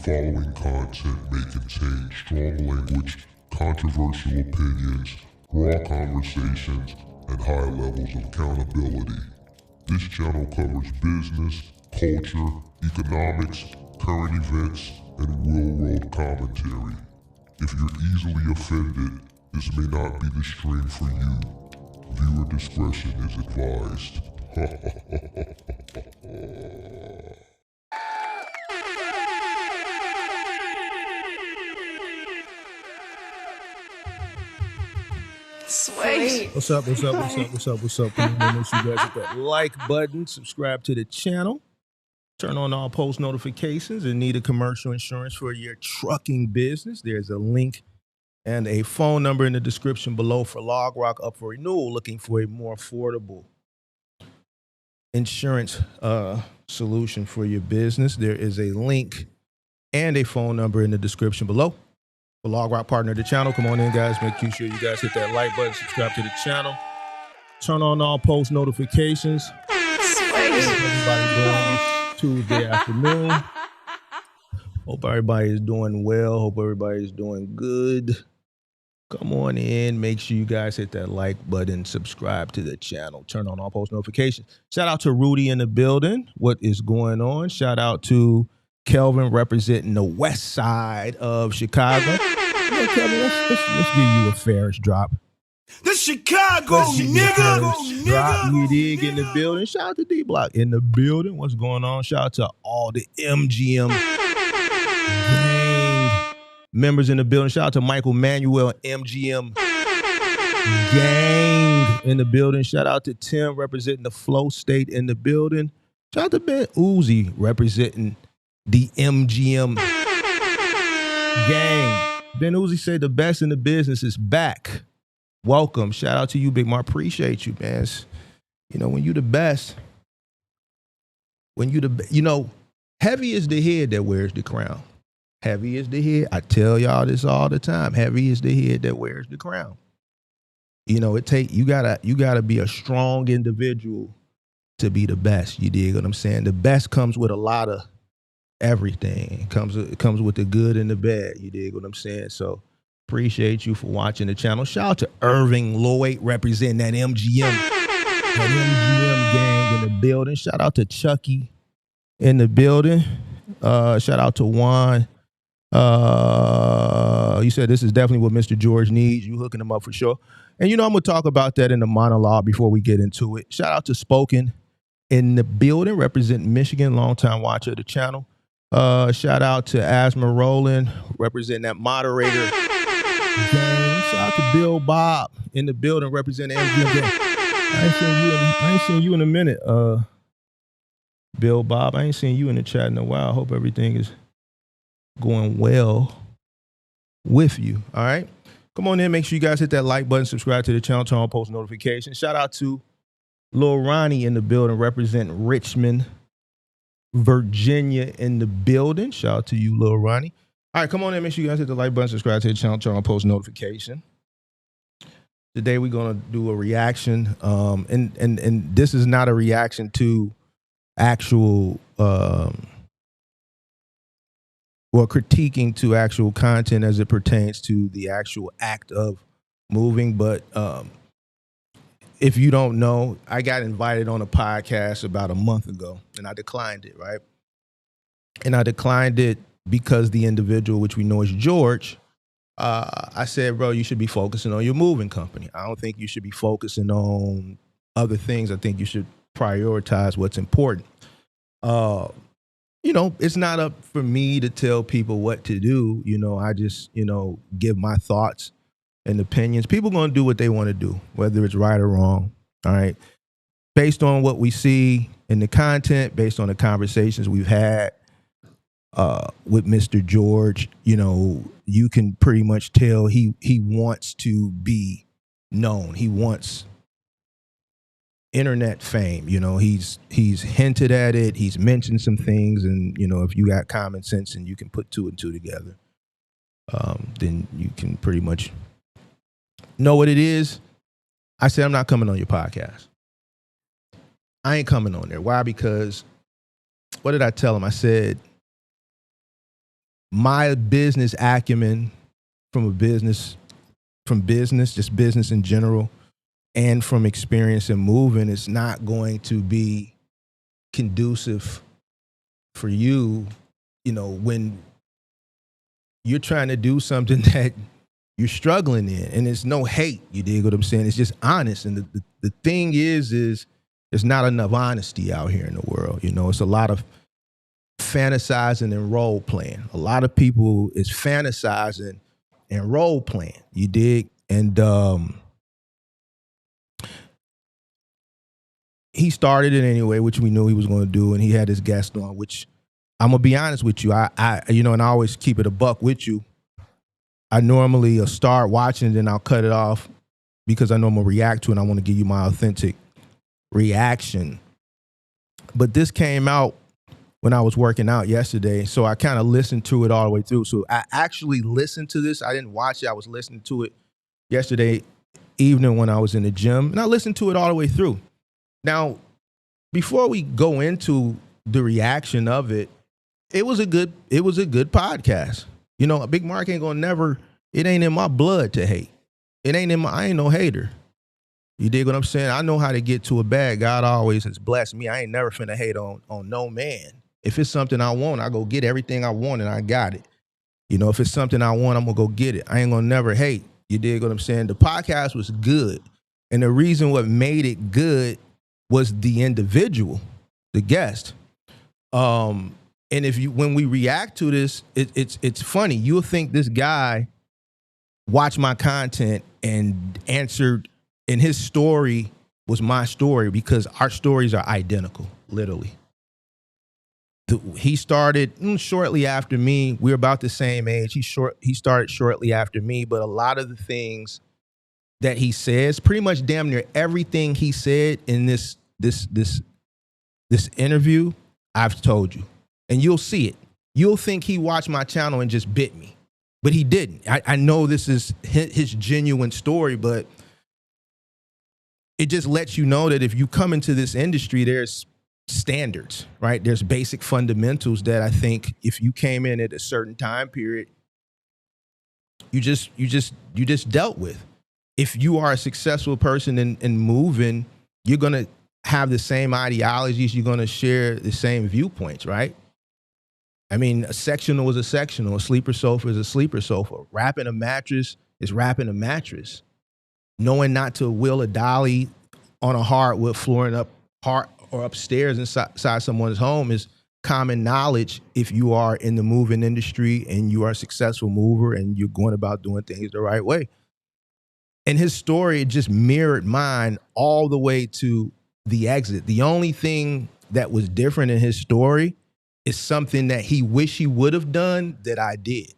following content may contain strong language, controversial opinions, raw conversations, and high levels of accountability. This channel covers business, culture, economics, current events, and real-world commentary. If you're easily offended, this may not be the stream for you. Viewer discretion is advised. Sweet. What's up? Come on, make sure you guys hit that like button, subscribe to the channel, turn on all post notifications, and need a commercial insurance for your trucking business. There's a link and a phone number in the description below for LogRock up for renewal, looking for a more affordable insurance solution for your business. There is a link and a phone number in the description below. For LogRock partner of the channel, come on in, guys. Make sure you guys hit that like button, subscribe to the channel, turn on all post notifications. Everybody doing this Tuesday afternoon. Hope everybody is doing well. Hope everybody is doing good. Come on in. Make sure you guys hit that like button, subscribe to the channel, turn on all post notifications. Shout out to Rudy in the building. What is going on? Shout out to Kelvin representing the west side of Chicago. Yeah, Kelvin, let's give you a Ferris drop. The Chicago nigga. Drop, you dig, in the building. Shout out to D-Block in the building. What's going on? Shout out to all the MGM gang members in the building. Shout out to Michael Manuel, MGM gang in the building. Shout out to Tim representing the Flow State in the building. Shout out to Ben Uzi representing the MGM gang. Ben Uzi said the best in the business is back. Welcome. Shout out to you, Big Mark. Appreciate you, man. You know, when you the best, heavy is the head that wears the crown. Heavy is the head. I tell y'all this all the time. Heavy is the head that wears the crown. You know, you gotta be a strong individual to be the best. You dig what I'm saying? The best comes with a lot of everything. It comes with the good and the bad. You dig what I'm saying? So appreciate you for watching the channel. Shout out to Irving Lloyd representing that MGM gang in the building. Shout out to Chucky in the building. Shout out to Juan. You said this is definitely what Mr. George needs. You hooking him up for sure. And you know, I'm gonna talk about that in the monologue before we get into it. Shout out to Spoken in the building, representing Michigan, longtime watcher of the channel. Shout out to Asma Rowland, representing that moderator gang. Shout out to Bill Bob in the building, representing MGM gang. I ain't seen you in a minute, Bill Bob. I ain't seen you in the chat in a while. I hope everything is going well with you. All right. Come on in. Make sure you guys hit that like button, subscribe to the channel, turn on post notifications. Shout out to Lil Ronnie in the building, representing Richmond, Virginia in the building. Shout out to you, Lil Ronnie. All right, come on in. Make sure you guys hit the like button, subscribe to the channel, turn on post notification. Today we're gonna do a reaction, and this is not a reaction to actual, critiquing to actual content as it pertains to the actual act of moving. But if you don't know, I got invited on a podcast about a month ago, and I declined it, right? And I declined it because the individual, which we know is George, I said, bro, you should be focusing on your moving company. I don't think you should be focusing on other things. I think you should prioritize what's important. You know, it's not up for me to tell people what to do. You know, I just, give my thoughts and opinions. People going to do what they want to do, whether it's right or wrong. All right. Based on what we see in the content, based on the conversations we've had with Mr. George, you can pretty much tell he wants to be known. He wants internet fame. He's hinted at it. He's mentioned some things, and if you got common sense and you can put two and two together, then you can pretty much know what it is. I said, I'm not coming on your podcast. I ain't coming on there. Why? Because what did I tell him? I said, my business acumen from business, just business in general, and from experience in moving, is not going to be conducive for you, when you're trying to do something that you're struggling in. And it's no hate, you dig what I'm saying? It's just honest. And the thing is there's not enough honesty out here in the world. It's a lot of fantasizing and role playing. A lot of people is fantasizing and role playing, you dig? And he started it anyway, which we knew he was going to do, and he had his guest on, which I'm gonna be honest with you. I and I always keep it a buck with you. I normally start watching it and I'll cut it off because I know I'm gonna react to it and I want to give you my authentic reaction. But this came out when I was working out yesterday, so I kind of listened to it all the way through. So I actually listened to this. I didn't watch it. I was listening to it yesterday evening when I was in the gym, and I listened to it all the way through. Now, before we go into the reaction of it, it was a good podcast. Big Mark ain't gonna never, it ain't in my blood to hate. I ain't no hater. You dig what I'm saying? I know how to get to a bag. God always has blessed me. I ain't never finna hate on no man. If it's something I want, I go get everything I want and I got it. If it's something I want, I'm gonna go get it. I ain't gonna never hate. You dig what I'm saying? The podcast was good. And the reason what made it good was the individual, the guest. And when we react to this, it's funny. You'll think this guy watched my content and answered, and his story was my story because our stories are identical, literally. He started shortly after me. We're about the same age. He started shortly after me, but a lot of the things that he says, pretty much damn near everything he said in this interview, I've told you. And you'll see it. You'll think he watched my channel and just bit me, but he didn't. I know this is his genuine story, but it just lets you know that if you come into this industry, there's standards, right? There's basic fundamentals that I think if you came in at a certain time period, you just dealt with. If you are a successful person in moving, you're gonna have the same ideologies. You're gonna share the same viewpoints, right? I mean, a sectional is a sectional. A sleeper sofa is a sleeper sofa. Wrapping a mattress is wrapping a mattress. Knowing not to wheel a dolly on a hardwood flooring or upstairs inside someone's home is common knowledge if you are in the moving industry and you are a successful mover and you're going about doing things the right way. And his story just mirrored mine all the way to the exit. The only thing that was different in his story is something that he wished he would have done that I did.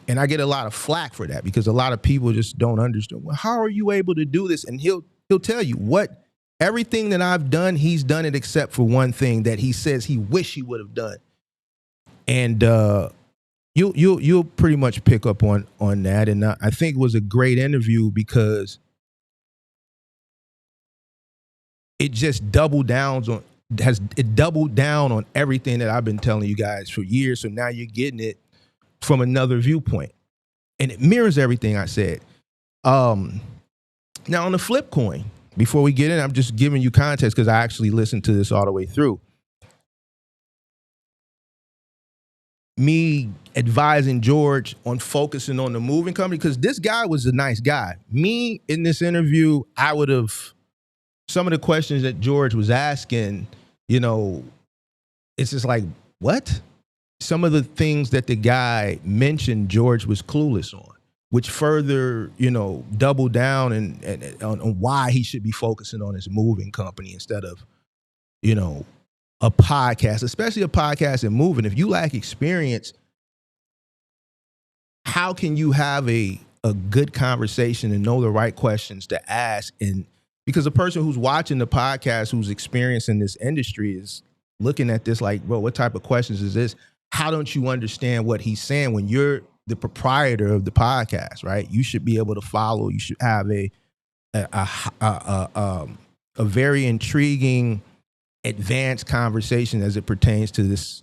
And I get a lot of flack for that because a lot of people just don't understand. Well, how are you able to do this? And he'll tell you everything that I've done, he's done it except for one thing that he says he wish he would have done. And you'll pretty much pick up on that. And I think it was a great interview because it just doubled down on everything that I've been telling you guys for years. So now you're getting it from another viewpoint, and it mirrors everything I said. Now on the flip coin, before we get in, I'm just giving you context because I actually listened to this all the way through. Me advising George on focusing on the moving company because this guy was a nice guy. Me in this interview, I would have, some of the questions that George was asking, it's just like, what? Some of the things that the guy mentioned, George was clueless on, which further, doubled down and on why he should be focusing on his moving company instead of, a podcast, especially a podcast in moving. If you lack experience, how can you have a good conversation and know the right questions to ask? And because the person who's watching the podcast, who's experiencing this industry is looking at this like, bro, what type of questions is this? How don't you understand what he's saying when you're the proprietor of the podcast, right? You should be able to follow. You should have a very intriguing, advanced conversation as it pertains to this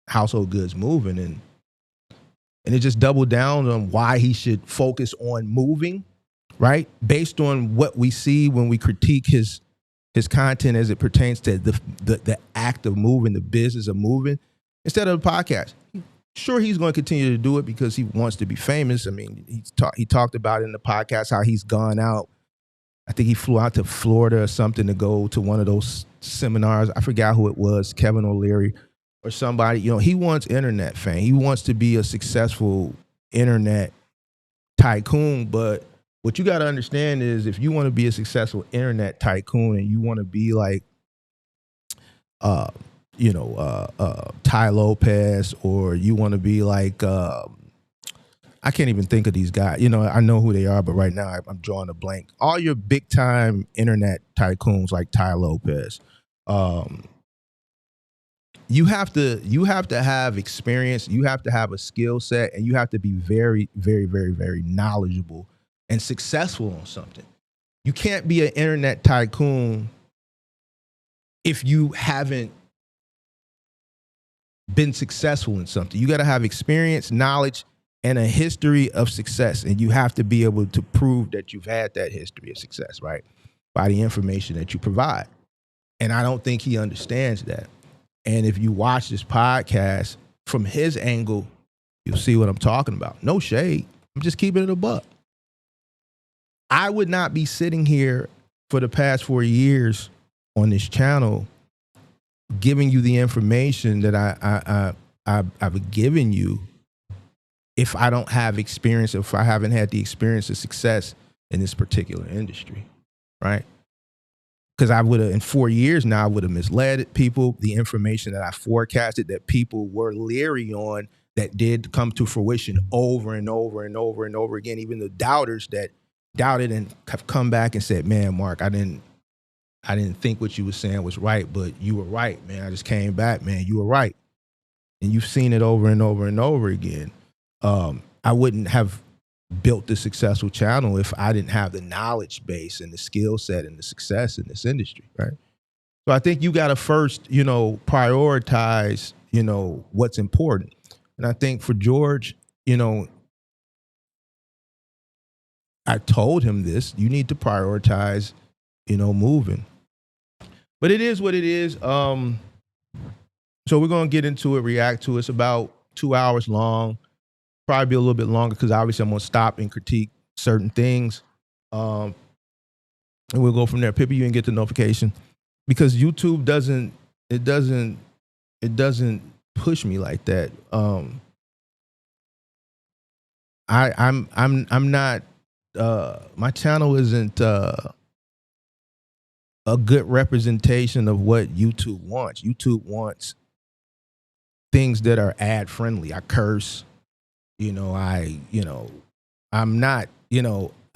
household goods moving. And and it just doubled down on why he should focus on moving, right? Based on what we see when we critique his content as it pertains to the act of moving, the business of moving, instead of the podcast. Sure, he's going to continue to do it because he wants to be famous. I mean, he talked about in the podcast how he's gone out. I think he flew out to Florida or something to go to one of those seminars. I forgot who it was, Kevin O'Leary or somebody. You know, he wants internet fame. He wants to be a successful internet tycoon. But what you got to understand is if you want to be a successful internet tycoon and you want to be like, Tai Lopez, or you want to be like, I can't even think of these guys. You know, I know who they are, but right now I'm drawing a blank. All your big time internet tycoons like Tai Lopez, you have to have experience. You have to have a skill set, and you have to be very, very, very, very knowledgeable and successful on something. You can't be an internet tycoon if you haven't been successful in something. You got to have experience, knowledge, and a history of success. And you have to be able to prove that you've had that history of success, right? By the information that you provide. And I don't think he understands that. And if you watch this podcast from his angle, you'll see what I'm talking about. No shade. I'm just keeping it a buck. I would not be sitting here for the past 4 years on this channel giving you the information that I've given you if I don't have experience, if I haven't had the experience of success in this particular industry, right? Because I would have, in 4 years now, I would have misled people. The information that I forecasted that people were leery on that did come to fruition over and over and over and over again. Even the doubters that doubted and have come back and said, man, Mark, I didn't think what you were saying was right, but you were right, man. I just came back, man. You were right. And you've seen it over and over and over again. I wouldn't have built this successful channel if I didn't have the knowledge base and the skill set and the success in this industry, right? So I think you got to first, prioritize, what's important. And I think for George, I told him this, you need to prioritize, moving. But it is what it is. So we're going to get into it, react to it. It's about 2 hours long, probably be a little bit longer because obviously I'm going to stop and critique certain things. And we'll go from there. Pippi, you didn't get the notification because YouTube doesn't push me like that. I'm not, my channel isn't a good representation of what YouTube wants. YouTube wants things that are ad friendly. I curse, I'm not,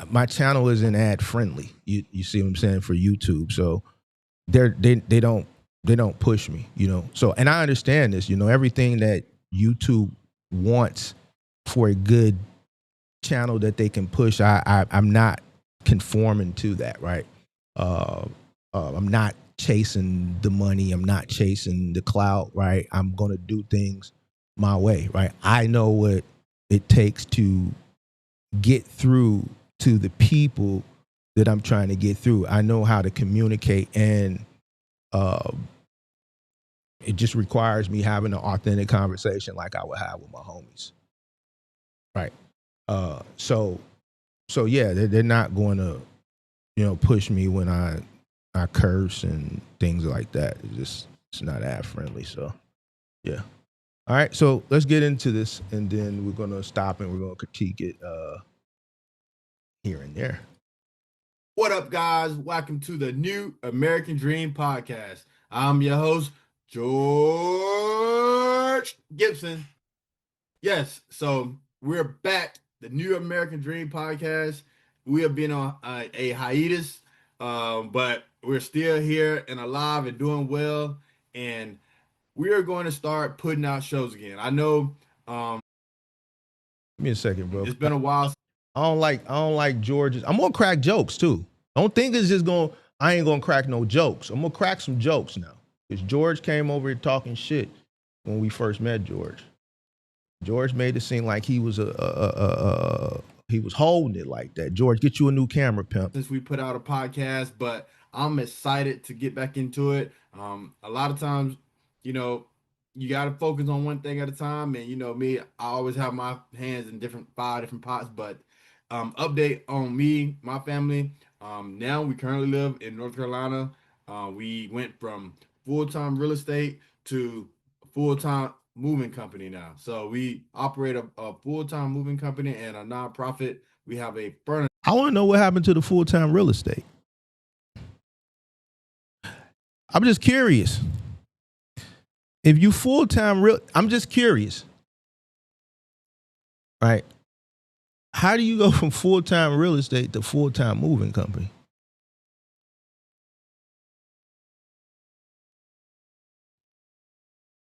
my channel isn't ad friendly. You see what I'm saying, for YouTube. So they don't push me, So, and I understand this, everything that YouTube wants for a good channel that they can push. I'm not conforming to that, right? I'm not chasing the money. I'm not chasing the clout, right? I'm going to do things my way, right? I know what it takes to get through to the people that I'm trying to get through. I know how to communicate, and it just requires me having an authentic conversation like I would have with my homies, right? So yeah, they're not going to, push me when I curse and things like that. It's not ad friendly. So yeah. All right. So let's get into this, and then we're going to stop and we're going to critique it here and there. What up, guys? Welcome to the New American Dream Podcast. I'm your host, George Gibson. Yes, so we're back. The New American Dream Podcast. We have been on a hiatus, but we're still here and alive and doing well. And we are going to start putting out shows again. I know. Give me a second, bro. It's been a while. I don't like George's. I'm gonna crack jokes too. Don't think it's just I ain't gonna crack no jokes. I'm gonna crack some jokes now. Because George came over here talking shit when we first met George. George made it seem like he was he was holding it like that. George, get you a new camera, pimp. Since we put out a podcast, but I'm excited to get back into it. A lot of times, you know, you got to focus on one thing at a time. And, you know, me, I always have my hands in five different pots. But update on me, my family. Now we currently live in North Carolina. We went from full-time real estate to full-time moving company now. So we operate a full-time moving company and a nonprofit. We have a furniture. I want to know what happened to the full-time real estate. I'm just curious. If you full-time I'm just curious. Right? How do you go from full-time real estate to full-time moving company?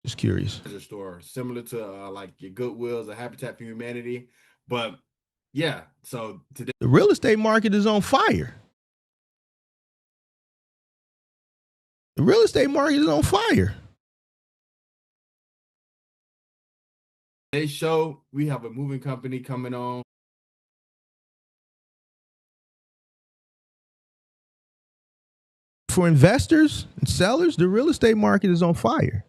Just curious. Store similar to like your Goodwills or Habitat for Humanity, but yeah. So today the real estate market is on fire. The real estate market is on fire. Today's show, we have a moving company coming on. For investors and sellers, the real estate market is on fire.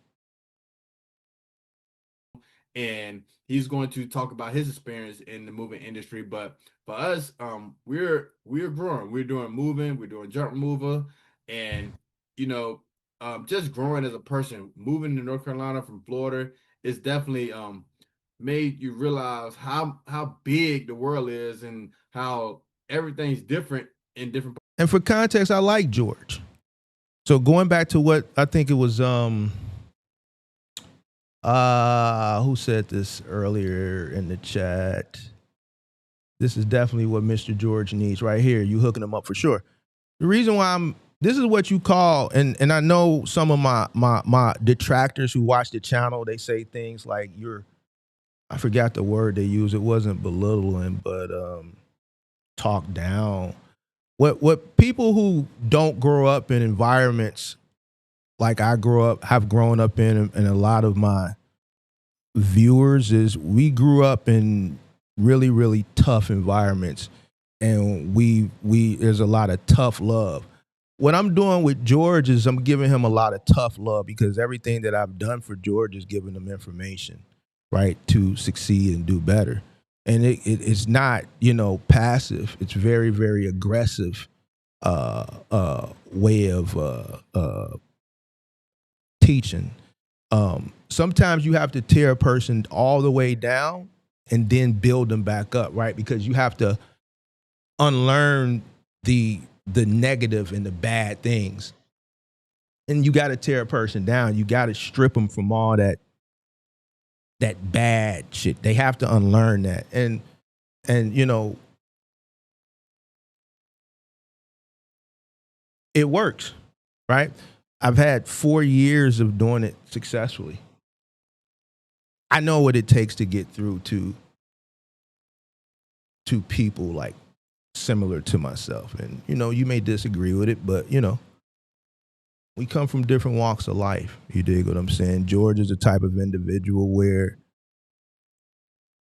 And he's going to talk about his experience in the moving industry. But for us, we're growing. We're doing moving. We're doing junk removal, and you know, just growing as a person. Moving to North Carolina from Florida is definitely made you realize how big the world is and how everything's different in different. And for context, I like George. So going back to what I think it was, who said this earlier in the chat? This is definitely what Mr. George needs right here. You hooking him up for sure. The reason why this is what you call, and I know some of my detractors who watch the channel, they say things like I forgot the word they use. It wasn't belittling, but talk down. What people who don't grow up in environments like I have grown up in, and a lot of my viewers is, we grew up in really, really tough environments, and there's a lot of tough love. What I'm doing with George is I'm giving him a lot of tough love, because everything that I've done for George is giving him information, right, to succeed and do better. And it's not, passive. It's very, very aggressive way of teaching. Sometimes you have to tear a person all the way down and then build them back up, right? Because you have to unlearn the negative and the bad things. And you got to tear a person down. You got to strip them from all that bad shit. They have to unlearn that. And it works, right? I've had 4 years of doing it successfully. I know what it takes to get through to people like similar to myself. And, you may disagree with it, but, we come from different walks of life. You dig what I'm saying? George is the type of individual where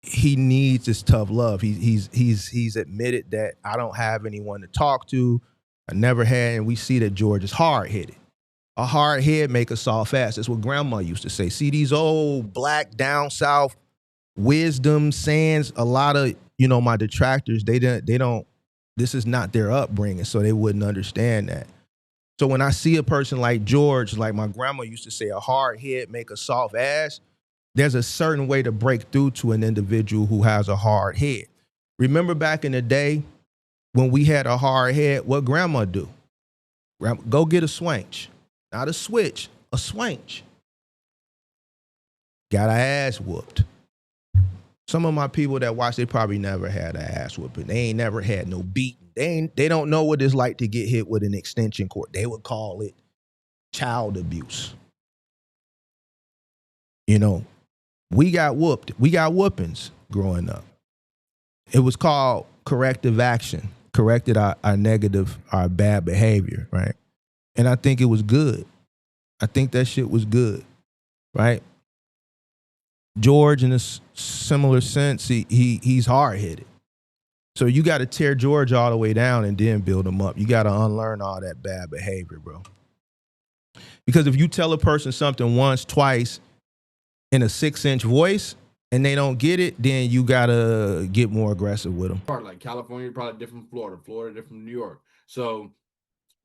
he needs this tough love. He's admitted that I don't have anyone to talk to. I never had, and we see that George is hard-headed. A hard head make a soft ass. That's what grandma used to say. See, these old black down south wisdom sayings, a lot of, my detractors, they don't, this is not their upbringing, so they wouldn't understand that. So when I see a person like George, like my grandma used to say, a hard head make a soft ass, there's a certain way to break through to an individual who has a hard head. Remember back in the day when we had a hard head, what grandma do? Go get a swanch. Not a switch, a swanch. Got our ass whooped. Some of my people that watch, they probably never had an ass whooping. They ain't never had no beating. They don't know what it's like to get hit with an extension cord. They would call it child abuse. We got whooped. We got whoopings growing up. It was called corrective action. Corrected our negative, our bad behavior, right? And I think it was good. I think that shit was good, right? George, in a similar sense, he's hard headed. So you got to tear George all the way down and then build him up. You got to unlearn all that bad behavior, bro. Because if you tell a person something once, twice in a 6-inch voice and they don't get it, then you got to get more aggressive with them. Like California, probably different from Florida different from New York. So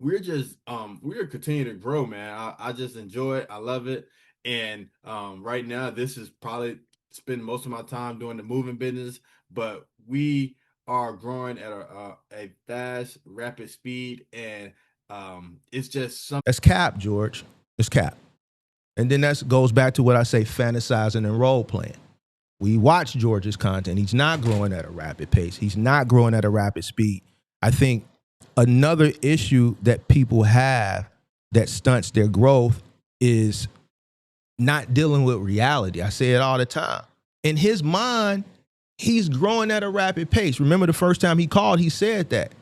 we're just we're continuing to grow, man. I just enjoy it. I love it. And right now, this is probably spend most of my time doing the moving business, but we are growing at a fast, rapid speed, and it's just something. That's cap, George. It's cap. And then that goes back to what I say, fantasizing and role playing. We watch George's content. He's not growing at a rapid pace. He's not growing at a rapid speed. I think another issue that people have that stunts their growth is not dealing with reality. I say it all the time. In his mind, he's growing at a rapid pace. Remember the first time he called, he said that.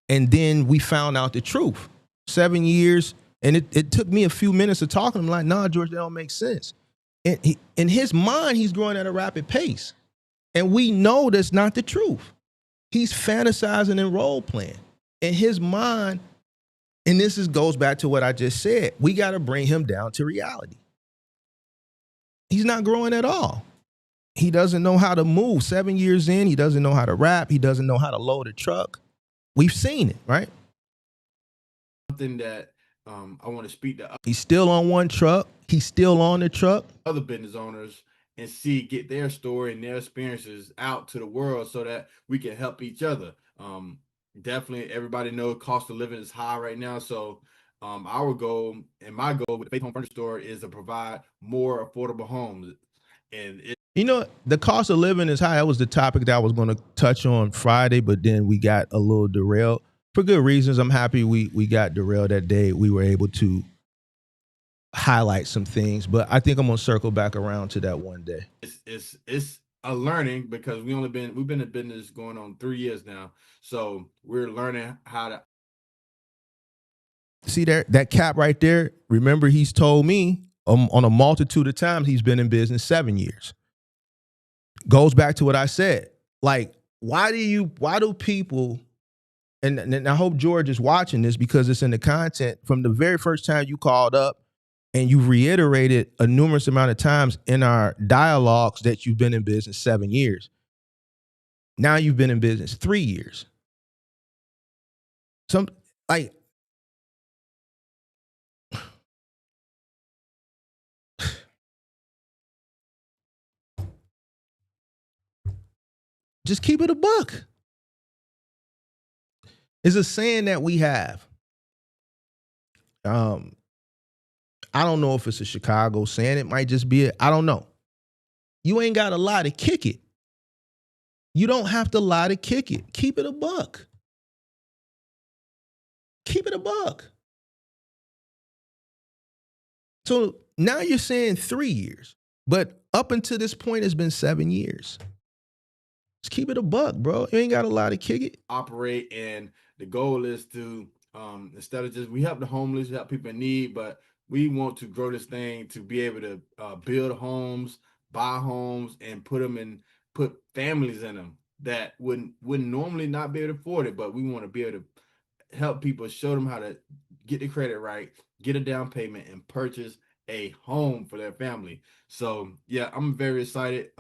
And then we found out the truth. 7 years, and it took me a few minutes of talking to him like, nah, George, that don't make sense. And in his mind, he's growing at a rapid pace. And we know that's not the truth. He's fantasizing and role playing. In his mind, and goes back to what I just said, we got to bring him down to reality. He's not growing at all. He doesn't know how to move. 7 years in, he doesn't know how to rap. He doesn't know how to load a truck. We've seen it, right? Something that I want to speak to. He's still on one truck. He's still on the truck. Other business owners and get their story and their experiences out to the world so that we can help each other. Definitely, everybody knows cost of living is high right now. So our goal and my goal with the Faith Home Furniture Store is to provide more affordable homes. And the cost of living is high. That was the topic that I was going to touch on Friday, but then we got a little derailed for good reasons. I'm happy we got derailed that day. We were able to highlight some things, but I think I'm going to circle back around to that one day. It's a learning because we've been in business going on 3 years now. So we're learning how to see that cap right there. Remember, he's told me on a multitude of times he's been in business 7 years. Goes back to what I said. Like, why do people, and I hope George is watching this because it's in the content from the very first time you called up and you reiterated a numerous amount of times in our dialogues that you've been in business 7 years. Now you've been in business 3 years. Just keep it a buck. It's a saying that we have. I don't know if it's a Chicago saying. It might just be I don't know. You ain't got to lie to kick it. You don't have to lie to kick it. Keep it a buck. Keep it a buck. So now you're saying 3 years, but up until this point, it's been 7 years. Just keep it a buck, bro. You ain't got a lot to kick it. Operate, and the goal is to instead of just we help the homeless, we help people in need, but we want to grow this thing to be able to build homes, buy homes, and put families in them that wouldn't normally not be able to afford it, but we want to be able to help people, show them how to get the credit right, get a down payment, and purchase a home for their family. So yeah, I'm very excited.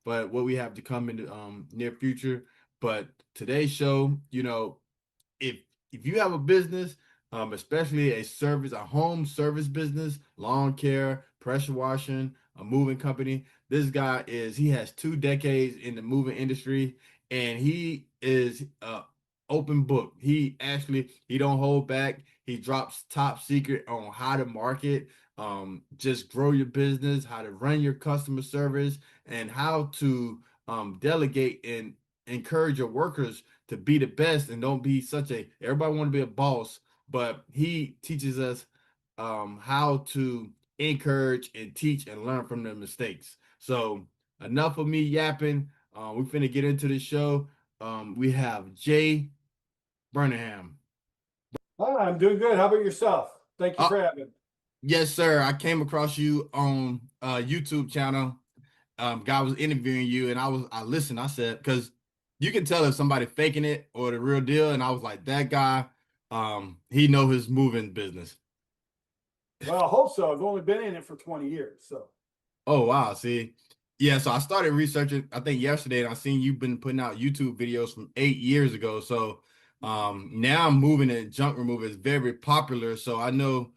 But what we have to come in the near future. But today's show, if you have a business, especially a home service business, lawn care, pressure washing, a moving company, this guy he has 2 decades in the moving industry, and he is open book. He don't hold back. He drops top secret on how to market, just grow your business, how to run your customer service, and how to delegate and encourage your workers to be the best and don't be everybody want to be a boss, but he teaches us how to encourage and teach and learn from their mistakes. So enough of me yapping. We're finna get into the show. We have Jay Burnham. Hi, I'm doing good. How about yourself? Thank you for having me. Yes, sir. I came across you on a YouTube channel. guy was interviewing you, and I listened. I said, because you can tell if somebody faking it or the real deal, and I was like, that guy, he know his moving business. Well, I hope so. I've only been in it for 20 years. So, Oh wow, see. Yeah, so I started researching, I think yesterday, and I seen you've been putting out YouTube videos from 8 years ago. So now moving and junk removal is very popular. So I know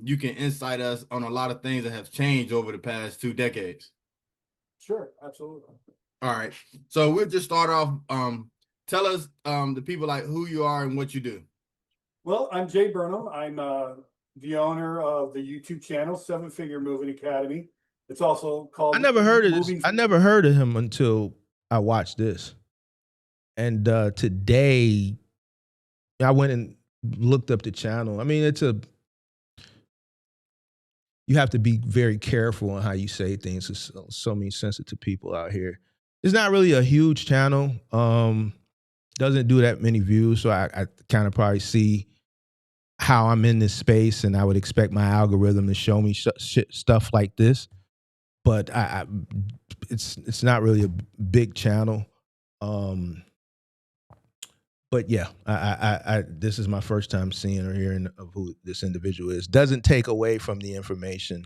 you can insight us on a lot of things that have changed over the past 2 decades. sure, absolutely. All right. So we'll just start off. Tell us the people like who you are and what you do. Well, I'm Jay Burnham. I'm the owner of the YouTube channel, Seven Figure Moving Academy. It's also called. I never heard of this. Moving- I never heard of him until I watched this. And today, I went and looked up the channel. I mean, you have to be very careful on how you say things. There's so many sensitive people out here. It's not really a huge channel. Doesn't do that many views, so I kind of probably see how I'm in this space, and I would expect my algorithm to show me stuff like this. But it's not really a big channel. But yeah, I this is my first time seeing or hearing of who this individual is. Doesn't take away from the information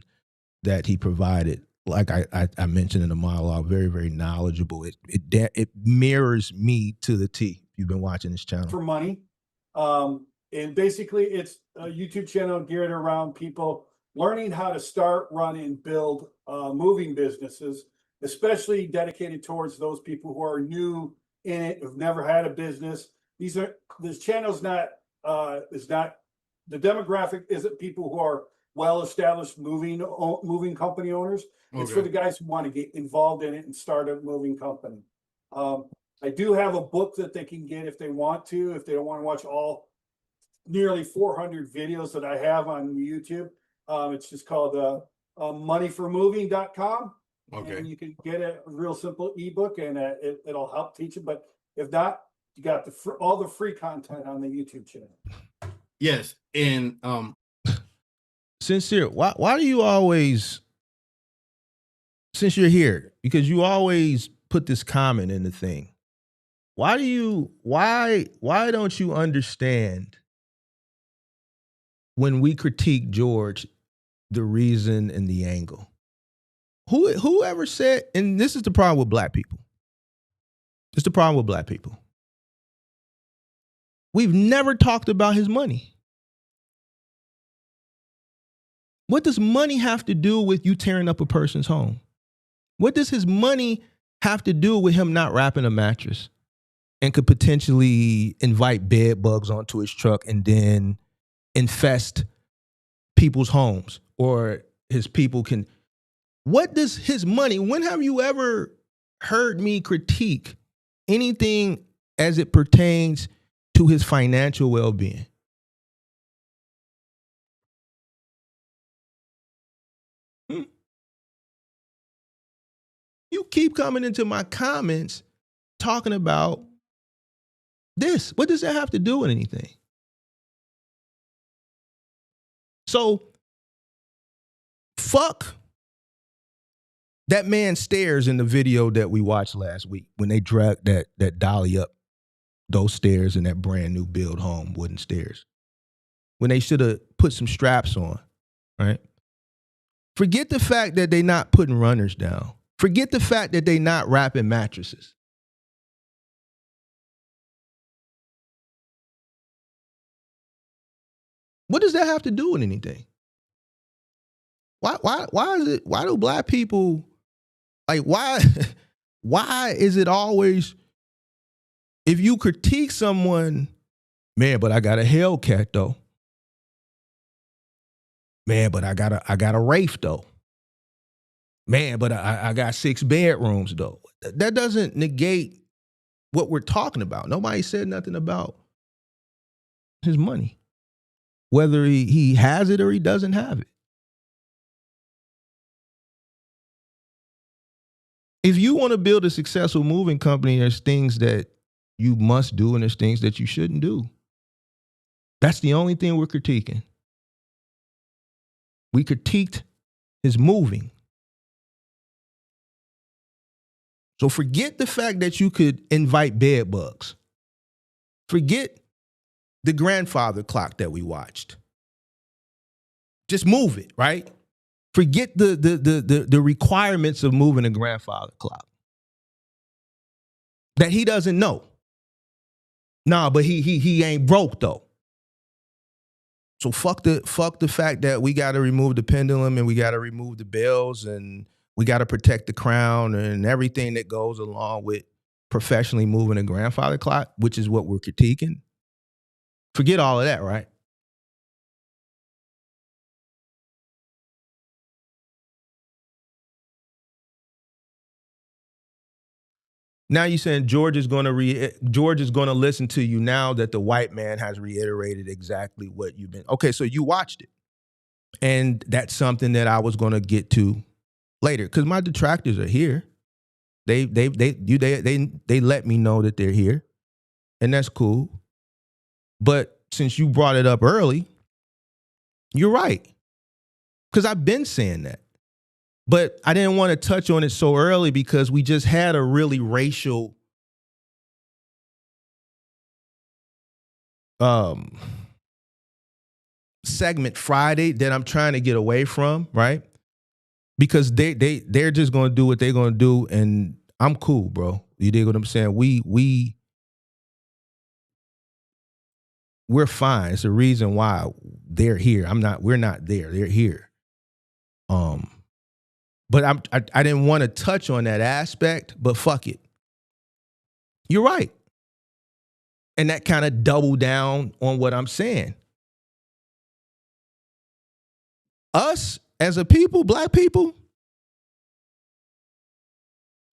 that he provided. Like I mentioned in the monologue, very, very knowledgeable. It mirrors me to the T. You've been watching this channel. For money. And basically it's a YouTube channel geared around people learning how to start, run, and build moving businesses, especially dedicated towards those people who are new in it, who've never had a business. This channel's not is not, the demographic isn't people who are well-established moving company owners. It's for the guys who want to get involved in it and start a moving company. I do have a book that they can get if they want to, if they don't want to watch all nearly 400 videos that I have on YouTube. It's just called moneyformoving.com. Okay. And you can get a real simple ebook, and it'll help teach it. But if not, you got all the free content on the YouTube channel. Yes, and Sincere, why do you always, since you're here, because you always put this comment in the thing, why don't you understand when we critique George, the reason and the angle? Whoever said, and this is the problem with black people. It's the problem with black people. We've never talked about his money. What does money have to do with you tearing up a person's home? What does his money have to do with him not wrapping a mattress and could potentially invite bed bugs onto his truck and then infest people's homes, or his people can... What does his money... When have you ever heard me critique anything as it pertains to his financial well-being? You keep coming into my comments talking about this. What does that have to do with anything? So, fuck that man's stairs in the video that we watched last week when they dragged that dolly up those stairs in that brand new build home, wooden stairs, when they should have put some straps on, right? Forget the fact that they not putting runners down. Forget the fact that they not wrapping mattresses. What does that have to do with anything? Why do black people, like, why is it always, if you critique someone, man, but I got a Hellcat though. Man, but I got a Wraith though. Man, but I got 6 bedrooms though. That doesn't negate what we're talking about. Nobody said nothing about his money, whether he has it or he doesn't have it. If you want to build a successful moving company, there's things that you must do and there's things that you shouldn't do. That's the only thing we're critiquing. We critiqued his moving. So forget the fact that you could invite bed bugs. Forget the grandfather clock that we watched. Just move it, right? Forget the requirements of moving a grandfather clock that he doesn't know. Nah, but he ain't broke though. So fuck the fact that we got to remove the pendulum and we got to remove the bells and we got to protect the crown and everything that goes along with professionally moving a grandfather clock, which is what we're critiquing. Forget all of that, right? Now you're saying George is going to listen to you now that the white man has reiterated exactly what you've been. Okay, so you watched it. And that's something that I was going to get to later cuz my detractors are here. They let me know that they're here. And that's cool. But since you brought it up early, you're right. Cuz I've been saying that. But I didn't want to touch on it so early because we just had a really racial segment Friday that I'm trying to get away from, right? Because they're just going to do what they're going to do, and I'm cool, bro. You dig what I'm saying? We're fine. It's the reason why they're here. We're not there. They're here. But I didn't want to touch on that aspect, but fuck it. You're right. And that kind of doubled down on what I'm saying. Us as a people, black people,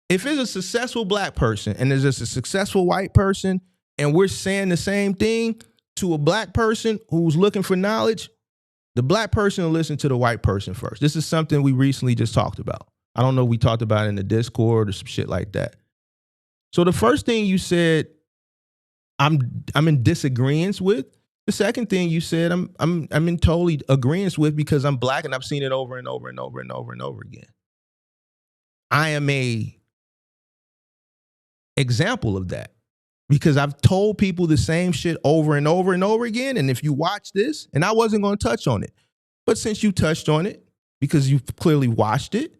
if it's a successful black person and there's just a successful white person and we're saying the same thing to a black person who's looking for knowledge, the black person will listen to the white person first. This is something we recently just talked about. I don't know if we talked about it in the Discord or some shit like that. So the first thing you said, I'm in disagreement with. The second thing you said, I'm in totally agreement with because I'm black and I've seen it over and over and over and over and over again. I am a example of that because I've told people the same shit over and over and over again. And if you watch this, and I wasn't going to touch on it, but since you touched on it because you've clearly watched it,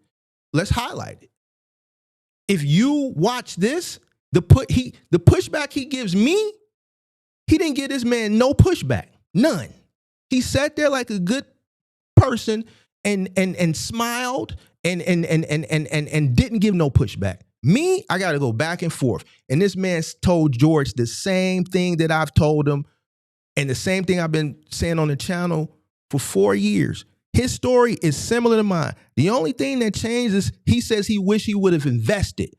let's highlight it. If you watch this, the pushback he gives me, he didn't give this man no pushback, none. He sat there like a good person and smiled and didn't give no pushback. Me, I got to go back and forth. And this man told George the same thing that I've told him and the same thing I've been saying on the channel for 4 years. His story is similar to mine. The only thing that changed is he says he wish he would have invested.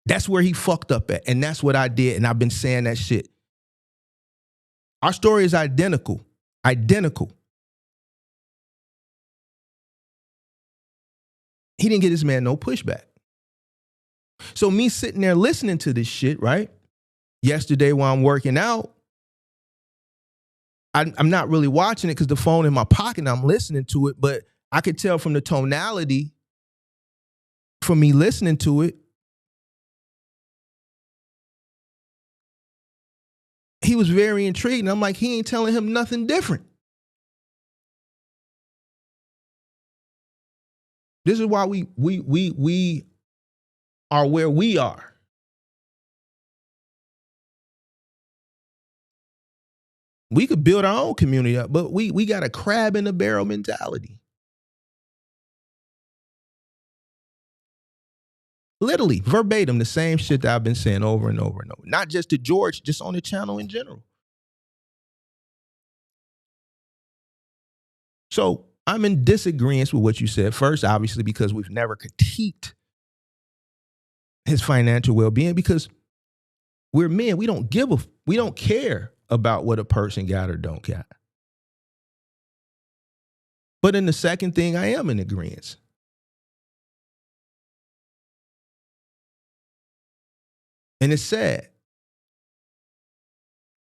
That's where he fucked up at. And that's what I did. And I've been saying that shit. Our story is identical. Identical. He didn't get this man no pushback. So me sitting there listening to this shit, right? Yesterday while I'm working out, I'm not really watching it because the phone in my pocket and I'm listening to it, but I could tell from the tonality from me listening to it, he was very intrigued. And I'm like, he ain't telling him nothing different. This is why we are where we are. We could build our own community up, but we got a crab in the barrel mentality. Literally, verbatim, the same shit that I've been saying over and over and over. Not just to George, just on the channel in general. So I'm in disagreement with what you said. First, obviously, because we've never critiqued his financial well-being because we're men. We don't care about what a person got or don't got. But in the second thing, I am in agreement. And it's sad.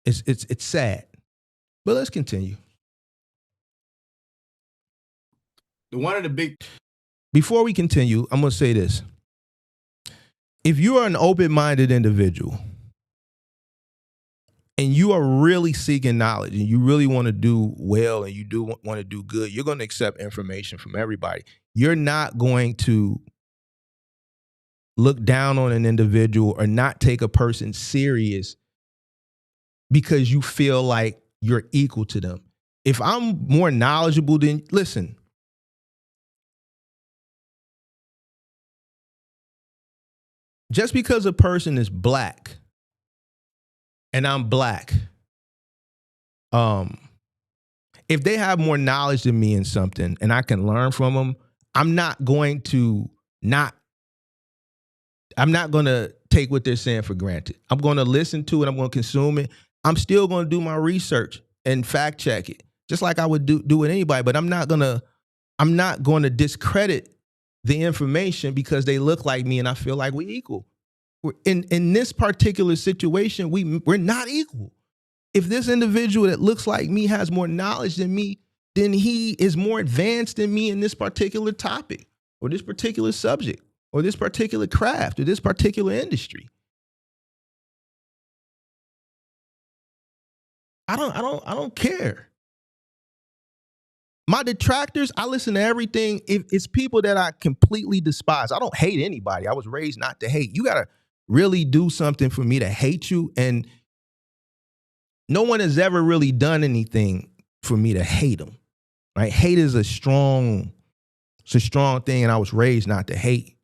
It's sad. But let's continue. One of the big... Before we continue, I'm going to say this. if you are an open-minded individual and you are really seeking knowledge and you really want to do well and you do want to do good, you're going to accept information from everybody. You're not going to look down on an individual or not take a person serious because you feel like you're equal to them. If I'm more knowledgeable than, listen, just because a person is black and I'm black, if they have more knowledge than me in something and I can learn from them, I'm not going to take what they're saying for granted. I'm going to listen to it. I'm going to consume it. I'm still going to do my research and fact check it, just like I would do with anybody. But I'm not going to discredit the information because they look like me and I feel like we're equal. In this particular situation, we're not equal. If this individual that looks like me has more knowledge than me, then he is more advanced than me in this particular topic or this particular subject or this particular craft or this particular industry. I don't care. My detractors, I listen to everything. If it's people that I completely despise, I don't hate anybody. I was raised not to hate. You got to really do something for me to hate you. And no one has ever really done anything for me to hate them, right? Hate is a strong thing. And I was raised not to hate.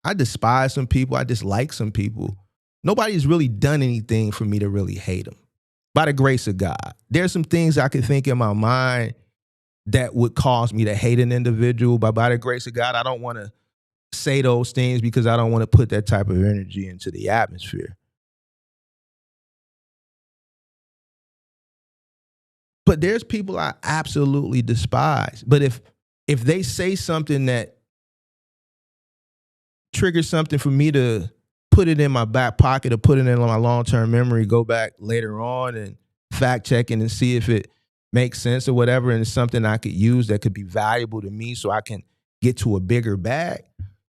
I despise some people. I dislike some people. Nobody's really done anything for me to really hate them. By the grace of God, there's some things I could think in my mind that would cause me to hate an individual, but by the grace of God, I don't want to say those things because I don't want to put that type of energy into the atmosphere. But there's people I absolutely despise. But if they say something that triggers something for me to put it in my back pocket or put it in my long-term memory, go back later on and fact checking and see if it makes sense or whatever, and it's something I could use that could be valuable to me so I can get to a bigger bag,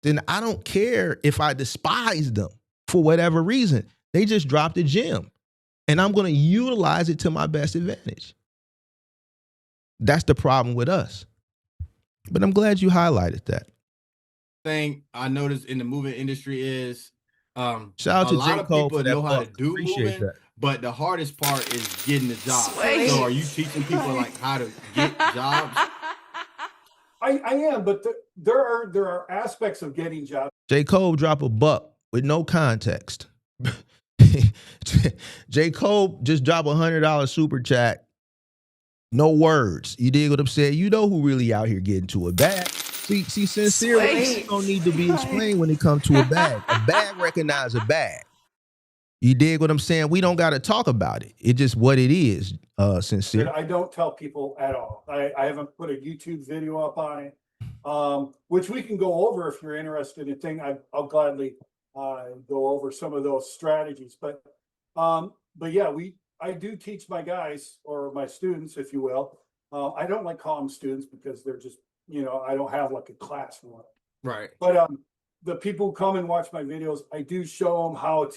then I don't care if I despise them for whatever reason. They just dropped a gem, and I'm going to utilize it to my best advantage. That's the problem with us. But I'm glad you highlighted that. Thing I noticed in the moving industry is shout out to a lot J. of Cole people for that know how to book. do Appreciate moving, that. but the hardest part is getting the job. Sweet. So are you teaching people like how to get jobs? I am, but there are aspects of getting jobs. J. Cole drop a buck with no context. J. Cole just drop $100 super chat. No words. You dig what I'm saying? You know who really out here getting to a bag. See, sincerely, ain't no need to be explained when it comes to a bag. A bag recognize a bag. You dig what I'm saying? We don't got to talk about it. It's just what it is, sincere. I don't tell people at all. I haven't put a YouTube video up on it, which we can go over if you're interested in thing. I'll gladly go over some of those strategies. But yeah, I do teach my guys or my students, if you will. I don't like calling them students because they're just, I don't have like a class for them. Right. But the people who come and watch my videos, I do show them how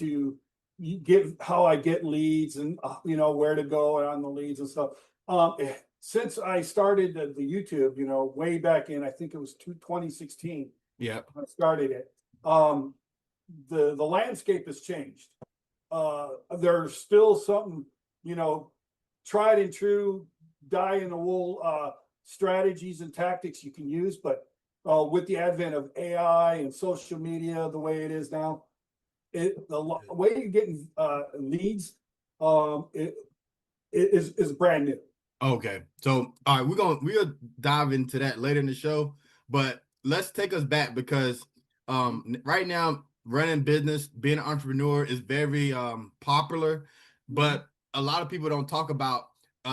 I get leads and where to go on the leads and stuff. Since I started the YouTube, way back in, I think it was 2016. Yeah. I started it. The landscape has changed. There's still some, tried and true, die in the wool strategies and tactics you can use, but with the advent of AI and social media the way it is now, the way you're getting leads it is brand new. Okay, so all right, we're gonna dive into that later in the show, but let's take us back because right now running business, being an entrepreneur is very popular, but a lot of people don't talk about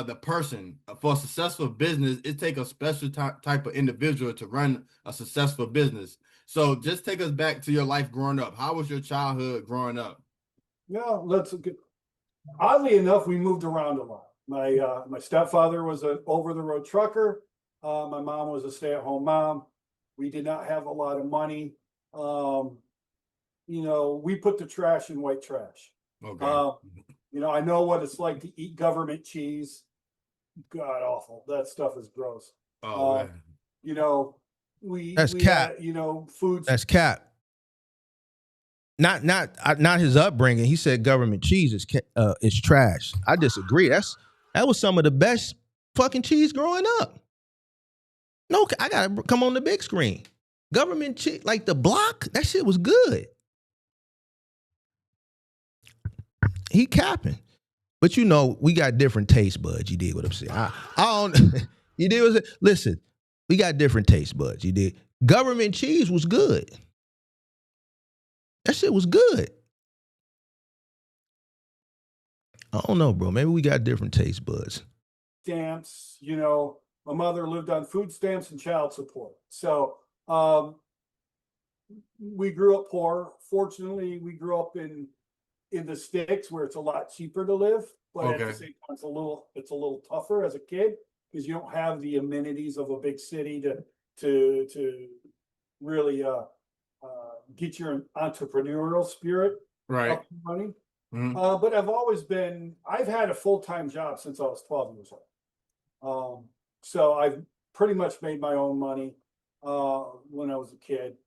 the person. For a successful business, it takes a special type of individual to run a successful business. So just take us back to your life growing up. How was your childhood growing up? Yeah, oddly enough, we moved around a lot. My stepfather was an over-the-road trucker. My mom was a stay-at-home mom. We did not have a lot of money. we put the trash in white trash. Okay. I know what it's like to eat government cheese. God awful. That stuff is gross. Oh, man. That's cap. Foods. That's cap. Not his upbringing. He said government cheese is trash. I disagree. That was some of the best fucking cheese growing up. No, I gotta come on the big screen. Government cheese, like the block, that shit was good. He capping. But we got different taste buds. You did what I'm saying. I don't. You did what I'm saying. Listen, we got different taste buds. You did. Government cheese was good. That shit was good. I don't know, bro. Maybe we got different taste buds. Stamps. My mother lived on food stamps and child support. So we grew up poor. Fortunately, we grew up in the sticks where it's a lot cheaper to live, but at the same time, it's a little tougher as a kid because you don't have the amenities of a big city to really get your entrepreneurial spirit up and running. Mm-hmm. But I've had a full-time job since I was 12 years old. So I've pretty much made my own money when I was a kid.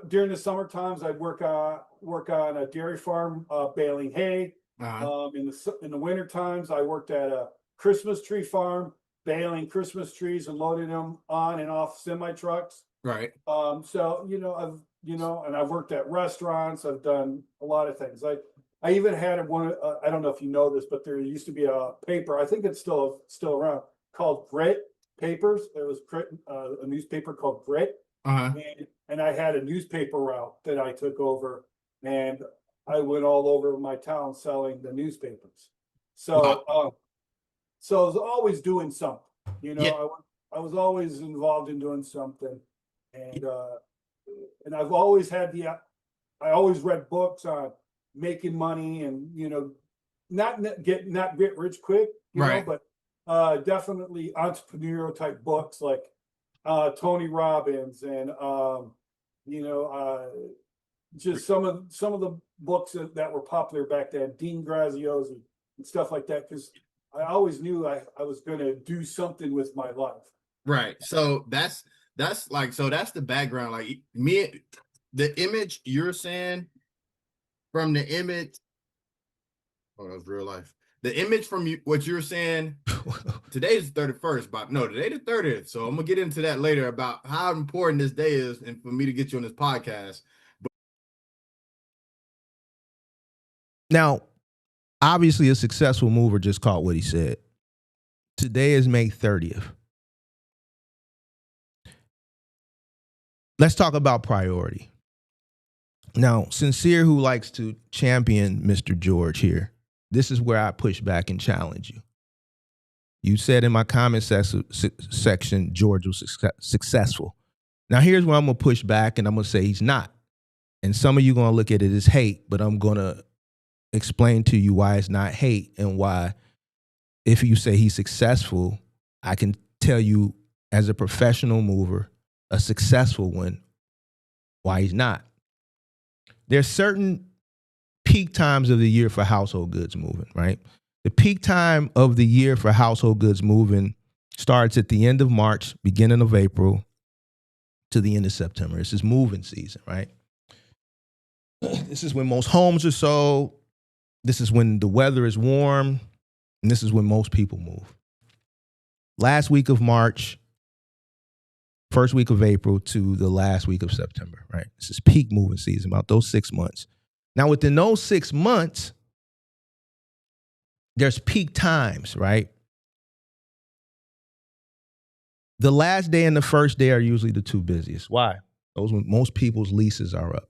During the summer times, I'd work on a dairy farm, baling hay. In the winter times, I worked at a Christmas tree farm, baling Christmas trees and loading them on and off semi trucks. Right. And I've worked at restaurants. I've done a lot of things. I even had one. I don't know if you know this, but there used to be a paper. I think it's still around, called Grit Papers. There was a newspaper called Grit. And I had a newspaper route that I took over, and I went all over my town selling the newspapers. So, so I was always doing something. I was always involved in doing something, and I've always had I always read books on making money and not get rich quick, but definitely entrepreneurial type books like Tony Robbins and just some of the books that were popular back then, Dean Graziosi and stuff like that, because I always knew I was going to do something with my life. Right. So that's the background. Like the image you're saying from the image. Oh, that was real life. The image from what you're saying. Today's the 31st, but no, today the 30th. So I'm gonna get into that later about how important this day is, and for me to get you on this podcast. Now, obviously, a successful mover just caught what he said. Today is May 30th. Let's talk about priority. Now, Sincere, who likes to champion Mr. George here, this is where I push back and challenge you. You said in my comment section, George was successful. Now, here's where I'm going to push back, and I'm going to say he's not. And some of you are going to look at it as hate, but I'm going to explain to you why it's not hate and why, if you say he's successful, I can tell you as a professional mover, a successful one, why he's not. There's certain peak times of the year for household goods moving, right? The peak time of the year for household goods moving starts at the end of March, beginning of April, to the end of September. This is moving season, right? This is when most homes are sold. This is when the weather is warm. And this is when most people move. Last week of March, first week of April to the last week of September, right? This is peak moving season, about those 6 months. Now, within those 6 months, there's peak times, right? The last day and the first day are usually the two busiest. Why? Those when most people's leases are up,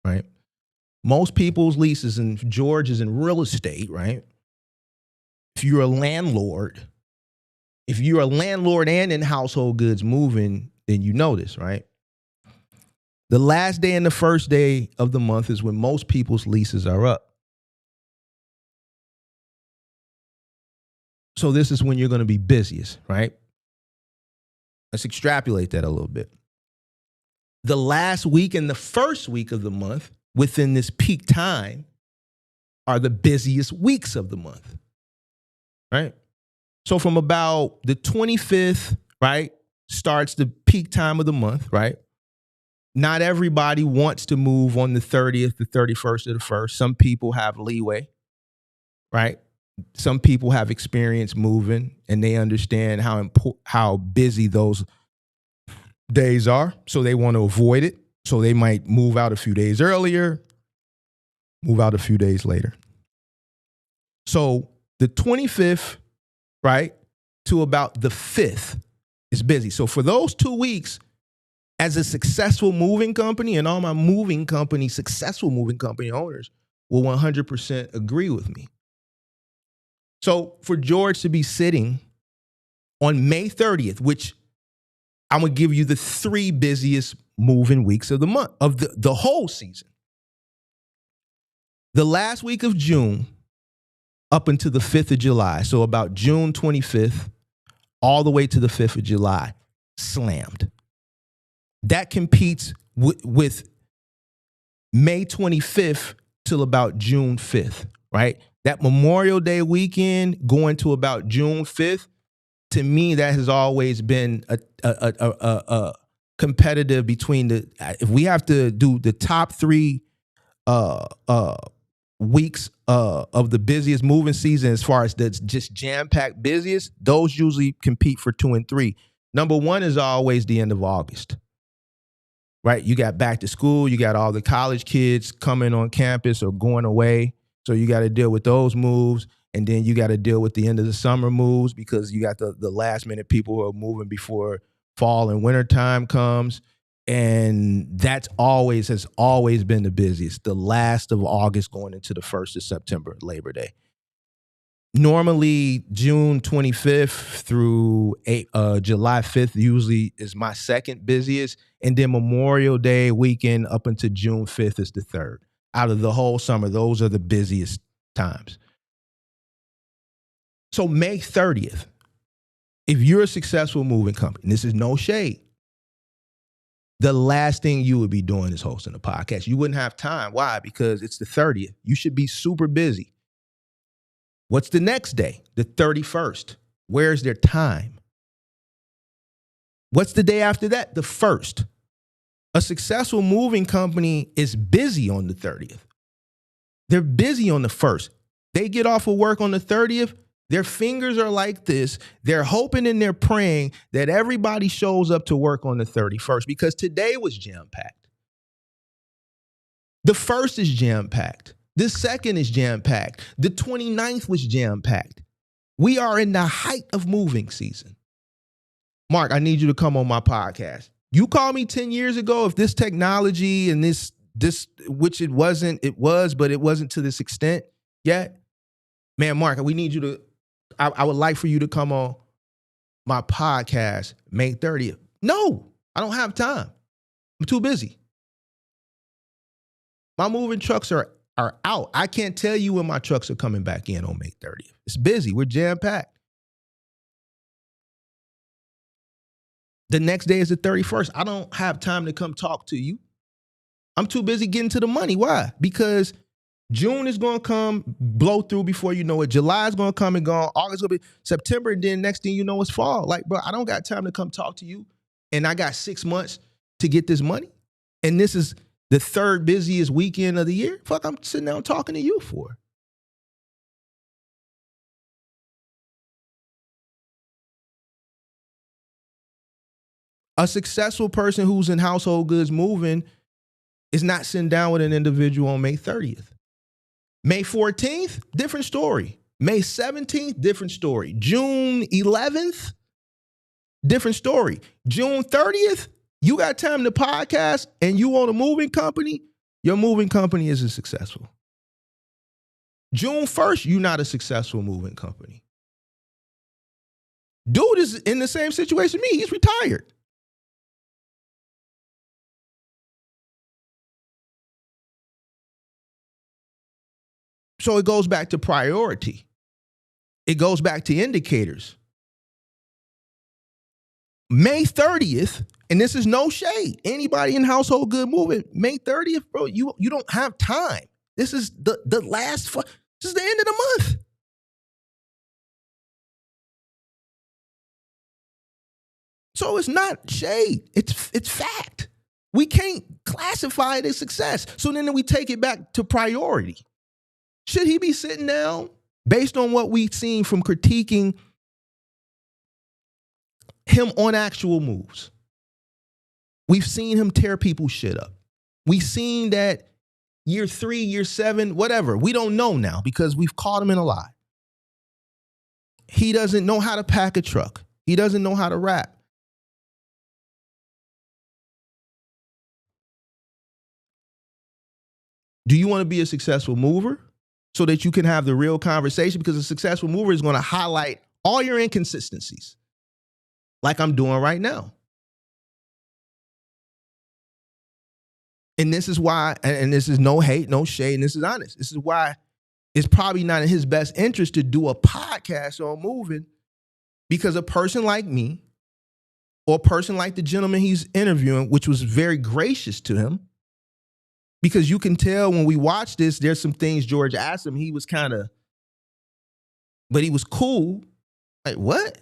right? Most people's leases, and George is in real estate, right? If you're a landlord and in household goods moving, then you know this, right? The last day and the first day of the month is when most people's leases are up. So this is when you're going to be busiest, right? Let's extrapolate that a little bit. The last week and the first week of the month within this peak time are the busiest weeks of the month, right? So from about the 25th, right, starts the peak time of the month, right? Not everybody wants to move on the 30th, the 31st, or the 1st. Some people have leeway, right? Some people have experience moving and they understand how busy those days are. So they want to avoid it. So they might move out a few days earlier, move out a few days later. So the 25th, right, to about the 5th is busy. So for those 2 weeks, as a successful moving company, and all my successful moving company owners will 100% agree with me. So for George to be sitting on May 30th, which I'm going to give you the 3 busiest moving weeks of the month, of the whole season. The last week of June up until the 5th of July, so about June 25th all the way to the 5th of July, slammed. That competes with May 25th till about June 5th, right? That Memorial Day weekend going to about June 5th, to me, that has always been a competitive between if we have to do the top 3 weeks of the busiest moving season as far as that's just jam-packed busiest, those usually compete for 2 and 3. Number 1 is always the end of August. Right? You got back to school, you got all the college kids coming on campus or going away. So you got to deal with those moves. And then you got to deal with the end of the summer moves because you got the last minute people who are moving before fall and winter time comes. And has always been the busiest, the last of August going into the 1st of September, Labor Day. Normally, June 25th through July 5th usually is my second busiest. And then Memorial Day weekend up until June 5th is the 3rd. Out of the whole summer, those are the busiest times. So May 30th, if you're a successful moving company, and this is no shade, the last thing you would be doing is hosting a podcast. You wouldn't have time. Why? Because it's the 30th. You should be super busy. What's the next day? The 31st. Where's their time? What's the day after that? The 1st. A successful moving company is busy on the 30th. They're busy on the 1st. They get off of work on the 30th. Their fingers are like this. They're hoping and they're praying that everybody shows up to work on the 31st because today was jam-packed. The 1st is jam-packed. The 2nd is jam-packed. The 29th was jam-packed. We are in the height of moving season. Mark, I need you to come on my podcast. You called me 10 years ago, if this technology and this, which it was, but it wasn't to this extent yet. Man, Mark, we need you to, I would like for you to come on my podcast May 30th. No, I don't have time. I'm too busy. My moving trucks are out. I can't tell you when my trucks are coming back in on May 30th. It's busy. We're jam-packed. The next day is the 31st. I don't have time to come talk to you. I'm too busy getting to the money. Why? Because June is going to come, blow through before you know it. July is going to come and go. August will be September, and then next thing you know, it's fall. Like, bro, I don't got time to come talk to you. And I got 6 months to get this money. And this is the 3rd busiest weekend of the year. Fuck, I'm sitting down talking to you for. A successful person who's in household goods moving is not sitting down with an individual on May 30th. May 14th, different story. May 17th, different story. June 11th, different story. June 30th, you got time to podcast and you own a moving company, your moving company isn't successful. June 1st, you're not a successful moving company. Dude is in the same situation as me. He's retired. So it goes back to priority. It goes back to indicators. May 30th, and this is no shade. Anybody in Household Good Movement, May 30th, bro, you don't have time. This is the last, this is the end of the month. So it's not shade. It's fact. We can't classify it as success. So then we take it back to priority. Should he be sitting down based on what we've seen from critiquing him on actual moves? We've seen him tear people's shit up. We've seen that year 3, year 7, whatever. We don't know now because we've caught him in a lie. He doesn't know how to pack a truck. He doesn't know how to rap. Do you want to be a successful mover so that you can have the real conversation? Because a successful mover is going to highlight all your inconsistencies, like I'm doing right now. And this is why, and this is no hate, no shade, and this is honest. This is why it's probably not in his best interest to do a podcast on moving, because a person like me or a person like the gentleman he's interviewing, which was very gracious to him, because you can tell when we watch this, there's some things George asked him. He was kind of, but he was cool. Like, what?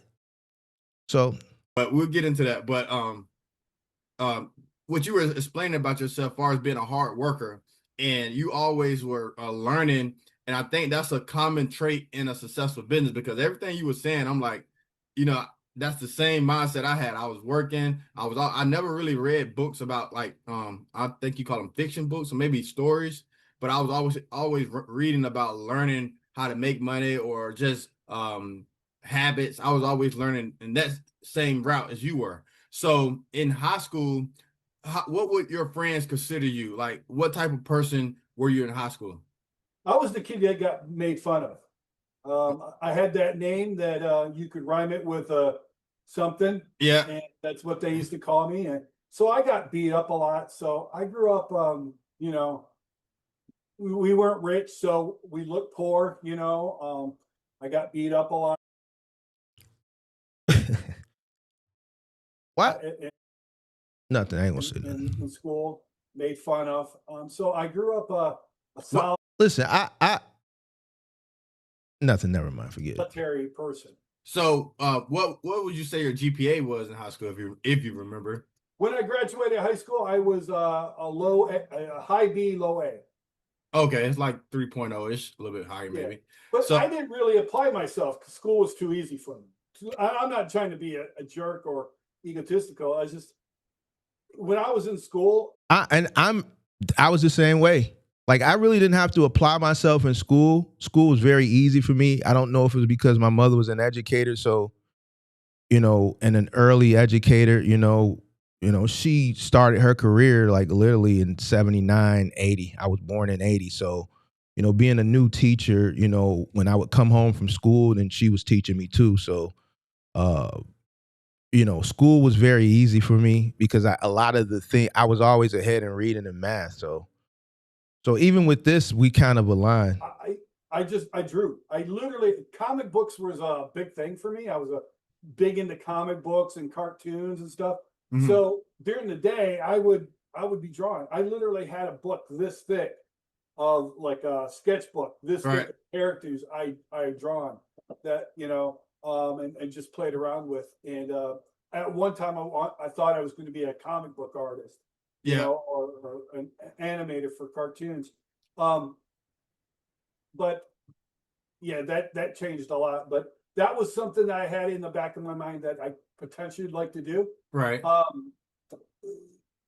So. But we'll get into that. But what you were explaining about yourself as far as being a hard worker, and you always were learning. And I think that's a common trait in a successful business, because everything you were saying, I'm like, you know, that's the same mindset I had. I was working. I never really read books about, like, I think you call them fiction books or maybe stories, but I was always reading about learning how to make money or just habits. I was always learning in that same route as you were. So in high school, what would your friends consider you? Like, what type of person were you in high school? I was the kid that got made fun of. I had that name that you could rhyme it with something. Yeah. And that's what they used to call me. And so I got beat up a lot. So I grew up, you know, we weren't rich, so we looked poor, you know. I got beat up a lot. What? Nothing. I ain't gonna say nothing. In school, made fun of. So I grew up a solid. Listen, I nothing. Never mind. Forget it. Solitary person. So, what would you say your GPA was in high school, if you remember? When I graduated high school, I was a high B, low A. Okay, it's like 3.0-ish, a little bit higher maybe. But so, I didn't really apply myself because school was too easy for me. I'm not trying to be a jerk or egotistical. I just, when I was in school, I was the same way. Like, I really didn't have to apply myself in school. School was very easy for me. I don't know if it was because my mother was an educator, so, you know, and an early educator, you know, she started her career like literally in 79, 80. I was born in 80. So, you know, being a new teacher, you know, when I would come home from school, then she was teaching me too. So, you know, school was very easy for me because a lot of the thing, I was always ahead in reading and math. So even with this, we kind of align. I drew. I literally, comic books was a big thing for me. I was big into comic books and cartoons and stuff. Mm-hmm. So during the day, I would be drawing. I literally had a book this thick of like a sketchbook, this thick of characters I drawn that, you know, and just played around with. And at one time, I thought I was going to be a comic book artist. You know, or an animator for cartoons. But yeah, that changed a lot. But that was something that I had in the back of my mind that I potentially would like to do. Right. But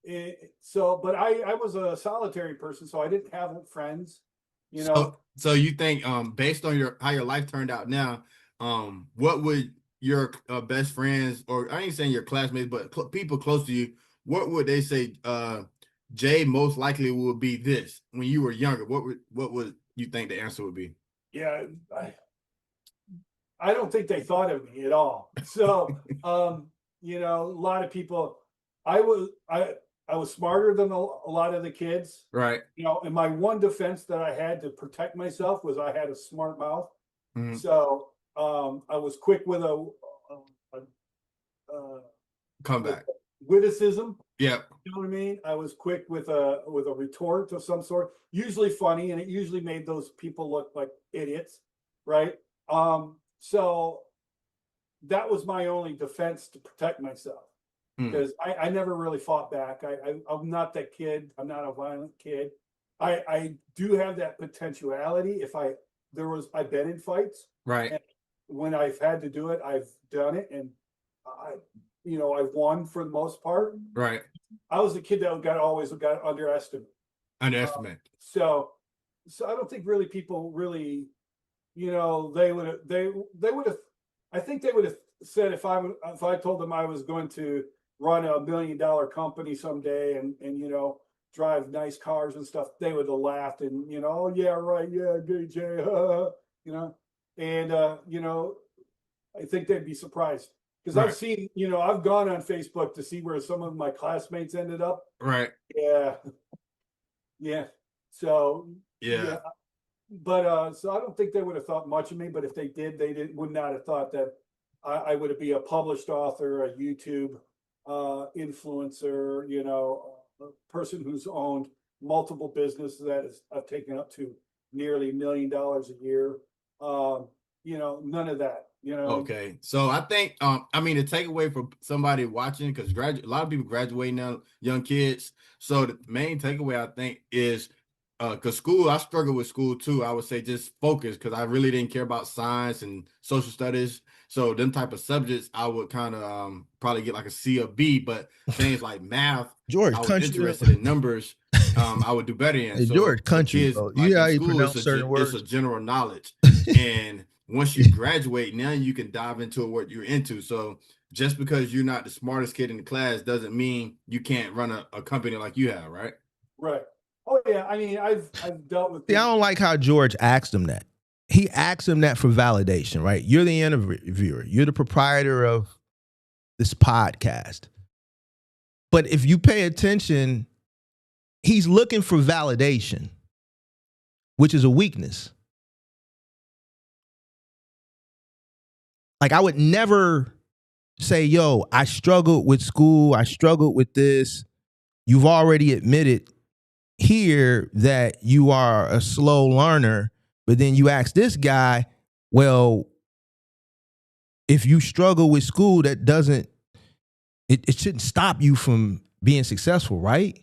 I was a solitary person, so I didn't have friends, you know. So you think, based on how your life turned out now, what would your best friends, or I ain't saying your classmates, but people close to you, what would they say? Jay most likely would be this when you were younger. What would you think the answer would be? Yeah, I don't think they thought of me at all. So, you know, a lot of people. I was smarter than a lot of the kids, right? You know, and my one defense that I had to protect myself was I had a smart mouth. Mm-hmm. So, I was quick with comeback. witticism. Yep. You know what I mean? I was quick with a retort of some sort, usually funny, and it usually made those people look like idiots, right? So that was my only defense to protect myself, because I never really fought back. I'm not that kid. I'm not a violent kid. I do have that potentiality. If I've been in fights, Right. and when I've had to do it, I've done it, and I've won for the most part. Right. I was a kid that always got underestimated. So I don't think really people really, they would have. I think they would have said if I told them I was going to run $1 million company someday and drive nice cars and stuff, they would have laughed and oh yeah, right, yeah, DJ, and I think they'd be surprised. Because Right. I've seen, I've gone on Facebook to see where some of my classmates ended up. Right. Yeah. Yeah. So, Yeah. But, so I don't think they would have thought much of me, but if they did, would not have thought that I would be a published author, a YouTube influencer, a person who's owned multiple businesses that I've taken up to nearly $1 million a year. None of that. Okay, so I think I mean, the takeaway for somebody watching, because a lot of people graduate now, young kids. So the main takeaway I think is because school, I struggle with school too. I would say just focus, because I really didn't care about science and social studies. So them type of subjects, I would kind of probably get like a C or B. But things like math, George, I was country. interested in numbers. I would do better in. Hey, So George, for country, kids, bro. like, You how in you school, pronounce it's certain words. a general knowledge, and once you graduate, now you can dive into what you're into. So just because you're not the smartest kid in the class doesn't mean you can't run a company like you have, right? Right. Oh yeah. I mean, I've dealt with. See, I don't like how George asked him that. He asked him that for validation, right? You're the interviewer. You're the proprietor of this podcast. But if you pay attention, he's looking for validation, which is a weakness. Like, I would never say, yo, I struggled with school. I struggled with this. You've already admitted here that you are a slow learner, but then you ask this guy, well, if you struggle with school, that doesn't, it shouldn't stop you from being successful, right?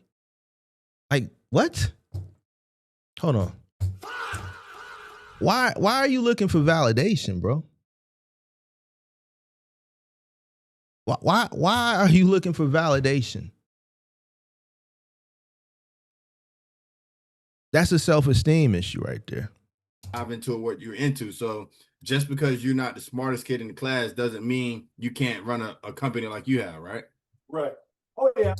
Like, what? Hold on. Why are you looking for validation, bro? Why are you looking for validation? That's a self-esteem issue right there. Dive into what you're into. So just because you're not the smartest kid in the class doesn't mean you can't run a company like you have, right? Right. Oh yeah.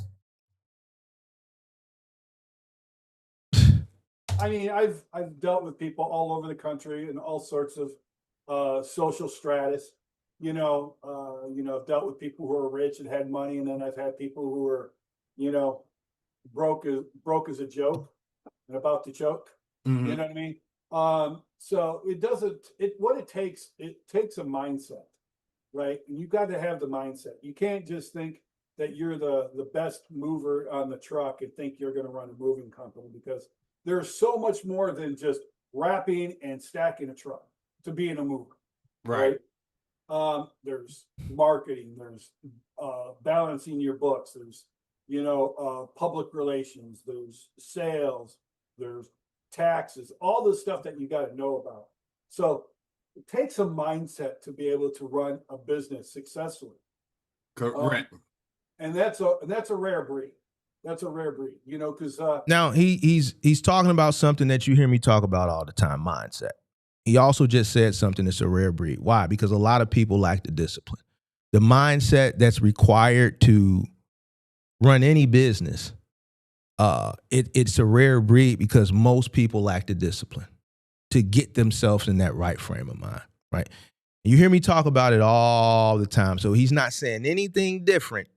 I mean, I've dealt with people all over the country in all sorts of social stratus. I've dealt with people who are rich and had money, and then I've had people who are, broke as a joke and about to choke. Mhm. You know what I mean? So it takes a mindset, right? And you got to have the mindset. You can't just think that you're the best mover on the truck and think you're going to run a moving company, because there's so much more than just wrapping and stacking a truck to being a mover. Right. There's marketing, there's balancing your books, there's public relations, there's sales, there's taxes, all the stuff that you got to know about. So it takes a mindset to be able to run a business successfully. Correct. And that's a rare breed. That's a rare breed, because Now he's talking about something that you hear me talk about all the time, mindset. He also just said something that's a rare breed. Why? Because a lot of people lack the discipline. The mindset that's required to run any business, it's a rare breed because most people lack the discipline to get themselves in that right frame of mind, right? You hear me talk about it all the time. So he's not saying anything different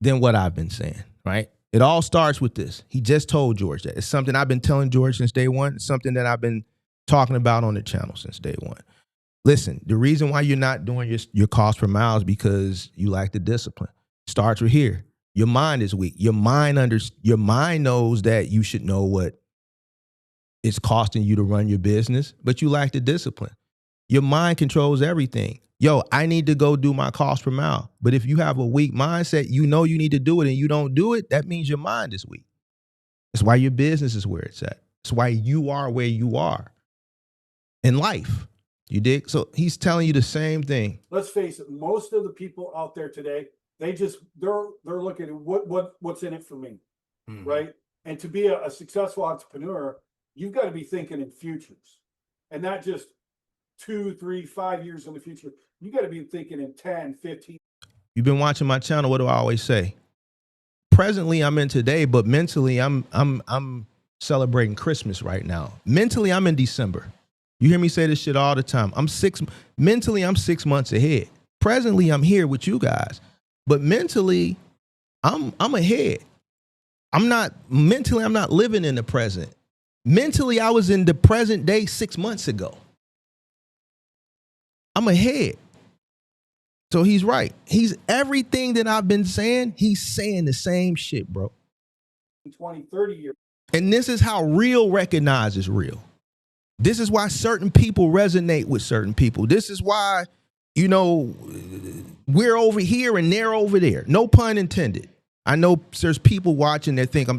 than what I've been saying, right? It all starts with this. He just told George that. It's something I've been telling George since day one. It's something that I've been talking about on the channel since day one. listen, the reason why you're not doing your cost per mile is because you lack the discipline. Starts right here. Your mind is weak. Your mind knows that you should know what it's costing you to run your business, but you lack the discipline. Your mind controls everything. Yo, I need to go do my cost per mile. But if you have a weak mindset, you know you need to do it and you don't do it, that means your mind is weak. That's why your business is where it's at. That's why you are where you are in life. You dig? So he's telling you the same thing. Let's face it, most of the people out there today, they're looking at what's in it for me, right? And to be a successful entrepreneur, you've got to be thinking in futures, and not just 2, 3, 5 years in the future. You got to be thinking in 10, 15. You've been watching my channel. What do I always say? Presently, I'm in today, but mentally, I'm celebrating Christmas right now. Mentally, I'm in December. You hear me say this shit all the time. Mentally, I'm 6 months ahead. Presently, I'm here with you guys, but mentally, I'm ahead. I'm not living in the present. Mentally, I was in the present day 6 months ago. I'm ahead. So he's right. He's everything that I've been saying, he's saying the same shit, bro. 20, 30 years. And this is how real recognizes real. This is why certain people resonate with certain people. This is why, you know, we're over here and they're over there. No pun intended. I know there's people watching that think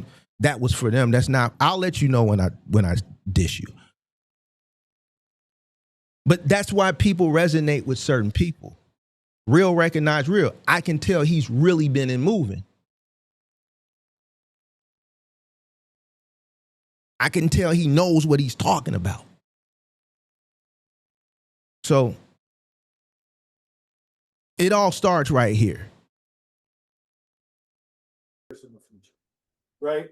that was for them. That's not. I'll let you know when I dish you. But that's why people resonate with certain people. Real recognize real. I can tell he's really been in moving. I can tell he knows what he's talking about. So it all starts right here. Right?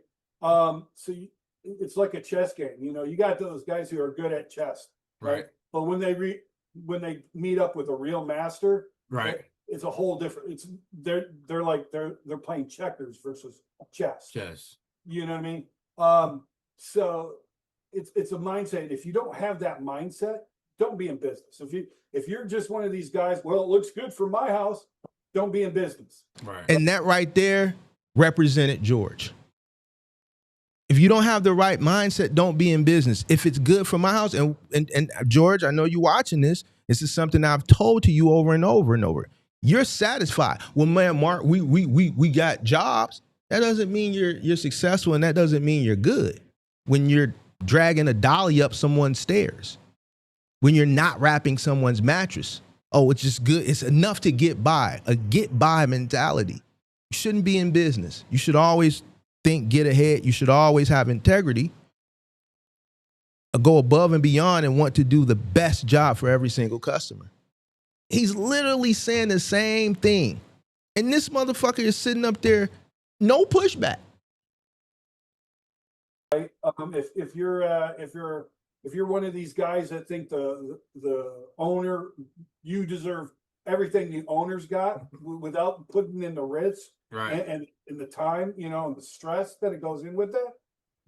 It's like a chess game. You know, you got those guys who are good at chess, right? But when they meet up with a real master, right, it's a whole different. They're playing checkers versus chess. Chess. You know what I mean? So it's a mindset. If you don't have that mindset, don't be in business. If you're just one of these guys, well, it looks good for my house, don't be in business. Right. And that right there represented George. If you don't have the right mindset, don't be in business. If it's good for my house, and George, I know you watching this. This is something I've told to you over and over and over. You're satisfied. Well, man, Mark, we got jobs. That doesn't mean you're successful, and that doesn't mean you're good. When you're dragging a dolly up someone's stairs, when you're not wrapping someone's mattress, oh, it's just good. It's enough to get by. A get by mentality. You shouldn't be in business. You should always think, get ahead. You should always have integrity, go above and beyond, and want to do the best job for every single customer. He's literally saying the same thing. And this motherfucker is sitting up there, no pushback. Right? If you're one of these guys that think the owner, you deserve everything the owner's got without putting in the risk, right, and the time, you know, and the stress that it goes in with that,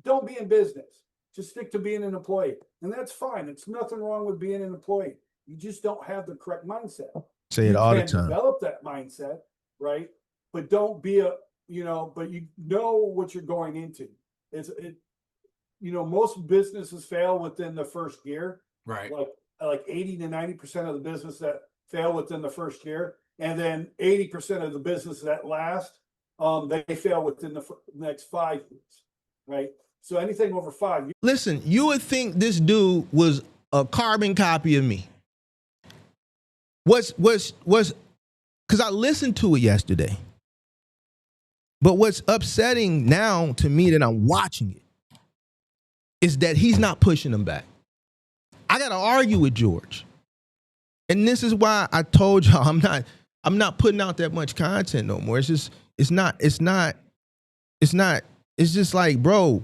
don't be in business. Just stick to being an employee, and that's fine. It's nothing wrong with being an employee. You just don't have the correct mindset. Say it all the time. Develop that mindset, right? But don't be but you know what you're going into. Most businesses fail within the first year. right, Like 80 to 90% of the business that fail within the first year, and then 80% of the business that last, they fail within the next 5 years, right? So anything over 5 years. Listen, you would think this dude was a carbon copy of me. Because I listened to it yesterday. But what's upsetting now to me that I'm watching it is that he's not pushing them back. I got to argue with George. And this is why I told y'all I'm not putting out that much content no more. It's just like, bro,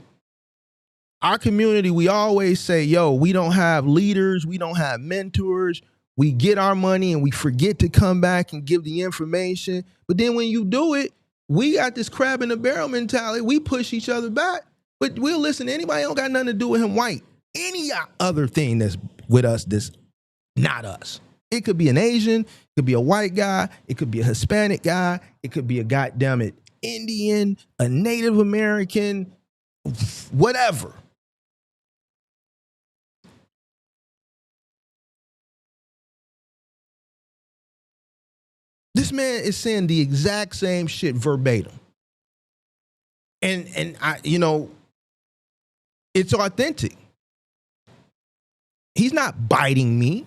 our community, we always say, yo, we don't have leaders, we don't have mentors. We get our money and we forget to come back and give the information. But then when you do it, we got this crab in the barrel mentality. We push each other back, but we'll listen to anybody who don't got nothing to do with him white. Any other thing that's with us, this not us. It could be an Asian, it could be a white guy, it could be a Hispanic guy, it could be a goddamn it Indian, a Native American, whatever. This man is saying the exact same shit verbatim. And I, you know, it's authentic. He's not biting me.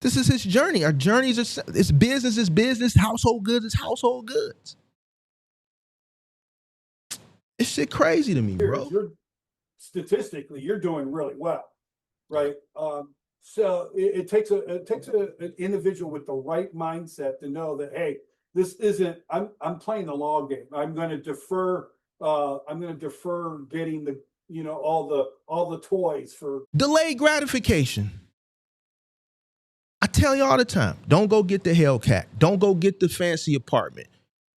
This is his journey. Our journeys are, it's business, household goods is household goods. It's shit crazy to me, bro. Statistically, you're doing really well, right? So it takes an individual with the right mindset to know that, hey, this isn't. I'm playing the long game. I'm going to defer. I'm going to defer getting the all the toys for delayed gratification. I tell you all the time, don't go get the Hellcat. Don't go get the fancy apartment.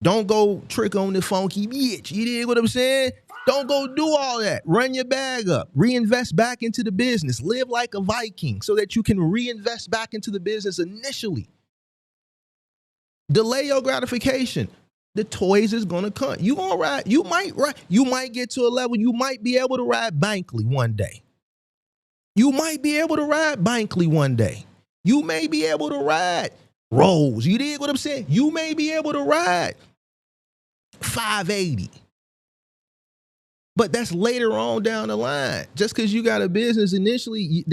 Don't go trick on the funky bitch. You dig what I'm saying? Don't go do all that. Run your bag up. Reinvest back into the business. Live like a Viking so that you can reinvest back into the business initially. Delay your gratification. The toys is gonna come. You gonna ride. You might get to a level. You might be able to ride Bankley one day. You might be able to ride Bankley one day. You may be able to ride Rolls. You dig what I'm saying? You may be able to ride 580. But that's later on down the line. Just because you got a business initially,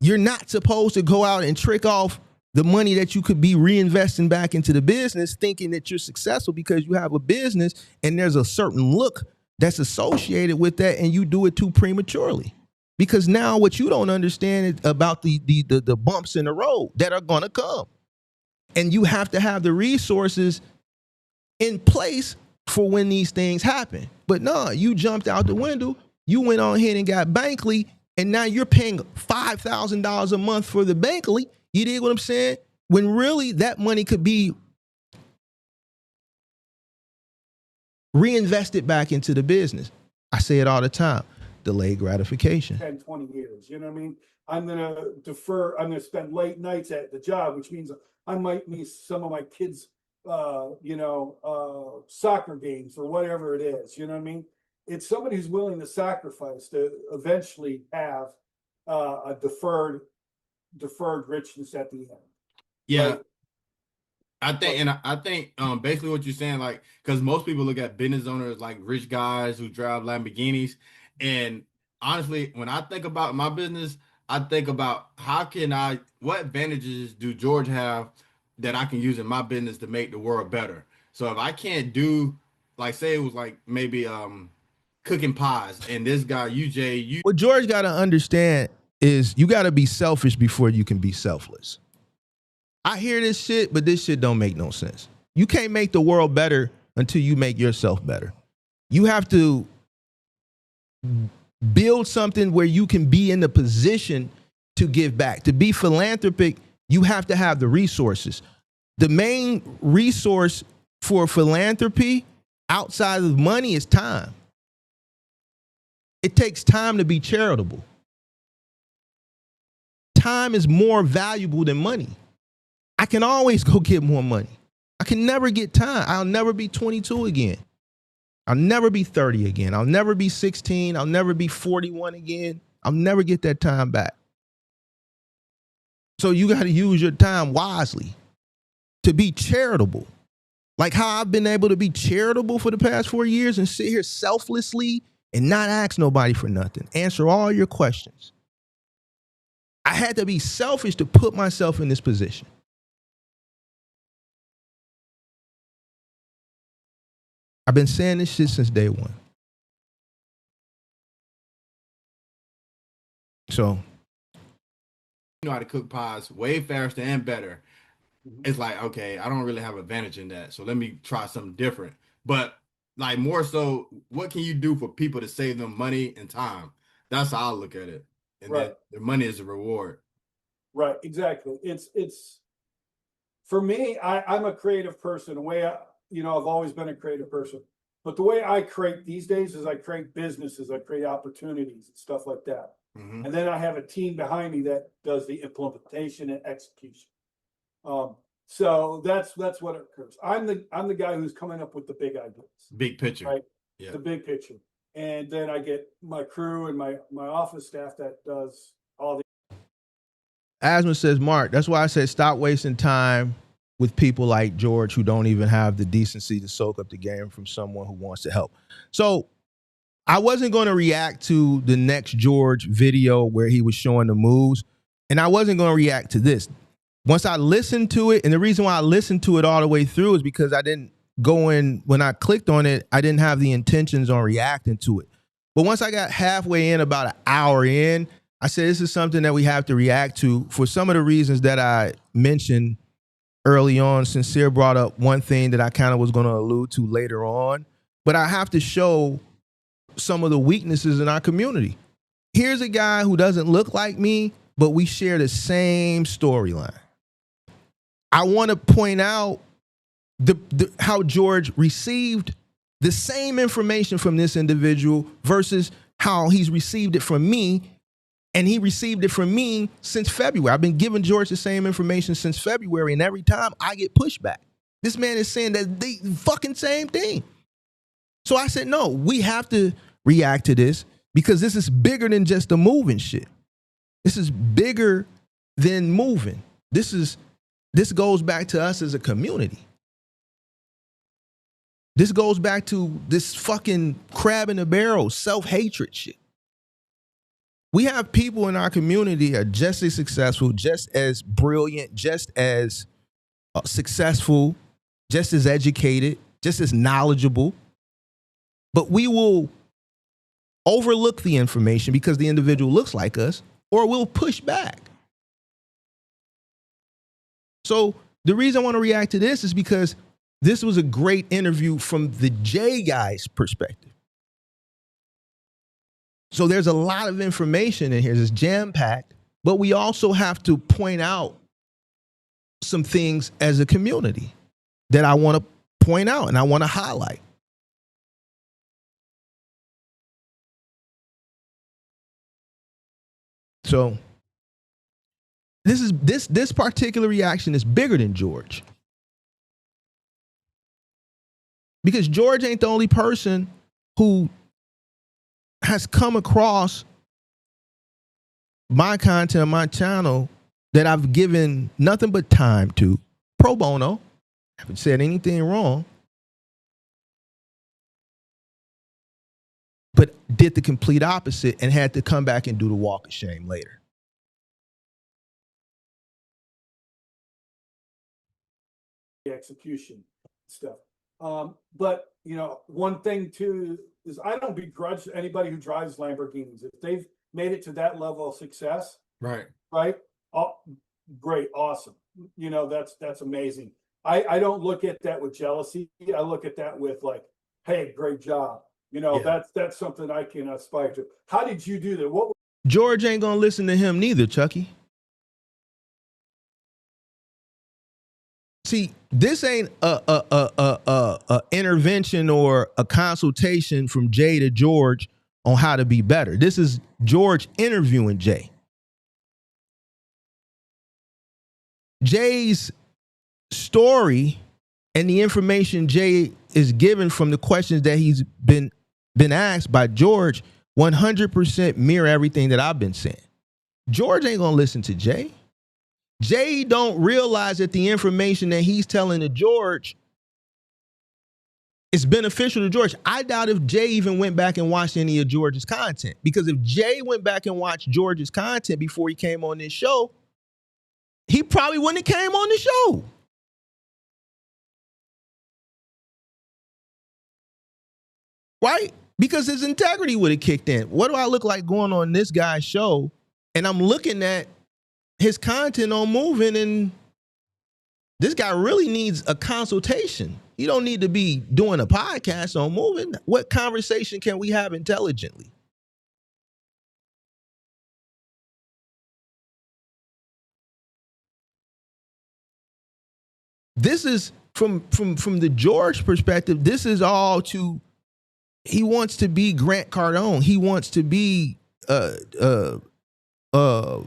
you're not supposed to go out and trick off the money that you could be reinvesting back into the business thinking that you're successful because you have a business and there's a certain look that's associated with that and you do it too prematurely. Because now what you don't understand is about the bumps in the road that are going to come. And you have to have the resources in place for when these things happen. But no, you jumped out the window, you went on ahead and got Bankley, and now you're paying $5,000 a month for the Bankley. You dig what I'm saying? When really that money could be reinvested back into the business. I say it all the time. Delayed gratification. 10, 20 years. You know what I mean? I'm going to defer. I'm going to spend late nights at the job, which means I might miss some of my kids' soccer games or whatever it is. You know what I mean? It's somebody who's willing to sacrifice to eventually have a deferred richness at the end. Yeah. Like, I think basically what you're saying, like, because most people look at business owners like rich guys who drive Lamborghinis. And honestly, when I think about my business, I think about what advantages do George have that I can use in my business to make the world better. So if I can't do, like, say it was like maybe cooking pies, and this guy, UJ, what George got to understand is you got to be selfish before you can be selfless. I hear this shit, but this shit don't make no sense. You can't make the world better until you make yourself better. You have to build something where you can be in the position to give back. To be philanthropic, you have to have the resources. The main resource for philanthropy outside of money is time. It takes time to be charitable. Time is more valuable than money. I can always go get more money. I can never get time. I'll never be 22 again. I'll never be 30 again. I'll never be 16. I'll never be 41 again. I'll never get that time back. So you got to use your time wisely to be charitable. Like how I've been able to be charitable for the past 4 years and sit here selflessly and not ask nobody for nothing. Answer all your questions. I had to be selfish to put myself in this position. I've been saying this shit since day one. So, you know how to cook pies way faster and better. It's like, okay, I don't really have advantage in that, so let me try something different. But like more so, what can you do for people to save them money and time? That's how I look at it. And right. That their money is a reward. Right, exactly. It's for me, I'm a creative person. The way I've always been a creative person. But the way I create these days is I create businesses, I create opportunities and stuff like that. Mhm. And then I have a team behind me that does the implementation and execution. So that's what occurs. I'm the guy who's coming up with the big ideas, Big picture. right? Yeah. The big picture. And then I get my crew and my office staff that does all the Asma says, Mark, that's why I said stop wasting time with people like George who don't even have the decency to soak up the game from someone who wants to help. So I wasn't going to react to the next George video where he was showing the moves, and I wasn't going to react to this. Once I listened to it, and the reason why I listened to it all the way through is because I didn't go in, when I clicked on it, I didn't have the intentions on reacting to it. But once I got halfway in, about an hour in, I said, this is something that we have to react to for some of the reasons that I mentioned early on. Sincere brought up one thing that I kind of was going to allude to later on, but I have to show some of the weaknesses in our community. Here's a guy who doesn't look like me, but we share the same storyline. I want to point out how George received the same information from this individual versus how he's received it from me. And he received it from me since February. I've been giving George the same information since February, and every time I get pushback. This man is saying that the fucking same thing. So I said, no, we have to react to this because this is bigger than just the moving shit. This is bigger than moving. This goes back to us as a community. This goes back to this fucking crab in the barrel, self-hatred shit. We have people in our community that are just as successful, just as brilliant, just as successful, just as educated, just as knowledgeable. But we will overlook the information because the individual looks like us, or we'll push back. So the reason I want to react to this is because this was a great interview from the Jay guy's perspective. So there's a lot of information in here. It's jam-packed, but we also have to point out some things as a community that I want to point out and I want to highlight. So this particular reaction is bigger than George. Because George ain't the only person who has come across my content on my channel that I've given nothing but time to, pro bono. I haven't said anything wrong, but did the complete opposite and had to come back and do the walk of shame later. the execution stuff. But you know, one thing too is I don't begrudge anybody who drives Lamborghinis. If they've made it to that level of success, Right. right? Oh, great, awesome. You know, that's amazing. I don't look at that with jealousy. I look at that with like, hey, great job. You know, Yeah. that's something I can aspire to. How did you do that? What George ain't gonna listen to him neither, Chucky. See, this ain't a intervention or a consultation from Jay to George on how to be better. This is George interviewing Jay. Jay's story and the information Jay is given from the questions that he's been asked by George 100% mirror everything that I've been saying. George ain't gonna listen to Jay. Jay don't realize that the information that he's telling to George is beneficial to George. I doubt if Jay even went back and watched any of George's content, because if Jay went back and watched George's content before he came on this show, he probably wouldn't have came on the show. Right? Because his integrity would have kicked in. What do I look like going on this guy's show and I'm looking at his content on Moving, and this guy really needs a consultation. He don't need to be doing a podcast on Moving. What conversation can we have intelligently? This is from the George perspective. This is all he wants to be Grant Cardone. He wants to be Ty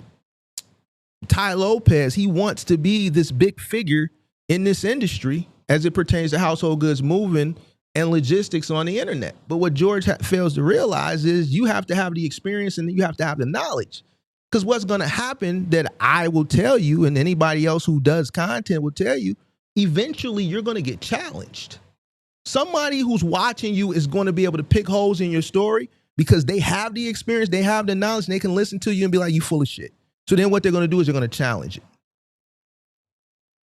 Lopez, he wants to be this big figure in this industry as it pertains to household goods moving and logistics on the internet. But what George fails to realize is you have to have the experience and you have to have the knowledge. Because what's going to happen that I will tell you, and anybody else who does content will tell you, eventually you're going to get challenged. Somebody who's watching you is going to be able to pick holes in your story because they have the experience, they have the knowledge, and they can listen to you and be like, you full of shit. So then what they're going to do is they're going to challenge it.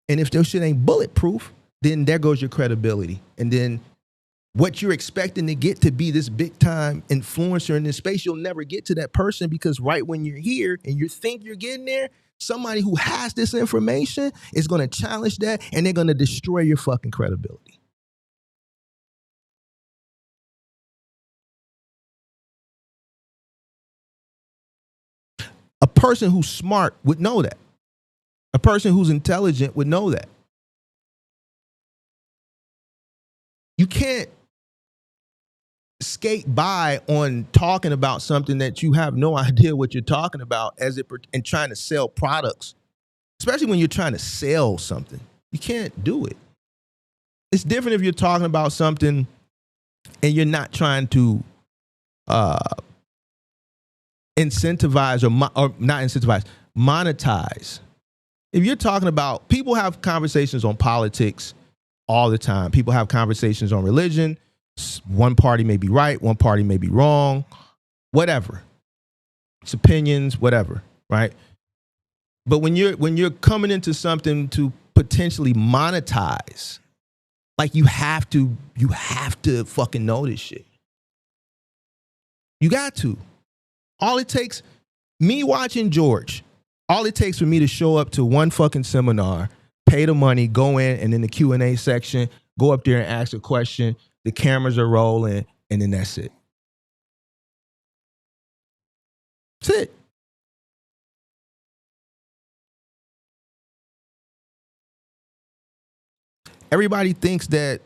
And if their shit ain't bulletproof, then there goes your credibility. And then what you're expecting to get to be this big time influencer in this space, you'll never get to that person because right when you're here and you think you're getting there, somebody who has this information is going to challenge that and they're going to destroy your fucking credibility. A person who's smart would know that. A person who's intelligent would know that. You can't skate by on talking about something that you have no idea what you're talking about and trying to sell products, especially when you're trying to sell something. You can't do it. It's different if you're talking about something and you're not trying to incentivize or not incentivize, monetize. If you're talking about, people have conversations on politics all the time. People have conversations on religion. One party may be right, one party may be wrong, whatever. It's opinions, whatever, right? But when you're coming into something to potentially monetize, like you have to fucking know this shit. You got to. All it takes, me watching George, all it takes for me to show up to one fucking seminar, pay the money, go in, and in the Q&A section, go up there and ask a question. The cameras are rolling, and then that's it. That's it. Everybody thinks that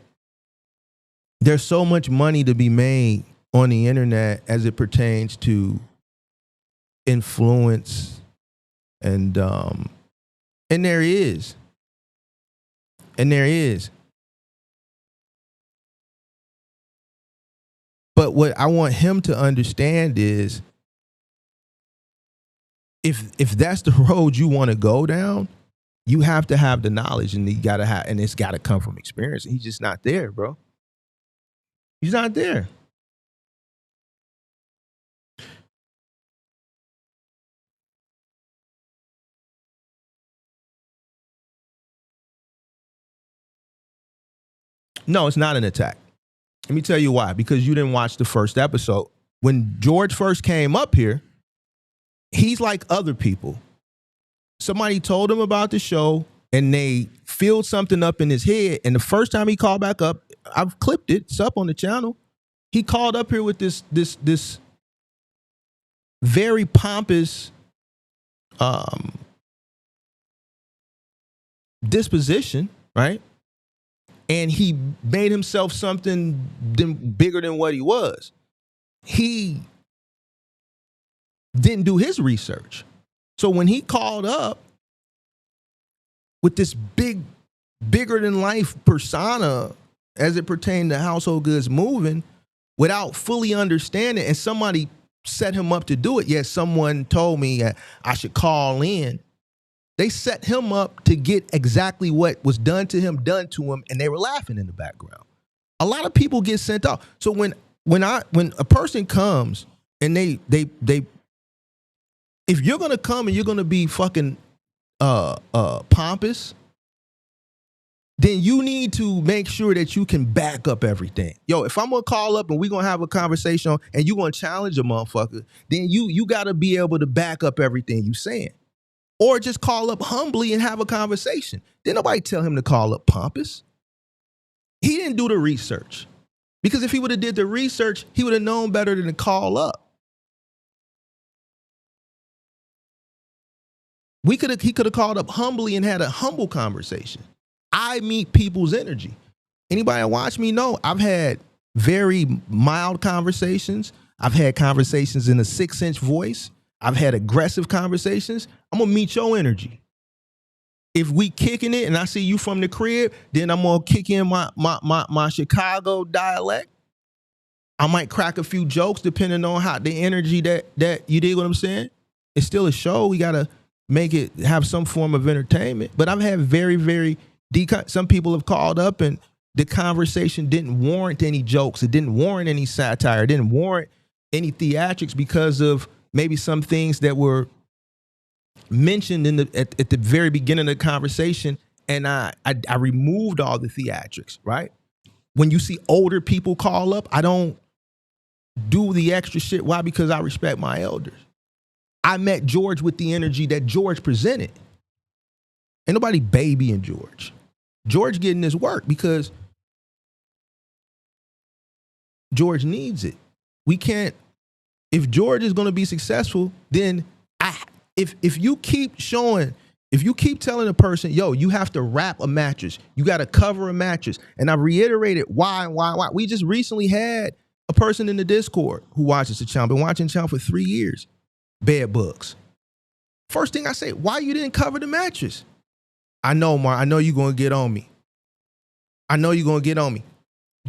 there's so much money to be made on the internet as it pertains to influence, and there is. And there is. But what I want him to understand is if that's the road you want to go down, you have to have the knowledge and it's gotta come from experience. And he's just not there, bro. He's not there. No, it's not an attack. Let me tell you why. Because you didn't watch the first episode. When George first came up here, he's like other people. Somebody told him about the show and they filled something up in his head. And the first time he called back up, I've clipped it. It's up on the channel. He called up here with this very pompous disposition, right? And he made himself something bigger than what he was. He didn't do his research. So when he called up with this bigger than life persona as it pertained to household goods moving, without fully understanding, and somebody set him up to do it. Yes, someone told me I should call in. They set him up to get exactly what was done to him, and they were laughing in the background. A lot of people get sent off. So when a person comes and they if you're gonna come and you're gonna be fucking pompous, then you need to make sure that you can back up everything. Yo, if I'm gonna call up and we're gonna have a conversation and you're gonna challenge a motherfucker, then you gotta be able to back up everything you saying. Or just call up humbly and have a conversation. Didn't nobody tell him to call up pompous. He didn't do the research. Because if he would have did the research, he would have known better than to call up. He could have called up humbly and had a humble conversation. I meet people's energy. Anybody that watch me know I've had very mild conversations. I've had conversations in a 6-inch voice. I've had aggressive conversations. I'm gonna meet your energy. If we kicking it and I see you from the crib, then I'm gonna kick in my Chicago dialect. I might crack a few jokes depending on how the energy that you dig what I'm saying. It's still a show. We gotta make it have some form of entertainment. But I've had very some people have called up and the conversation didn't warrant any jokes. It didn't warrant any satire. It didn't warrant any theatrics because of maybe some things that were mentioned at the very beginning of the conversation, and I removed all the theatrics, right? When you see older people call up, I don't do the extra shit. Why? Because I respect my elders. I met George with the energy that George presented. Ain't nobody babying George. George getting his work because George needs it. We can't, if George is going to be successful, then if you keep telling a person, yo, you have to wrap a mattress, you got to cover a mattress, and I reiterated why. We just recently had a person in the Discord who watches the channel, been watching the channel for 3 years, bed bugs. First thing I say, why you didn't cover the mattress? I know, Mark, I know you're going to get on me.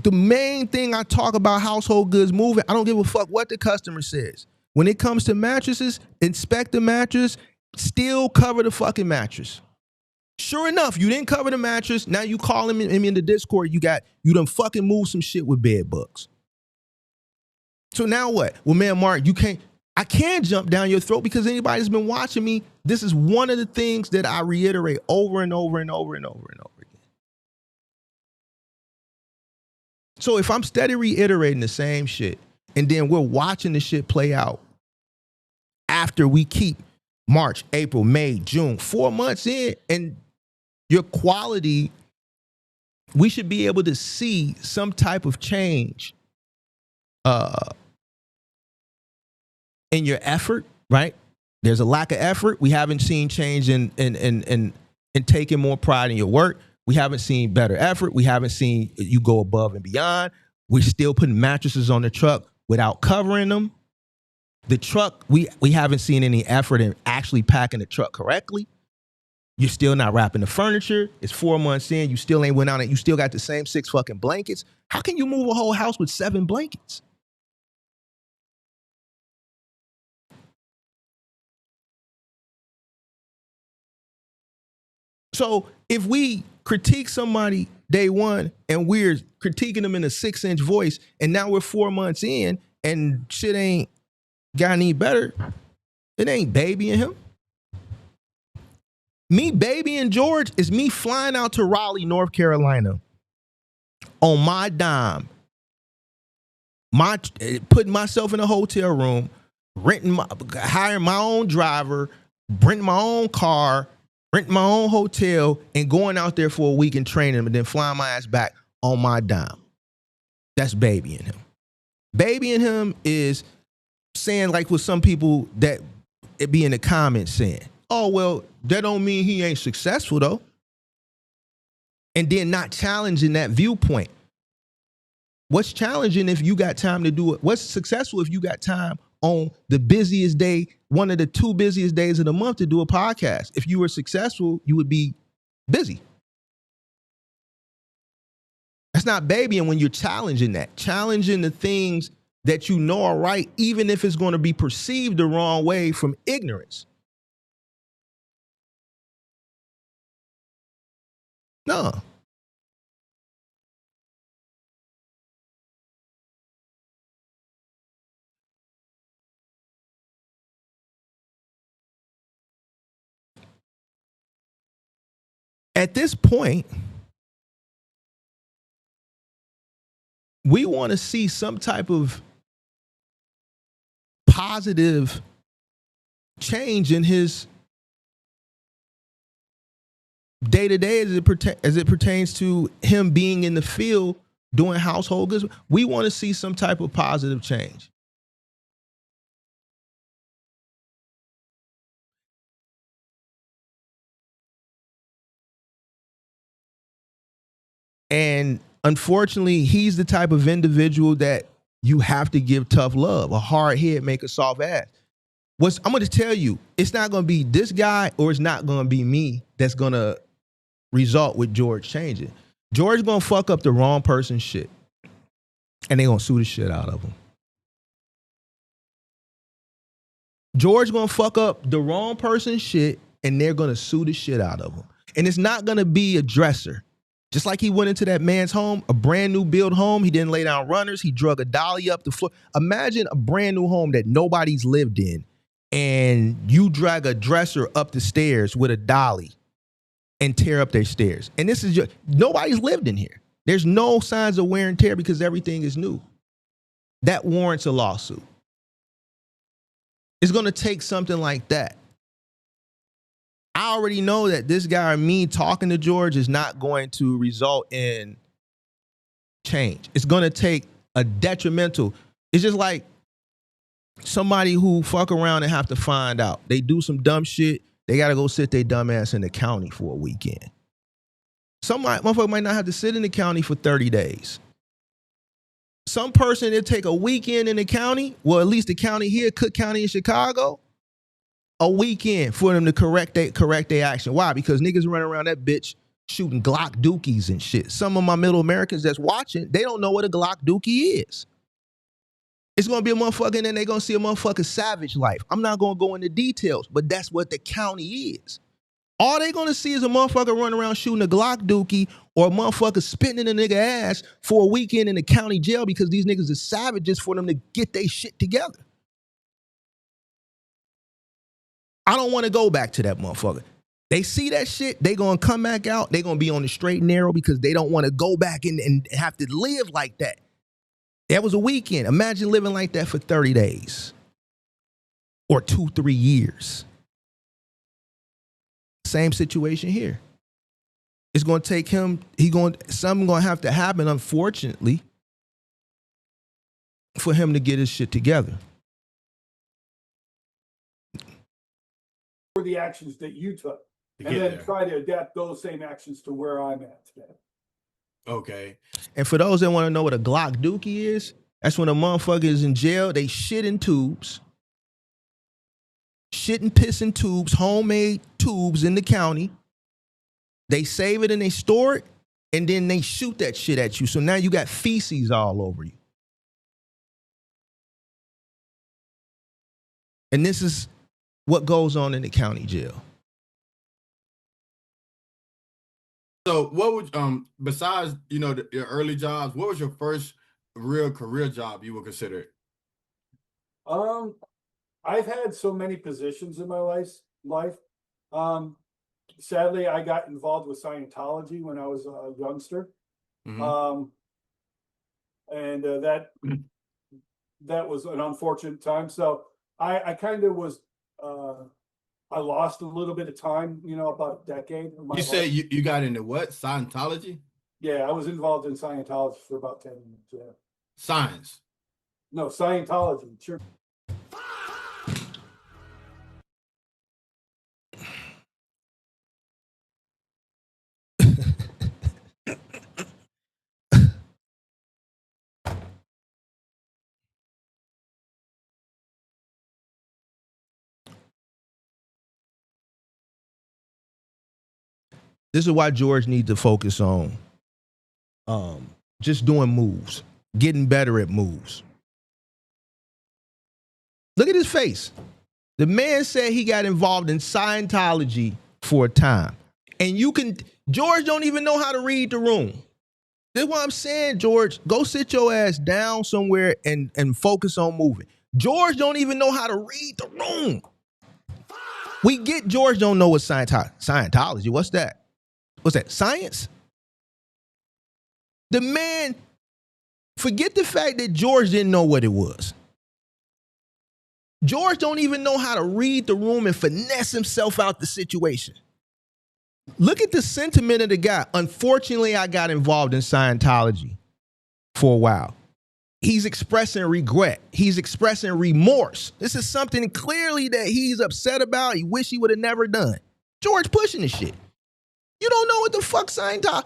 The main thing I talk about household goods moving, I don't give a fuck what the customer says. When it comes to mattresses, inspect the mattress, still cover the fucking mattress. Sure enough, you didn't cover the mattress. Now you call him in the Discord, you done fucking moved some shit with bed bugs. So now what? Well, man, Mark, I can't jump down your throat because anybody's been watching me. This is one of the things that I reiterate over and over and over and over and over again. So if I'm steady reiterating the same shit, and then we're watching the shit play out after we keep March, April, May, June, 4 months in, and your quality, we should be able to see some type of change in your effort, right? There's a lack of effort. We haven't seen change in taking more pride in your work. We haven't seen better effort. We haven't seen you go above and beyond. We're still putting mattresses on the truck without covering them. The truck, we haven't seen any effort in actually packing the truck correctly. You're still not wrapping the furniture. It's 4 months in. You still ain't went out and you still got the same 6 fucking blankets. How can you move a whole house with 7 blankets? So if we critique somebody day one and we're critiquing them in a 6-inch voice, and now we're 4 months in and shit ain't got any better, it ain't babying him. Me babying George is me flying out to Raleigh, North Carolina on my dime, putting myself in a hotel room, hiring my own driver, renting my own car, renting my own hotel, and going out there for a week and training him and then flying my ass back on my dime. That's babying him. Babying him is saying, like with some people that it be in the comments saying, oh, well, that don't mean he ain't successful though. And then not challenging that viewpoint. What's challenging if you got time to do it? What's successful if you got time on the busiest day, one of the 2 busiest days of the month to do a podcast? If you were successful, you would be busy. That's not babying when you're challenging that. Challenging the things that you know are right, even if it's going to be perceived the wrong way from ignorance. No. At this point, we want to see some type of positive change in his day-to-day as it pertains to him being in the field doing household goods. We want to see some type of positive change. And unfortunately, he's the type of individual that you have to give tough love. A hard head make a soft ass. I'm going to tell you, it's not going to be this guy or it's not going to be me that's going to result with George changing. George going to fuck up the wrong person's shit, and they going to sue the shit out of him. George going to fuck up the wrong person's shit, and they're going to sue the shit out of him. And it's not going to be a dresser. Just like he went into that man's home, a brand new build home. He didn't lay down runners. He drug a dolly up the floor. Imagine a brand new home that nobody's lived in, and you drag a dresser up the stairs with a dolly and tear up their stairs. And this is just, nobody's lived in here. There's no signs of wear and tear because everything is new. That warrants a lawsuit. It's going to take something like that. I already know that this guy or me talking to George is not going to result in change. It's going to take a detrimental. It's just like somebody who fuck around and have to find out. They do some dumb shit. They got to go sit their dumb ass in the county for a weekend. Some motherfucker might not have to sit in the county for 30 days. Some person, it'll take a weekend in the county. Well, at least the county here, Cook County in Chicago. A weekend for them to correct their action. Why? Because niggas running around that bitch shooting Glock dookies and shit. Some of my middle Americans that's watching, they don't know what a Glock dookie is. It's going to be a motherfucker and then they're going to see a motherfucker savage life. I'm not going to go into details, but that's what the county is. All they going to see is a motherfucker running around shooting a Glock dookie or a motherfucker spitting in a nigga ass for a weekend in the county jail because these niggas are savages for them to get their shit together. I don't want to go back to that motherfucker. They see that shit, they going to come back out, they going to be on the straight and narrow because they don't want to go back and have to live like that. That was a weekend. Imagine living like that for 30 days or 2-3 years. Same situation here. It's going to take him, something going to have to happen, unfortunately, for him to get his shit together. For the actions that you took, and then try to adapt those same actions to where I'm at today. Okay. And for those that want to know what a Glock dookie is, that's when a motherfucker is in jail, they shit in tubes. Shit and piss in tubes, homemade tubes in the county. They save it and they store it, and then they shoot that shit at you. So now you got feces all over you. And this is what goes on in the county jail. So what would, besides, your early jobs, what was your first real career job you would consider? I've had so many positions in my life. Sadly, I got involved with Scientology when I was a youngster. Mm-hmm. And that was an unfortunate time. So I kind of was, I lost a little bit of time, about a decade. Of my life. Say you got into what? Scientology? Yeah, I was involved in Scientology for about 10 years. Yeah. Science? No, Scientology. Sure. This is why George needs to focus on just doing moves, getting better at moves. Look at his face. The man said he got involved in Scientology for a time. And George don't even know how to read the room. That's why I'm saying, George, go sit your ass down somewhere and focus on moving. George don't even know how to read the room. We get George don't know what Scientology. What's that? What's that? Science? The man, forget the fact that George didn't know what it was. George don't even know how to read the room and finesse himself out the situation. Look at the sentiment of the guy. Unfortunately, I got involved in Scientology for a while. He's expressing regret. He's expressing remorse. This is something clearly that he's upset about. He wish he would have never done. George pushing this shit. You don't know what the fuck Scientology.